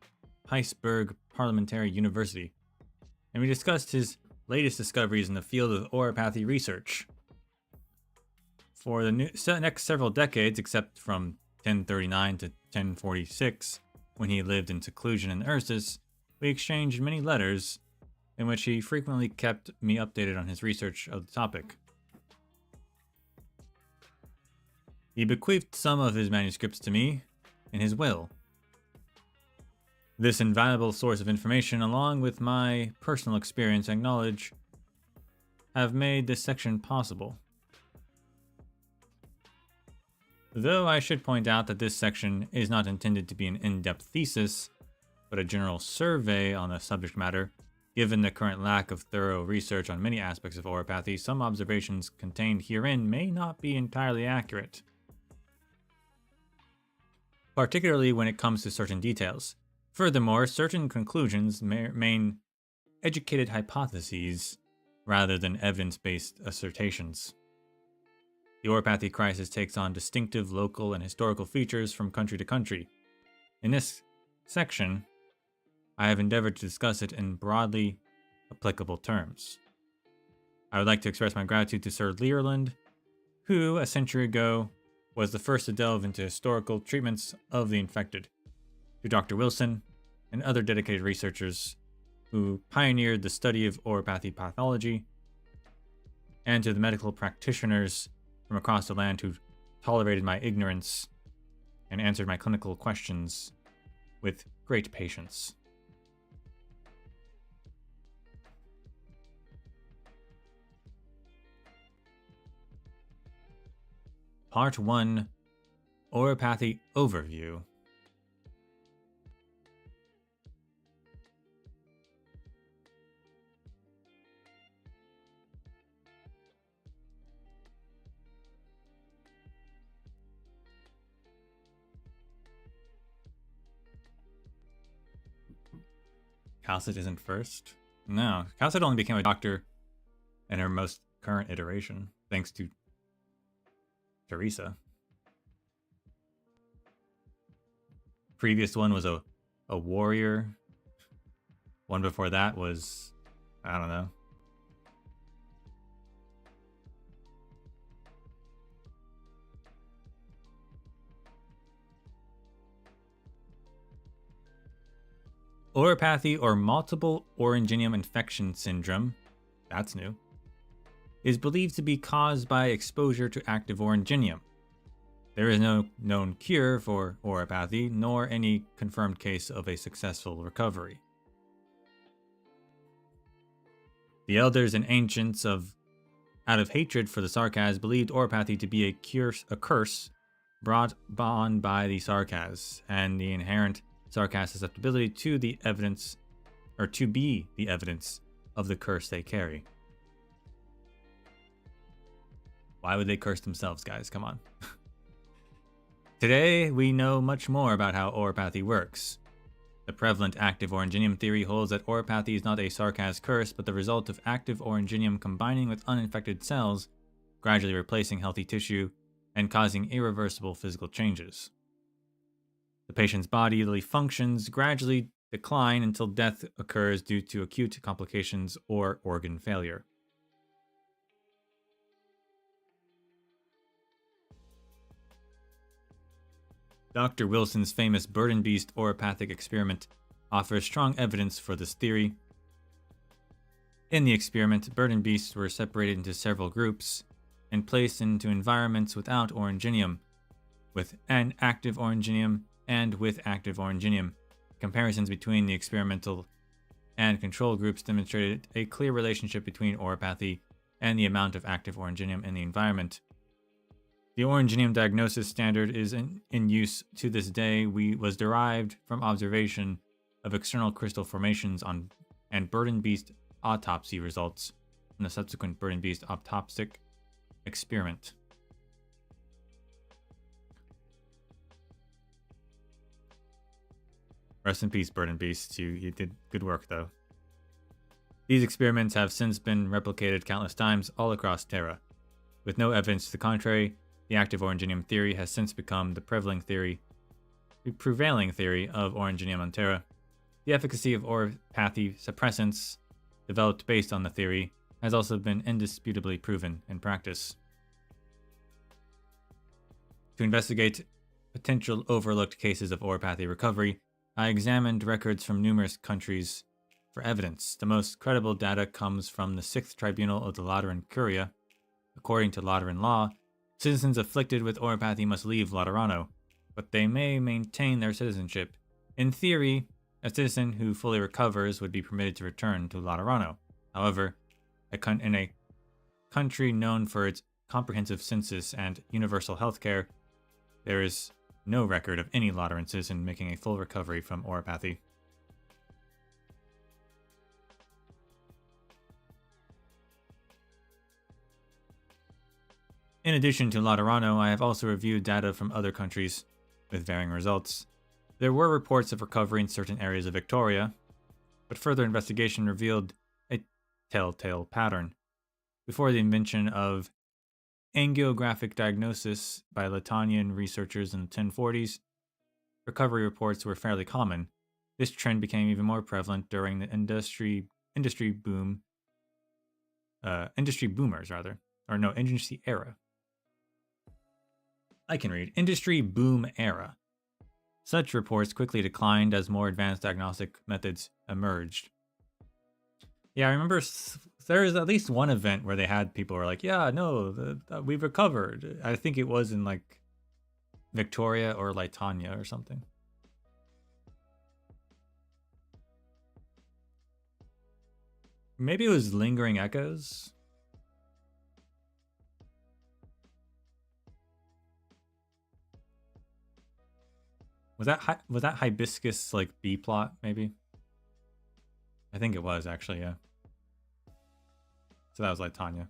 Pittsburgh Parliamentary University, and we discussed his latest discoveries in the field of oripathy research. For the next several decades, except from 1039 to 1046, when he lived in seclusion in Ursus, we exchanged many letters in which he frequently kept me updated on his research of the topic. He bequeathed some of his manuscripts to me in his will. This invaluable source of information, along with my personal experience and knowledge, have made this section possible. Though I should point out that this section is not intended to be an in-depth thesis, but a general survey on the subject matter. Given the current lack of thorough research on many aspects of Oripathy, some observations contained herein may not be entirely accurate, particularly when it comes to certain details. Furthermore, certain conclusions remain educated hypotheses rather than evidence-based assertions. The Oripathy crisis takes on distinctive local and historical features from country to country. In this section, I have endeavored to discuss it in broadly applicable terms. I would like to express my gratitude to Sir Learland, who, a century ago, was the first to delve into historical treatments of the infected, to Dr. Wilson and other dedicated researchers who pioneered the study of Oripathy pathology, and to the medical practitioners from across the land who tolerated my ignorance and answered my clinical questions with great patience. Part 1, Oripathy Overview. Calcit isn't first? No, Calcit only became a doctor in her most current iteration, thanks to Teresa. Previous one was a warrior. One before that was, I don't know. Oripathy, or multiple Originium infection syndrome, that's new, is believed to be caused by exposure to active Originium. There is no known cure for Oripathy, nor any confirmed case of a successful recovery. The elders and ancients out of hatred for the Sarcas, believed Oripathy to be a curse brought on by the Sarcas, and the inherent Sarcas susceptibility to the evidence, or to be the evidence of the curse they carry. Why would they curse themselves, guys? Come on. Today, we know much more about how Oripathy works. The prevalent active Originium theory holds that Oripathy is not a Sarcas curse, but the result of active Originium combining with uninfected cells, gradually replacing healthy tissue, and causing irreversible physical changes. The patient's bodily functions gradually decline until death occurs due to acute complications or organ failure. Dr. Wilson's famous bird and beast oripathic experiment offers strong evidence for this theory. In the experiment, bird and beasts were separated into several groups and placed into environments without Originium, with an active Originium and with active Originium. Comparisons between the experimental and control groups demonstrated a clear relationship between Oripathy and the amount of active Originium in the environment. The Originium diagnosis standard is in use to this day. Was derived from observation of external crystal formations and bird and beast autopsy results from the subsequent bird and beast autopsic experiment. Rest in peace, bird and beast. You did good work, though. These experiments have since been replicated countless times all across Terra. With no evidence to the contrary, the active Originium theory has since become the prevailing theory of Originium on Terra. The efficacy of Oripathy suppressants, developed based on the theory, has also been indisputably proven in practice. To investigate potential overlooked cases of Oripathy recovery, I examined records from numerous countries for evidence. The most credible data comes from the 6th Tribunal of the Lateran Curia. According to Lateran law, citizens afflicted with Oripathy must leave Laterano, but they may maintain their citizenship. In theory, A citizen who fully recovers would be permitted to return to Laterano. However, in a country known for its comprehensive census and universal healthcare, there is no record of any Lateran citizen making a full recovery from Oripathy. In addition to Laterano, I have also reviewed data from other countries with varying results. There were reports of recovery in certain areas of Victoria, but further investigation revealed a telltale pattern. Before the invention of angiographic diagnosis by Latanian researchers in the 1040s, recovery reports were fairly common. This trend became even more prevalent during the industry era. I can read. Industry boom era. Such reports quickly declined as more advanced diagnostic methods emerged. Yeah, I remember there was at least one event where they had people who were like, yeah, no, we've recovered. I think it was in like Victoria or Litania or something. Maybe it was Lingering Echoes. Was that Hibiscus like B plot maybe? I think it was actually, yeah. So that was like Tanya.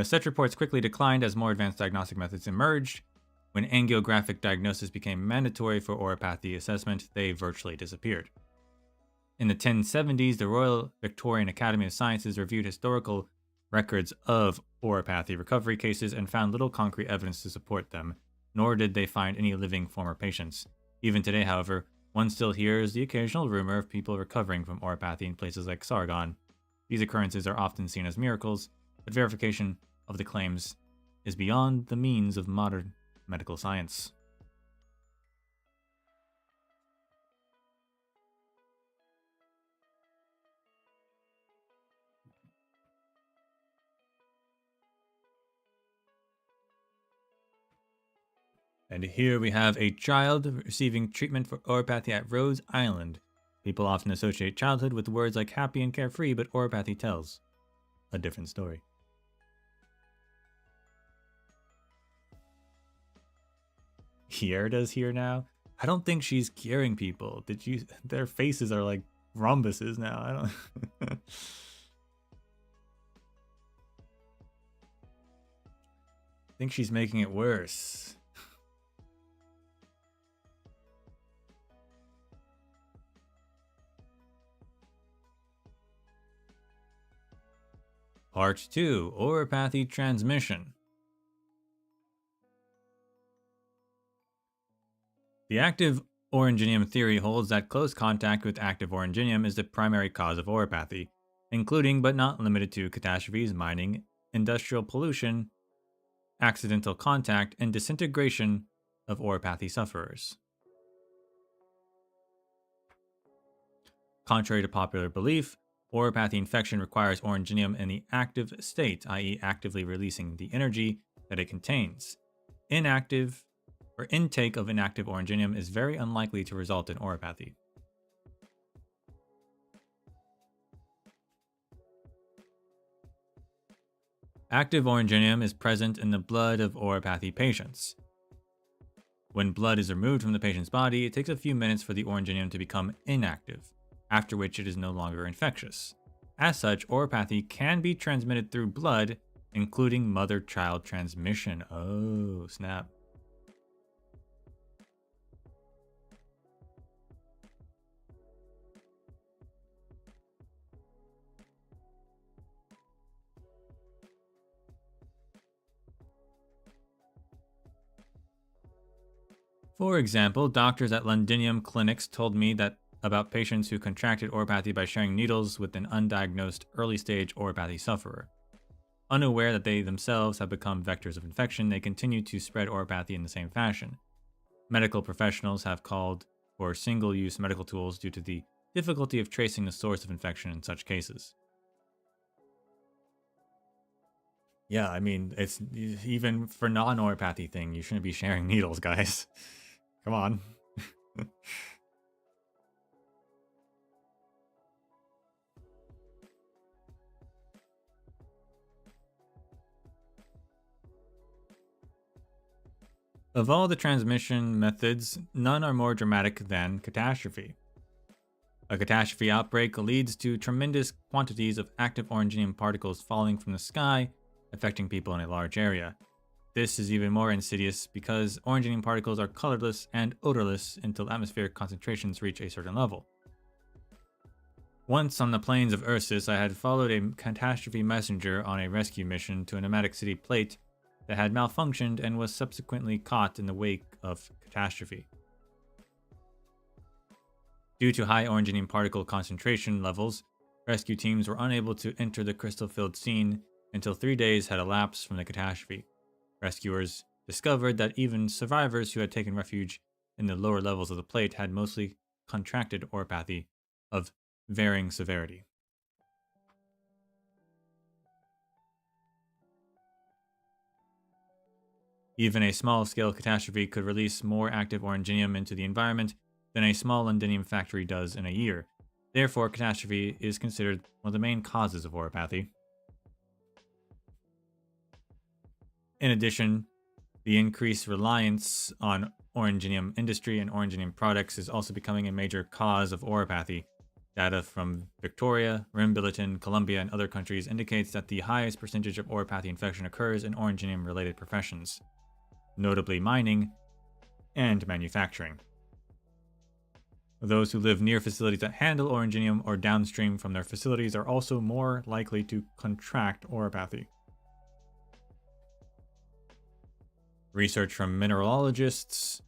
Such reports quickly declined as more advanced diagnostic methods emerged. When angiographic diagnosis became mandatory for Oripathy assessment, they virtually disappeared. In the 1070s, the Royal Victorian Academy of Sciences reviewed historical records of Oripathy recovery cases and found little concrete evidence to support them, nor did they find any living former patients. Even today, however, one still hears the occasional rumor of people recovering from Oripathy in places like Sargon. These occurrences are often seen as miracles, but verification of the claims is beyond the means of modern medical science. And here we have a child receiving treatment for Oripathy at Rose Island. People often associate childhood with words like happy and carefree, but Oripathy tells a different story. Hierda's here now? I don't think she's curing people. Their faces are like rhombuses now. I don't I think she's making it worse. Part 2, Oripathy Transmission. The active Originium theory holds that close contact with active Originium is the primary cause of Oripathy, including but not limited to catastrophes, mining, industrial pollution, accidental contact, and disintegration of Oripathy sufferers. Contrary to popular belief, Oripathy infection requires Originium in the active state, i.e. actively releasing the energy that it contains. Intake of inactive Originium is very unlikely to result in Oripathy. Active Originium is present in the blood of Oripathy patients. When blood is removed from the patient's body, it takes a few minutes for the Originium to become inactive, after which it is no longer infectious. As such, Oripathy can be transmitted through blood, including mother-child transmission. Oh, snap. For example, doctors at Londinium clinics told me that about patients who contracted Oripathy by sharing needles with an undiagnosed early-stage Oripathy sufferer. Unaware that they themselves have become vectors of infection, they continue to spread Oripathy in the same fashion. Medical professionals have called for single-use medical tools due to the difficulty of tracing the source of infection in such cases. Yeah, I mean, it's even for non-Oripathy thing, you shouldn't be sharing needles, guys. Come on. Of all the transmission methods, none are more dramatic than catastrophe. A catastrophe outbreak leads to tremendous quantities of active Originium particles falling from the sky, affecting people in a large area. This is even more insidious because Originium particles are colorless and odorless until atmospheric concentrations reach a certain level. Once on the plains of Ursus, I had followed a catastrophe messenger on a rescue mission to a nomadic city plate that had malfunctioned and was subsequently caught in the wake of catastrophe. Due to high Originium particle concentration levels, rescue teams were unable to enter the crystal-filled scene until 3 days had elapsed from the catastrophe. Rescuers discovered that even survivors who had taken refuge in the lower levels of the plate had mostly contracted Oripathy of varying severity. Even a small-scale catastrophe could release more active Originium into the environment than a small Londinium factory does in a year. Therefore, catastrophe is considered one of the main causes of Oripathy. In addition, the increased reliance on Originium industry and Originium products is also becoming a major cause of Oripathy. Data from Victoria, Rim Billiton, Colombia, and other countries indicates that the highest percentage of Oripathy infection occurs in Originium-related professions, notably mining and manufacturing. Those who live near facilities that handle Originium or downstream from their facilities are also more likely to contract Oripathy. Research from mineralogists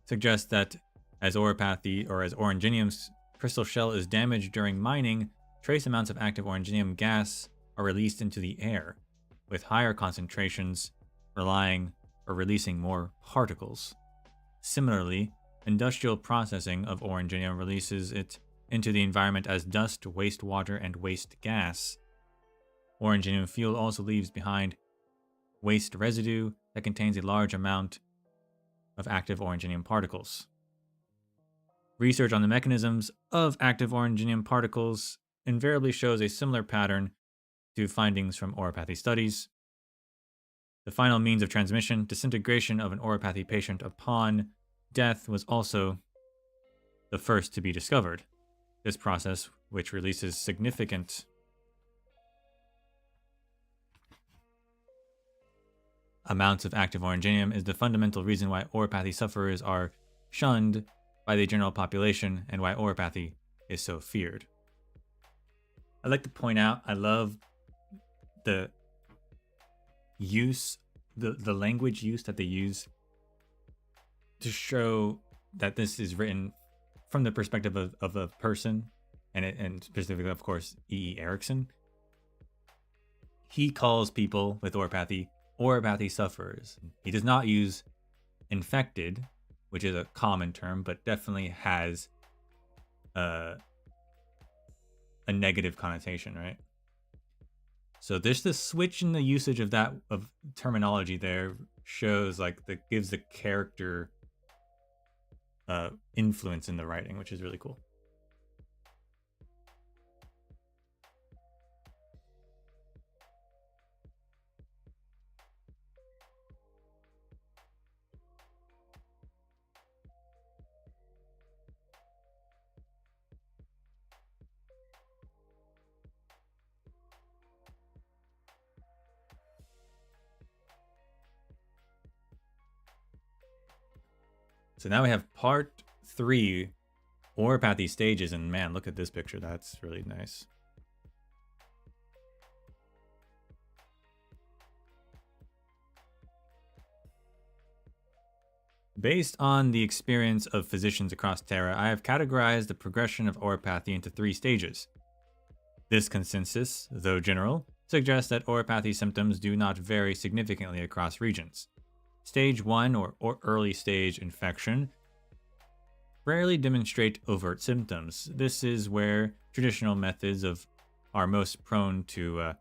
suggests that as Oripathy or as Originium's crystal shell is damaged during mining, trace amounts of active Originium gas are released into the air, with higher concentrations releasing more particles. Similarly, industrial processing of Originium releases it into the environment as dust, wastewater, and waste gas. Originium fuel also leaves behind waste residue that contains a large amount of active Originium particles. Research on the mechanisms of active Originium particles invariably shows a similar pattern to findings from Oripathy studies. The final means of transmission, disintegration of an Oripathy patient upon death, was also the first to be discovered. This process, which releases significant amounts of active Originium, is the fundamental reason why Oripathy sufferers are shunned by the general population and why Oripathy is so feared. I'd like to point out, I love the use, the language use that they use to show that this is written from the perspective of a person, and specifically, of course, E. Erikson. He calls people with Oripathy sufferers. He does not use infected, which is a common term, but definitely has a negative connotation, right? So there's this switch in the usage of that of terminology there shows that gives the character influence in the writing, which is really cool. So now we have part 3, Oripathy stages, and man, look at this picture. That's really nice. Based on the experience of physicians across Terra, I have categorized the progression of Oripathy into 3 stages. This consensus, though general, suggests that Oripathy symptoms do not vary significantly across regions. Stage 1, or early stage infection, rarely demonstrate overt symptoms. This is where traditional methods are most prone to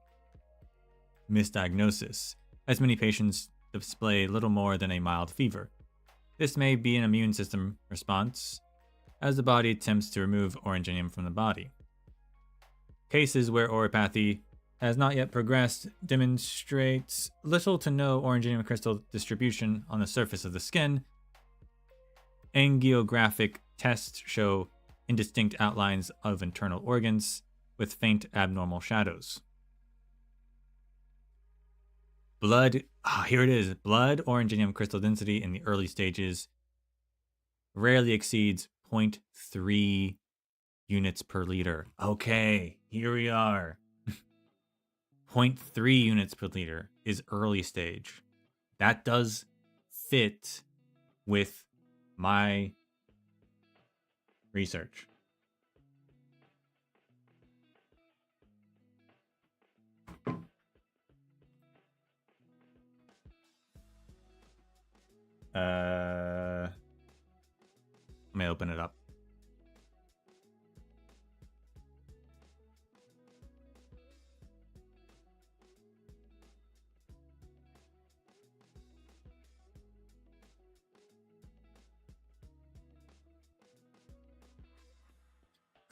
misdiagnosis, as many patients display little more than a mild fever. This may be an immune system response, as the body attempts to remove Originium from the body. Cases where Oripathy has not yet progressed demonstrates little to no Originium crystal distribution on the surface of the skin. Geographic tests show indistinct outlines of internal organs with faint abnormal shadows. Blood, here it is. Blood Originium crystal density in the early stages rarely exceeds 0.3 units per liter. Okay, here we are. 0.3 units per liter is early stage. That does fit with my research. Let me open it up.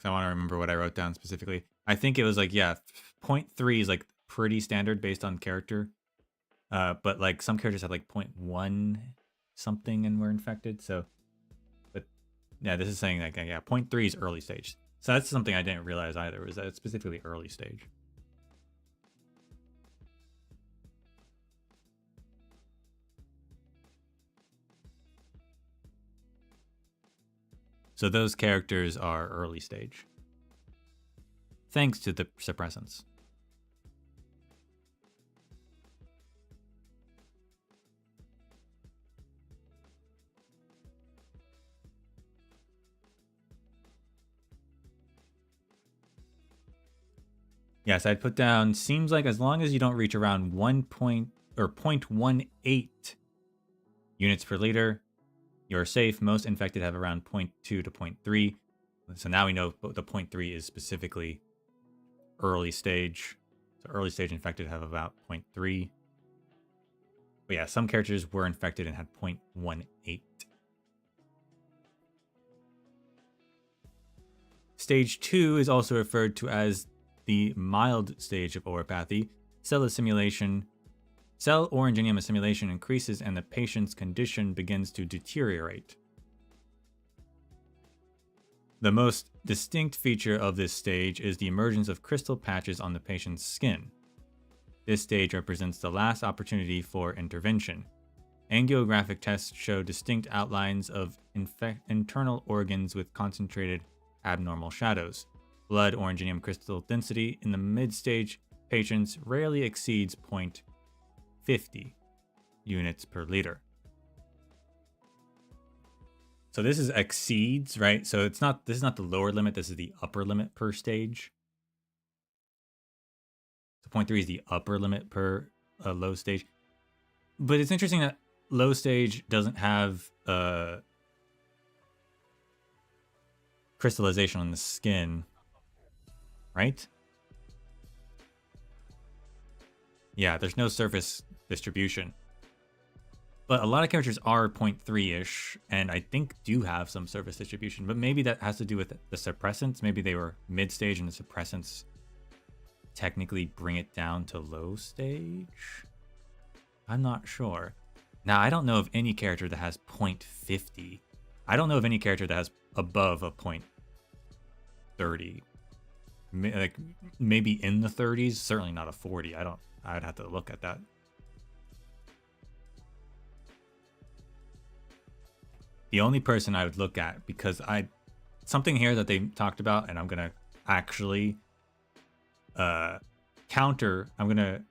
I want to remember what I wrote down specifically. I think it was like, yeah, 0.3 is like pretty standard based on character. But like some characters have like 0.1 something and were infected. So, but yeah, this is saying like, yeah, 0.3 is early stage. So that's something I didn't realize either, was that it's specifically early stage. So those characters are early stage, thanks to the suppressants. Yes, I'd put down, seems like as long as you don't reach around 0.18 units per liter, you're safe. Most infected have around 0.2 to 0.3. So now we know the 0.3 is specifically early stage. So early stage infected have about 0.3. But yeah, some characters were infected and had 0.18. Stage 2 is also referred to as the mild stage of Oripathy. Cell Originium assimilation increases and the patient's condition begins to deteriorate. The most distinct feature of this stage is the emergence of crystal patches on the patient's skin. This stage represents the last opportunity for intervention. Angiographic tests show distinct outlines of internal organs with concentrated abnormal shadows. Blood Originium crystal density in the mid-stage patients rarely exceeds 0.50 units per liter. So this is exceeds, right? So this is not the lower limit, this is the upper limit per stage. So 0.3 is the upper limit per low stage. But it's interesting that low stage doesn't have crystallization on the skin. Right? Yeah, there's no surface distribution. But a lot of characters are 0.3-ish, and I think do have some surface distribution. But maybe that has to do with the suppressants. Maybe they were mid-stage and the suppressants technically bring it down to low stage? I'm not sure. Now, I don't know of any character that has 0.50. I don't know of any character that has above a 0.30. Like maybe in the 30s, certainly not a 40. I'd have to look at that. The only person I would look at, because something here that they talked about, and I'm gonna actually counter. I'm gonna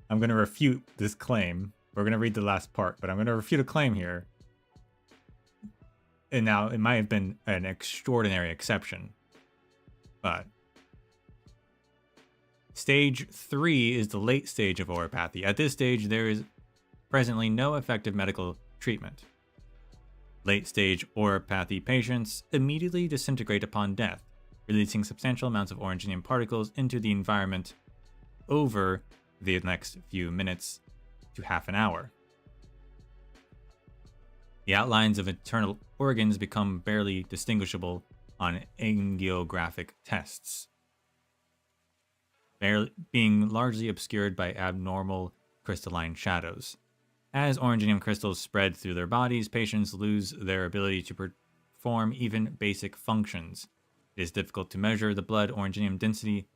refute this claim. We're gonna read the last part, but I'm gonna refute a claim here. And now it might have been an extraordinary exception. But stage 3 is the late stage of Oripathy. At this stage, there is presently no effective medical treatment. Late-stage Oripathy patients immediately disintegrate upon death, releasing substantial amounts of Originium particles into the environment over the next few minutes to half an hour. The outlines of internal organs become barely distinguishable on angiographic tests, being largely obscured by abnormal crystalline shadows. As Originium crystals spread through their bodies, patients lose their ability to perform even basic functions. It is difficult to measure the blood Originium density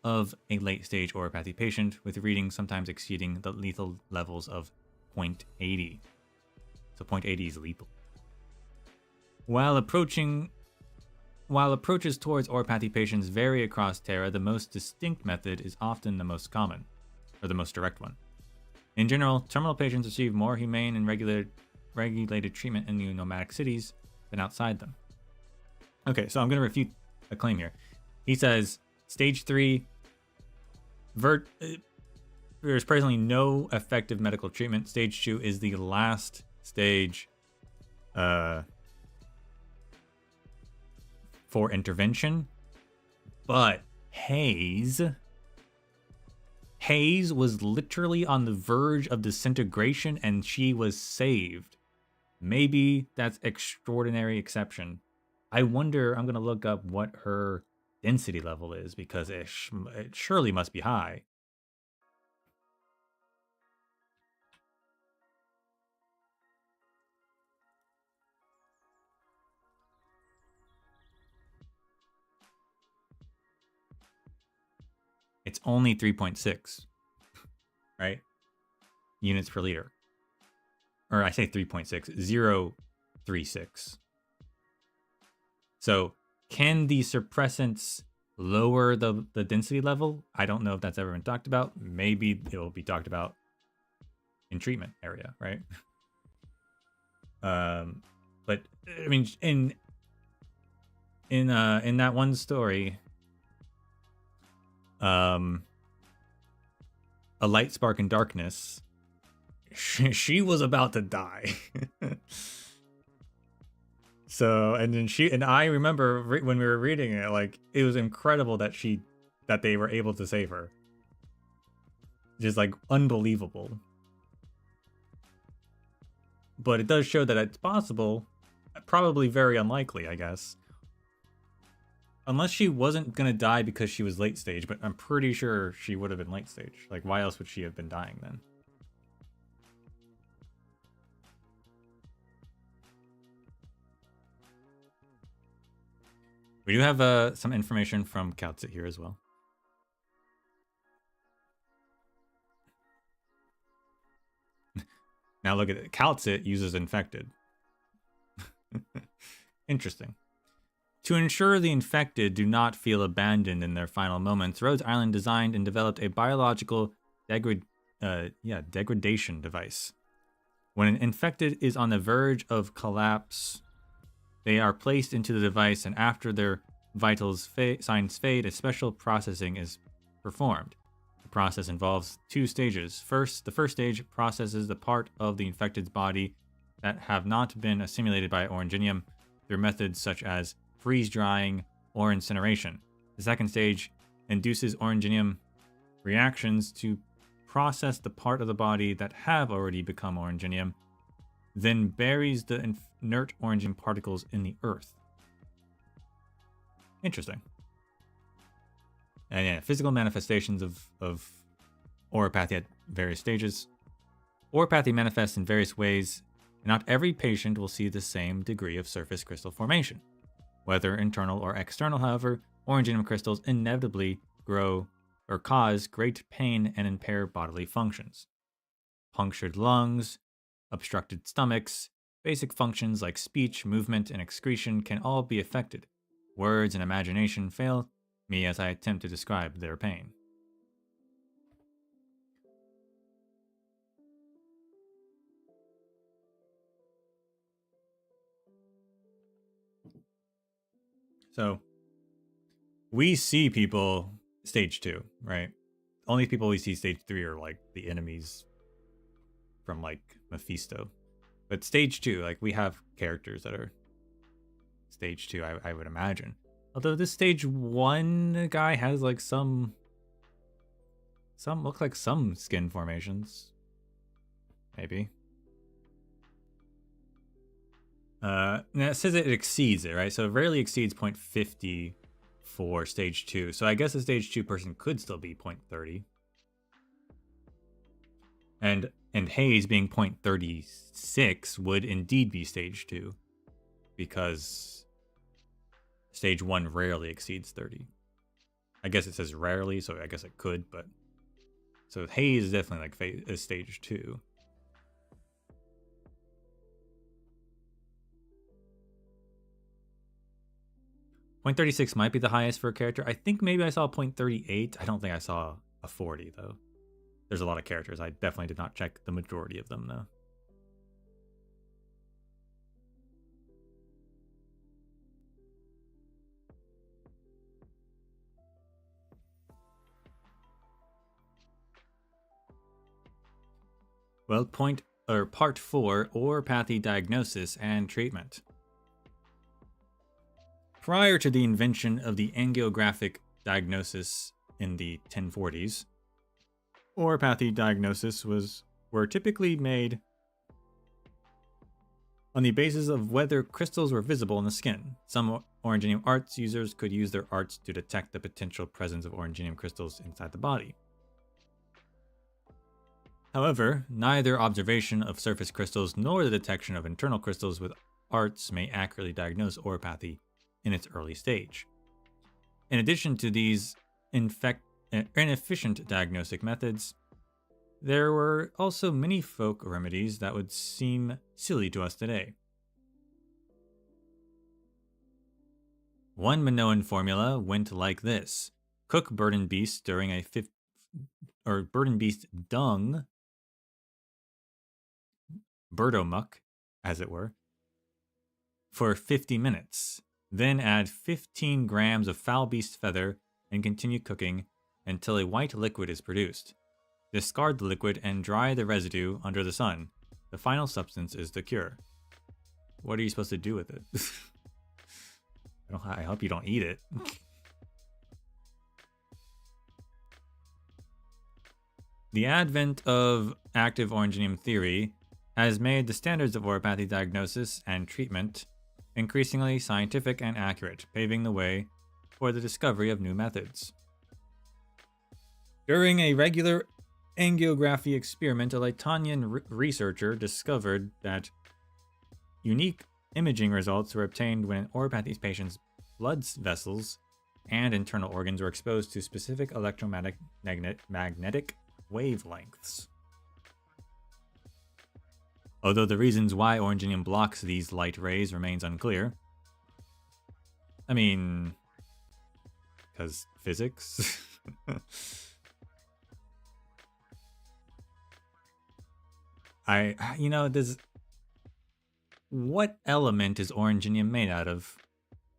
of a late-stage Oripathy patient, with readings sometimes exceeding the lethal levels of 0.80. So 0.80 is lethal. While approaches towards Oripathy patients vary across Terra, the most distinct method is often the most common, or the most direct one. In general, terminal patients receive more humane and regulated treatment in the nomadic cities than outside them. Okay, so I'm going to refute a claim here. He says, Stage 3, there's presently no effective medical treatment. Stage 2 is the last stage for intervention. But Hayes was literally on the verge of disintegration and she was saved. Maybe that's extraordinary exception. I wonder, I'm going to look up what her density level is, because it surely must be high. It's only 3.6, right? Units per liter. Or I say 3.6, 0.36. So can the suppressants lower the density level? I don't know if that's ever been talked about. Maybe it will be talked about in treatment area, right? But I mean, in that one story, a light spark in darkness, she was about to die. So, and then I remember when we were reading it, like, it was incredible that they were able to save her. Just like unbelievable. But it does show that it's possible, probably very unlikely, I guess. Unless she wasn't going to die because she was late stage, but I'm pretty sure she would have been late stage. Like, why else would she have been dying then? We do have some information from Kautsit here as well. Now look at it. Kautsit uses infected. Interesting. To ensure the infected do not feel abandoned in their final moments, Rhodes Island designed and developed a biological degradation device. When an infected is on the verge of collapse, they are placed into the device, and after their vitals signs fade, a special processing is performed. The process involves 2 stages. The first stage processes the part of the infected's body that have not been assimilated by Originium through methods such as freeze drying or incineration. The second stage induces Originium reactions to process the part of the body that have already become Originium, then buries the inert Originium particles in the earth. Interesting. And yeah, physical manifestations of Oripathy at various stages. Oripathy manifests in various ways, and not every patient will see the same degree of surface crystal formation. Whether internal or external, however, Originium crystals inevitably grow or cause great pain and impair bodily functions. Punctured lungs, obstructed stomachs, basic functions like speech, movement, and excretion can all be affected. Words and imagination fail me as I attempt to describe their pain. So, we see people stage 2, right? Only people we see stage 3 are like the enemies from like Mephisto. But stage 2, like, we have characters that are stage 2, I would imagine. Although this stage 1 guy has like some look like some skin formations. Maybe. Now it says it exceeds it, right? So it rarely exceeds 0.50 for stage 2. So I guess a stage 2 person could still be 0.30. And haze being 0.36 would indeed be stage 2. Because stage 1 rarely exceeds 30. I guess it says rarely, so I guess it could, but... So haze is definitely like stage 2. Point 36 might be the highest for a character. I think maybe I saw 0.38. I don't think I saw a 40, though. There's a lot of characters. I definitely did not check the majority of them, though. Well, part 4, Oripathy diagnosis and treatment. Prior to the invention of the angiographic diagnosis in the 1040s, Oripathy diagnosis were typically made on the basis of whether crystals were visible in the skin. Some Originium arts users could use their arts to detect the potential presence of Originium crystals inside the body. However, neither observation of surface crystals nor the detection of internal crystals with arts may accurately diagnose Oripathy in its early stage. In addition to these inefficient diagnostic methods, there were also many folk remedies that would seem silly to us today. One Minoan formula went like this: cook burden beast during burden beast dung, burdomuck, as it were, for 50 minutes. Then add 15 grams of foul beast feather and continue cooking until a white liquid is produced. Discard the liquid and dry the residue under the sun. The final substance is the cure. What are you supposed to do with it? I hope you don't eat it. The advent of active Originium theory has made the standards of Oripathy diagnosis and treatment increasingly scientific and accurate, paving the way for the discovery of new methods. During a regular angiography experiment, a Latanian researcher discovered that unique imaging results were obtained when an Oripathy patient's blood vessels and internal organs were exposed to specific electromagnetic wavelengths. Although the reasons why Originium blocks these light rays remains unclear. I mean, because physics? What element is Originium made out of?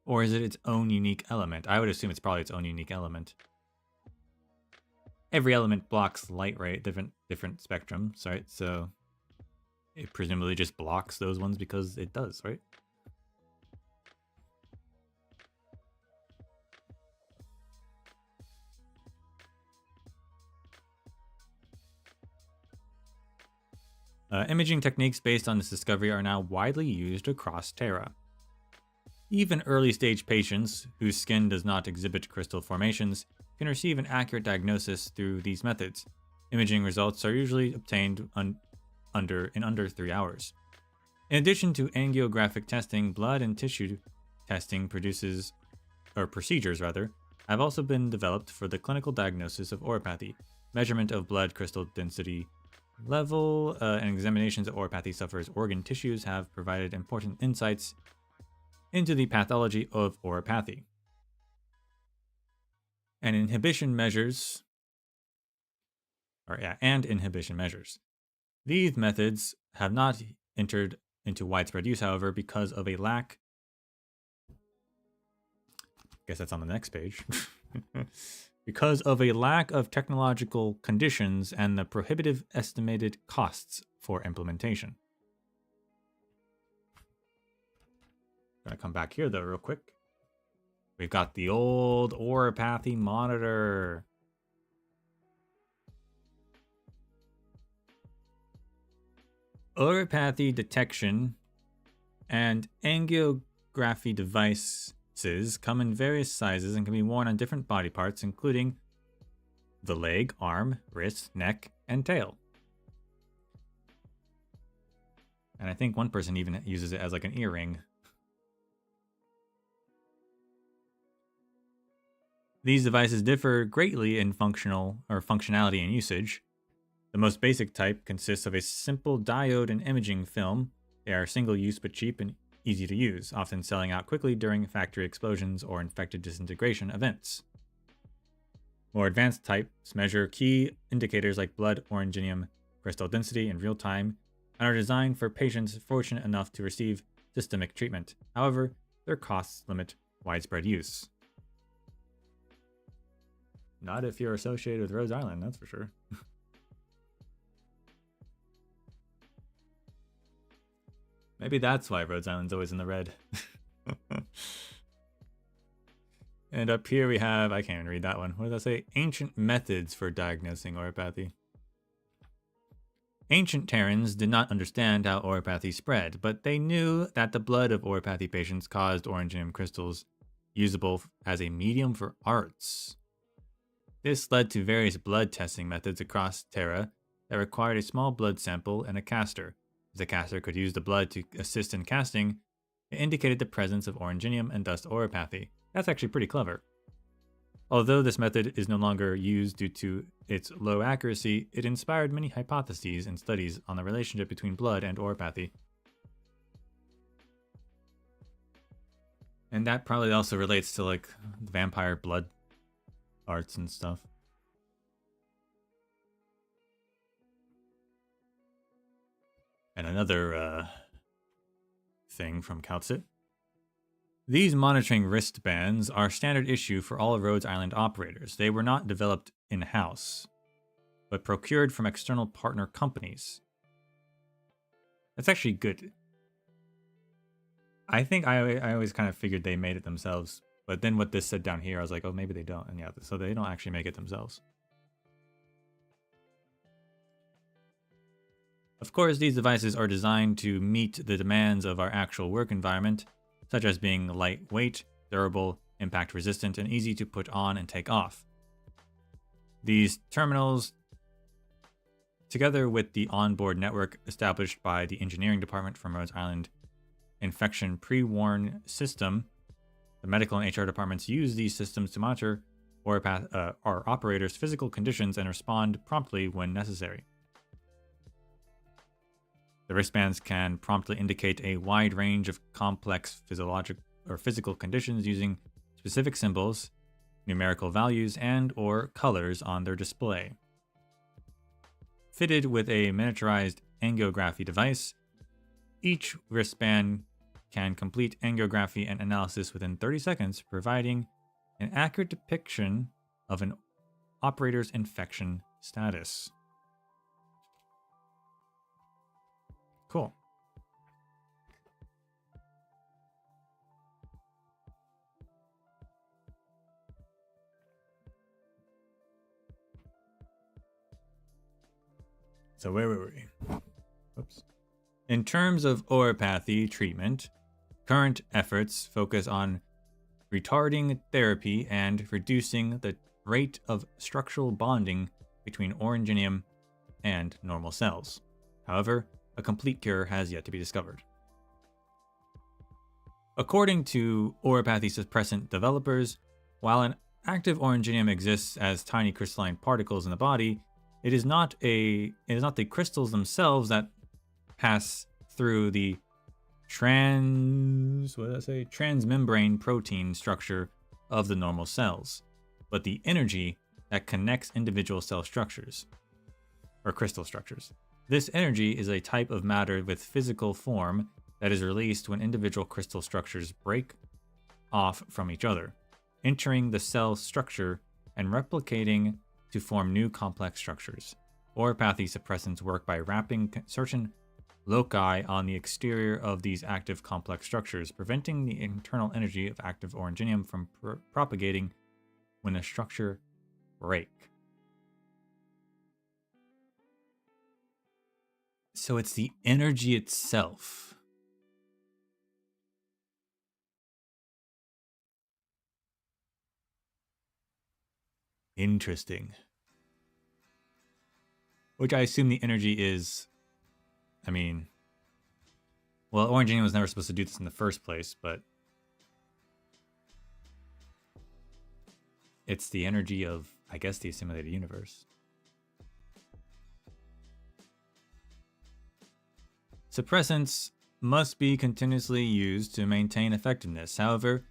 Or is it its own unique element? I would assume it's probably its own unique element. Every element blocks light ray, different spectrums, right? So it presumably just blocks those ones because it does, right? Imaging techniques based on this discovery are now widely used across Terra. Even early-stage patients whose skin does not exhibit crystal formations can receive an accurate diagnosis through these methods. Imaging results are usually obtained in under 3 hours. In addition to angiographic testing, blood and tissue testing procedures have also been developed for the clinical diagnosis of Oripathy. Measurement of blood crystal density level and examinations of Oripathy sufferers' organ tissues have provided important insights into the pathology of Oripathy. And inhibition measures. These methods have not entered into widespread use, however, because of a lack. I guess that's on the next page. Because of a lack of technological conditions and the prohibitive estimated costs for implementation. Gonna come back here though real quick. We've got the old Oripathy monitor. Oripathy detection and angiography devices come in various sizes and can be worn on different body parts, including the leg, arm, wrist, neck, and tail. And I think one person even uses it as like an earring. These devices differ greatly in functionality and usage. The most basic type consists of a simple diode and imaging film. They are single-use but cheap and easy to use, often selling out quickly during factory explosions or infected disintegration events. More advanced types measure key indicators like blood originium crystal density in real time and are designed for patients fortunate enough to receive systemic treatment. However, their costs limit widespread use. Not if you're associated with Rhode Island, that's for sure. Maybe that's why Rhode Island's always in the red. And up here we have, I can't even read that one. What does that say? Ancient methods for diagnosing Oripathy. Ancient Terrans did not understand how Oripathy spread, but they knew that the blood of Oripathy patients caused Originium crystals usable as a medium for arts. This led to various blood testing methods across Terra that required a small blood sample and a caster. As the caster could use the blood to assist in casting, it indicated the presence of Originium and thus Oripathy. That's actually pretty clever. Although this method is no longer used due to its low accuracy, it inspired many hypotheses and studies on the relationship between blood and Oripathy. And that probably also relates to like vampire blood arts and stuff. And another thing from Kautsit. These monitoring wristbands are standard issue for all of Rhodes Island operators. They were not developed in-house, but procured from external partner companies. That's actually good. I think I always kind of figured they made it themselves, but then what this said down here, I was like, oh, maybe they don't. And yeah, so they don't actually make it themselves. Of course, these devices are designed to meet the demands of our actual work environment, such as being lightweight, durable, impact resistant, and easy to put on and take off. These terminals, together with the onboard network established by the engineering department from Rhodes Island Infection Pre-Warn System, the medical and HR departments use these systems to monitor our operators' physical conditions and respond promptly when necessary. The wristbands can promptly indicate a wide range of complex physiological or physical conditions using specific symbols, numerical values, and or colors on their display. Fitted with a miniaturized angiography device, each wristband can complete angiography and analysis within 30 seconds, providing an accurate depiction of an operator's infection status. Cool. So where were we? Oops. In terms of Oripathy treatment, current efforts focus on retarding therapy and reducing the rate of structural bonding between Originium and normal cells. However, a complete cure has yet to be discovered. According to Oripathy suppressant developers, while an active Originium exists as tiny crystalline particles in the body, it is not the crystals themselves that pass through the transmembrane protein structure of the normal cells, but the energy that connects individual cell structures, or crystal structures. This energy is a type of matter with physical form that is released when individual crystal structures break off from each other, entering the cell structure and replicating to form new complex structures. Oripathy suppressants work by wrapping certain loci on the exterior of these active complex structures, preventing the internal energy of active Originium from propagating when a structure break. So it's the energy itself. Interesting. Which I assume the energy is, I mean, well, Originium was never supposed to do this in the first place, but it's the energy of, I guess, the assimilated universe. Suppressants must be continuously used to maintain effectiveness, however,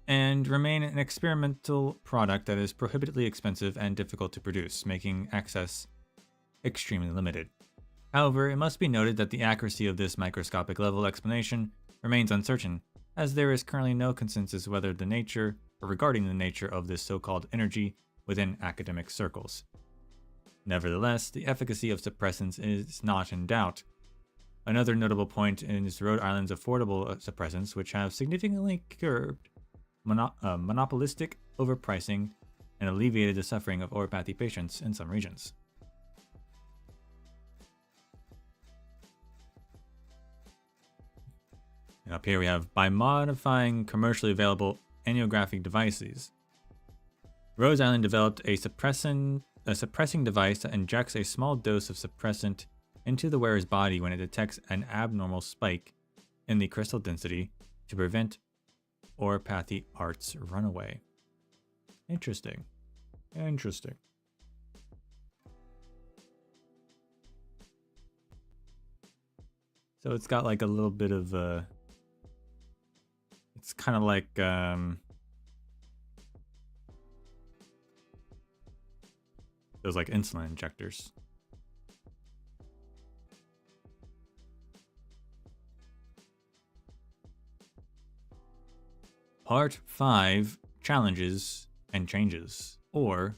and remain an experimental product that is prohibitively expensive and difficult to produce, making access extremely limited. However, it must be noted that the accuracy of this microscopic level explanation remains uncertain, as there is currently no consensus whether the nature or regarding the nature of this so-called energy within academic circles. Nevertheless, the efficacy of suppressants is not in doubt. Another notable point is Rhode Island's affordable suppressants, which have significantly curbed monopolistic overpricing and alleviated the suffering of Oripathy patients in some regions. And up here we have, by modifying commercially available angiographic devices, Rhode Island developed a suppressing device that injects a small dose of suppressant into the wearer's body when it detects an abnormal spike in the crystal density to prevent Oripathy arts runaway. Interesting. Interesting. So it's got like a little bit of it's kind of like those like insulin injectors. Part 5, Challenges and Changes, or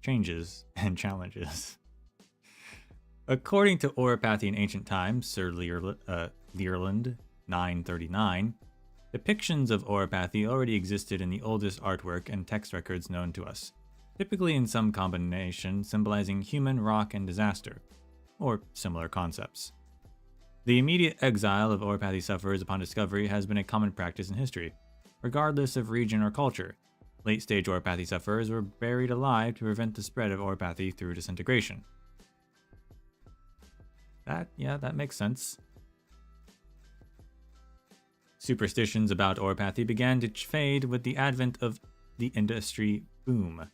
Changes and Challenges. According to Oripathy in Ancient Times, Sir Learland 939, depictions of Oripathy already existed in the oldest artwork and text records known to us, typically in some combination symbolizing human, rock, and disaster, or similar concepts. The immediate exile of Oripathy sufferers upon discovery has been a common practice in history, regardless of region or culture. Late-stage Oripathy sufferers were buried alive to prevent the spread of Oripathy through disintegration. That makes sense. Superstitions about Oripathy began to fade with the advent of the industry boom.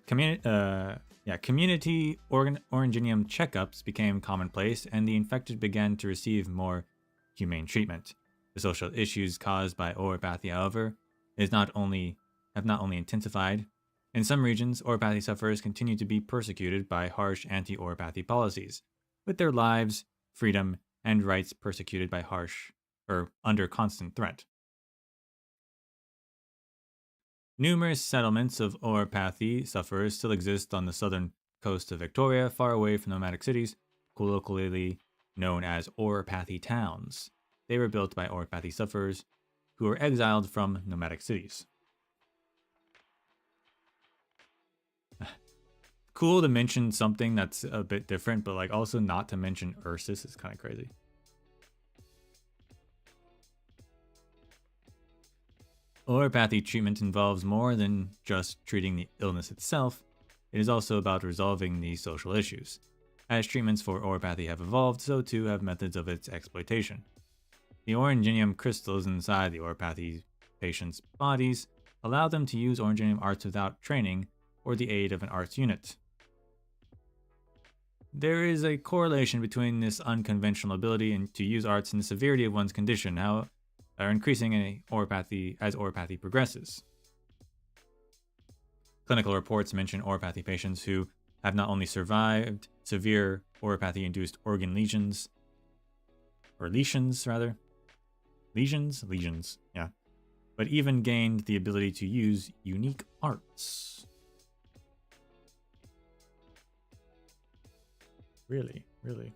Community Originium checkups became commonplace, and the infected began to receive more humane treatment. The social issues caused by Oripathy, however, have not only intensified. In some regions, Oripathy sufferers continue to be persecuted by harsh anti-Oripathy policies, with their lives, freedom, and rights persecuted by under constant threat. Numerous settlements of Oripathy sufferers still exist on the southern coast of Victoria, far away from nomadic cities, colloquially known as Oripathy towns. They were built by Oripathy sufferers who were exiled from nomadic cities. Cool to mention something that's a bit different, but like also not to mention Ursus is kind of crazy. Oripathy treatment involves more than just treating the illness itself. It is also about resolving these social issues. As treatments for Oripathy have evolved, so too have methods of its exploitation. The Originium crystals inside the Oripathy patients' bodies allow them to use Originium arts without training or the aid of an arts unit. There is a correlation between this unconventional ability and to use arts and the severity of one's condition, how are increasing as Oripathy progresses. Clinical reports mention Oripathy patients who have not only survived severe Oripathy-induced organ lesions, but even gained the ability to use unique arts. Really, really.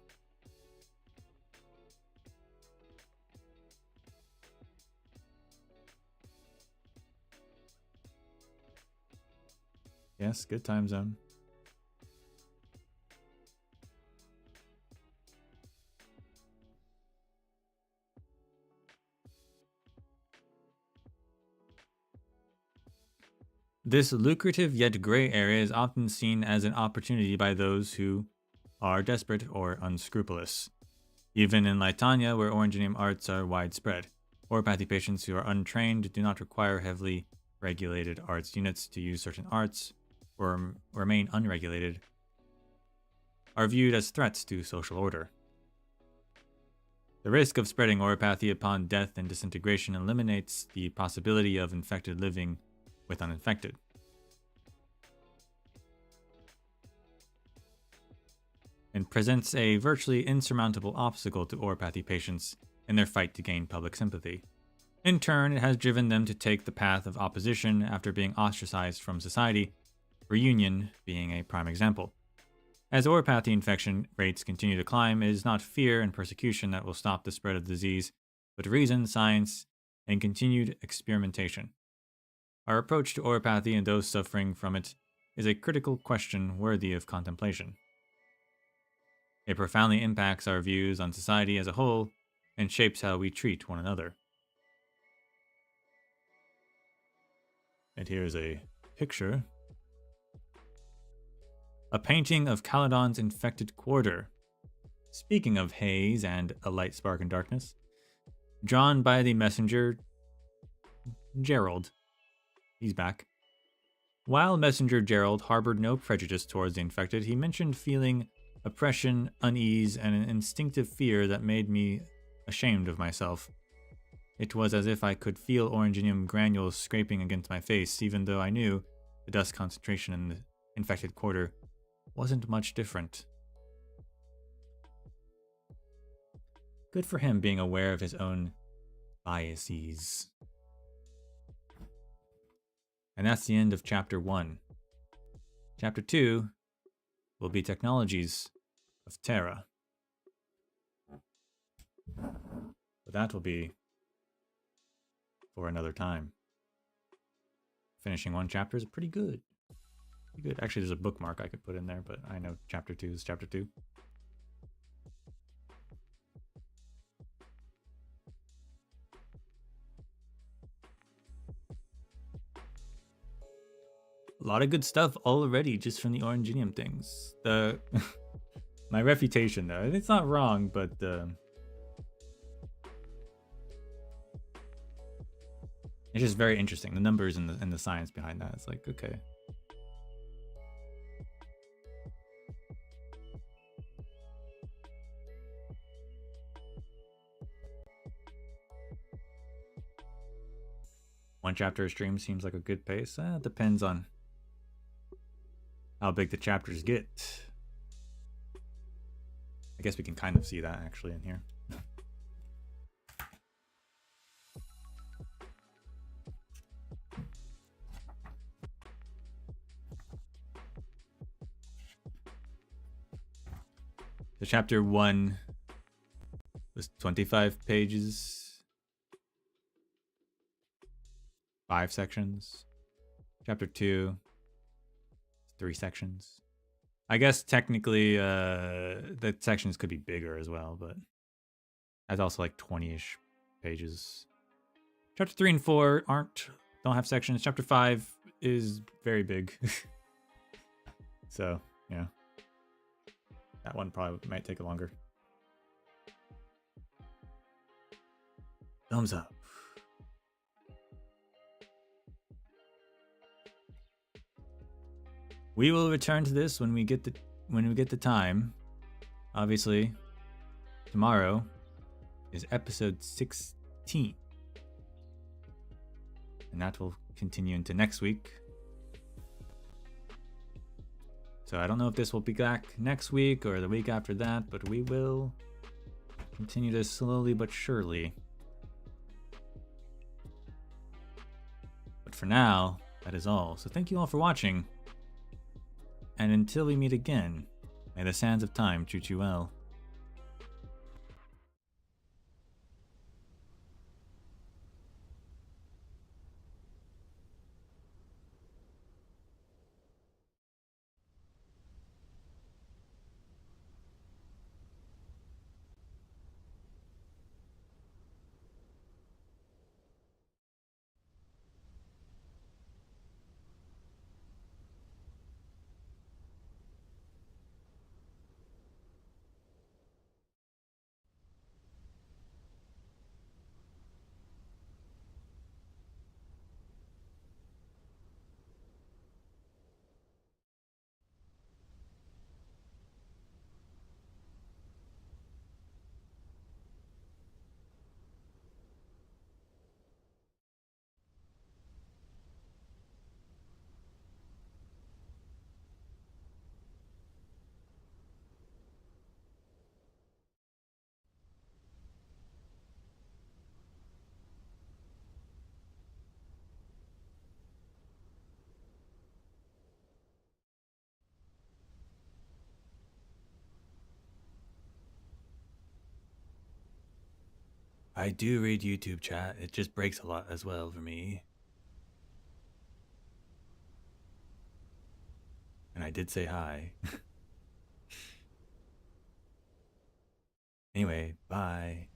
Yes, good time zone. This lucrative yet gray area is often seen as an opportunity by those who are desperate or unscrupulous. Even in Litania, where Originium arts are widespread, Oripathy patients who are untrained do not require heavily regulated arts units to use certain arts, or remain unregulated, are viewed as threats to social order. The risk of spreading Oripathy upon death and disintegration eliminates the possibility of infected living with uninfected. And presents a virtually insurmountable obstacle to Oripathy patients in their fight to gain public sympathy. In turn, it has driven them to take the path of opposition after being ostracized from society, reunion being a prime example. As Oripathy infection rates continue to climb, it is not fear and persecution that will stop the spread of the disease, but reason, science, and continued experimentation. Our approach to Oripathy and those suffering from it is a critical question worthy of contemplation. It profoundly impacts our views on society as a whole and shapes how we treat one another. And here's a picture. A painting of Caledon's infected quarter. Speaking of haze and a light spark in darkness, drawn by the messenger Gerald. He's back. While Messenger Gerald harbored no prejudice towards the infected, he mentioned feeling oppression, unease, and an instinctive fear that made me ashamed of myself. It was as if I could feel Originium granules scraping against my face, even though I knew the dust concentration in the infected quarter wasn't much different. Good for him being aware of his own biases. And that's the end of Chapter 1. Chapter 2 will be Technologies of Terra. But that will be for another time. Finishing one chapter is pretty good. Pretty good. Actually, there's a bookmark I could put in there, but I know Chapter 2 is Chapter 2. A lot of good stuff already just from the Originium things. My reputation though, it's not wrong, but it's just very interesting. The numbers and the science behind that. It's like, okay. One chapter a stream seems like a good pace. It depends on how big the chapters get. I guess we can kind of see that actually in here. So chapter 1 was 25 pages, 5 sections. Chapter 2, 3 sections. I guess technically the sections could be bigger as well, but that's also like 20-ish pages. Chapter 3 and 4 don't have sections. Chapter 5 is very big. So, yeah. That one probably might take longer. Thumbs up. We will return to this when we get the time. Obviously, tomorrow is episode 16. And that will continue into next week. So I don't know if this will be back next week or the week after that, but we will continue this slowly but surely. But for now, that is all. So thank you all for watching. And until we meet again, May the sands of time treat you well. I do read YouTube chat. It just breaks a lot as well for me. And I did say hi. Anyway, bye.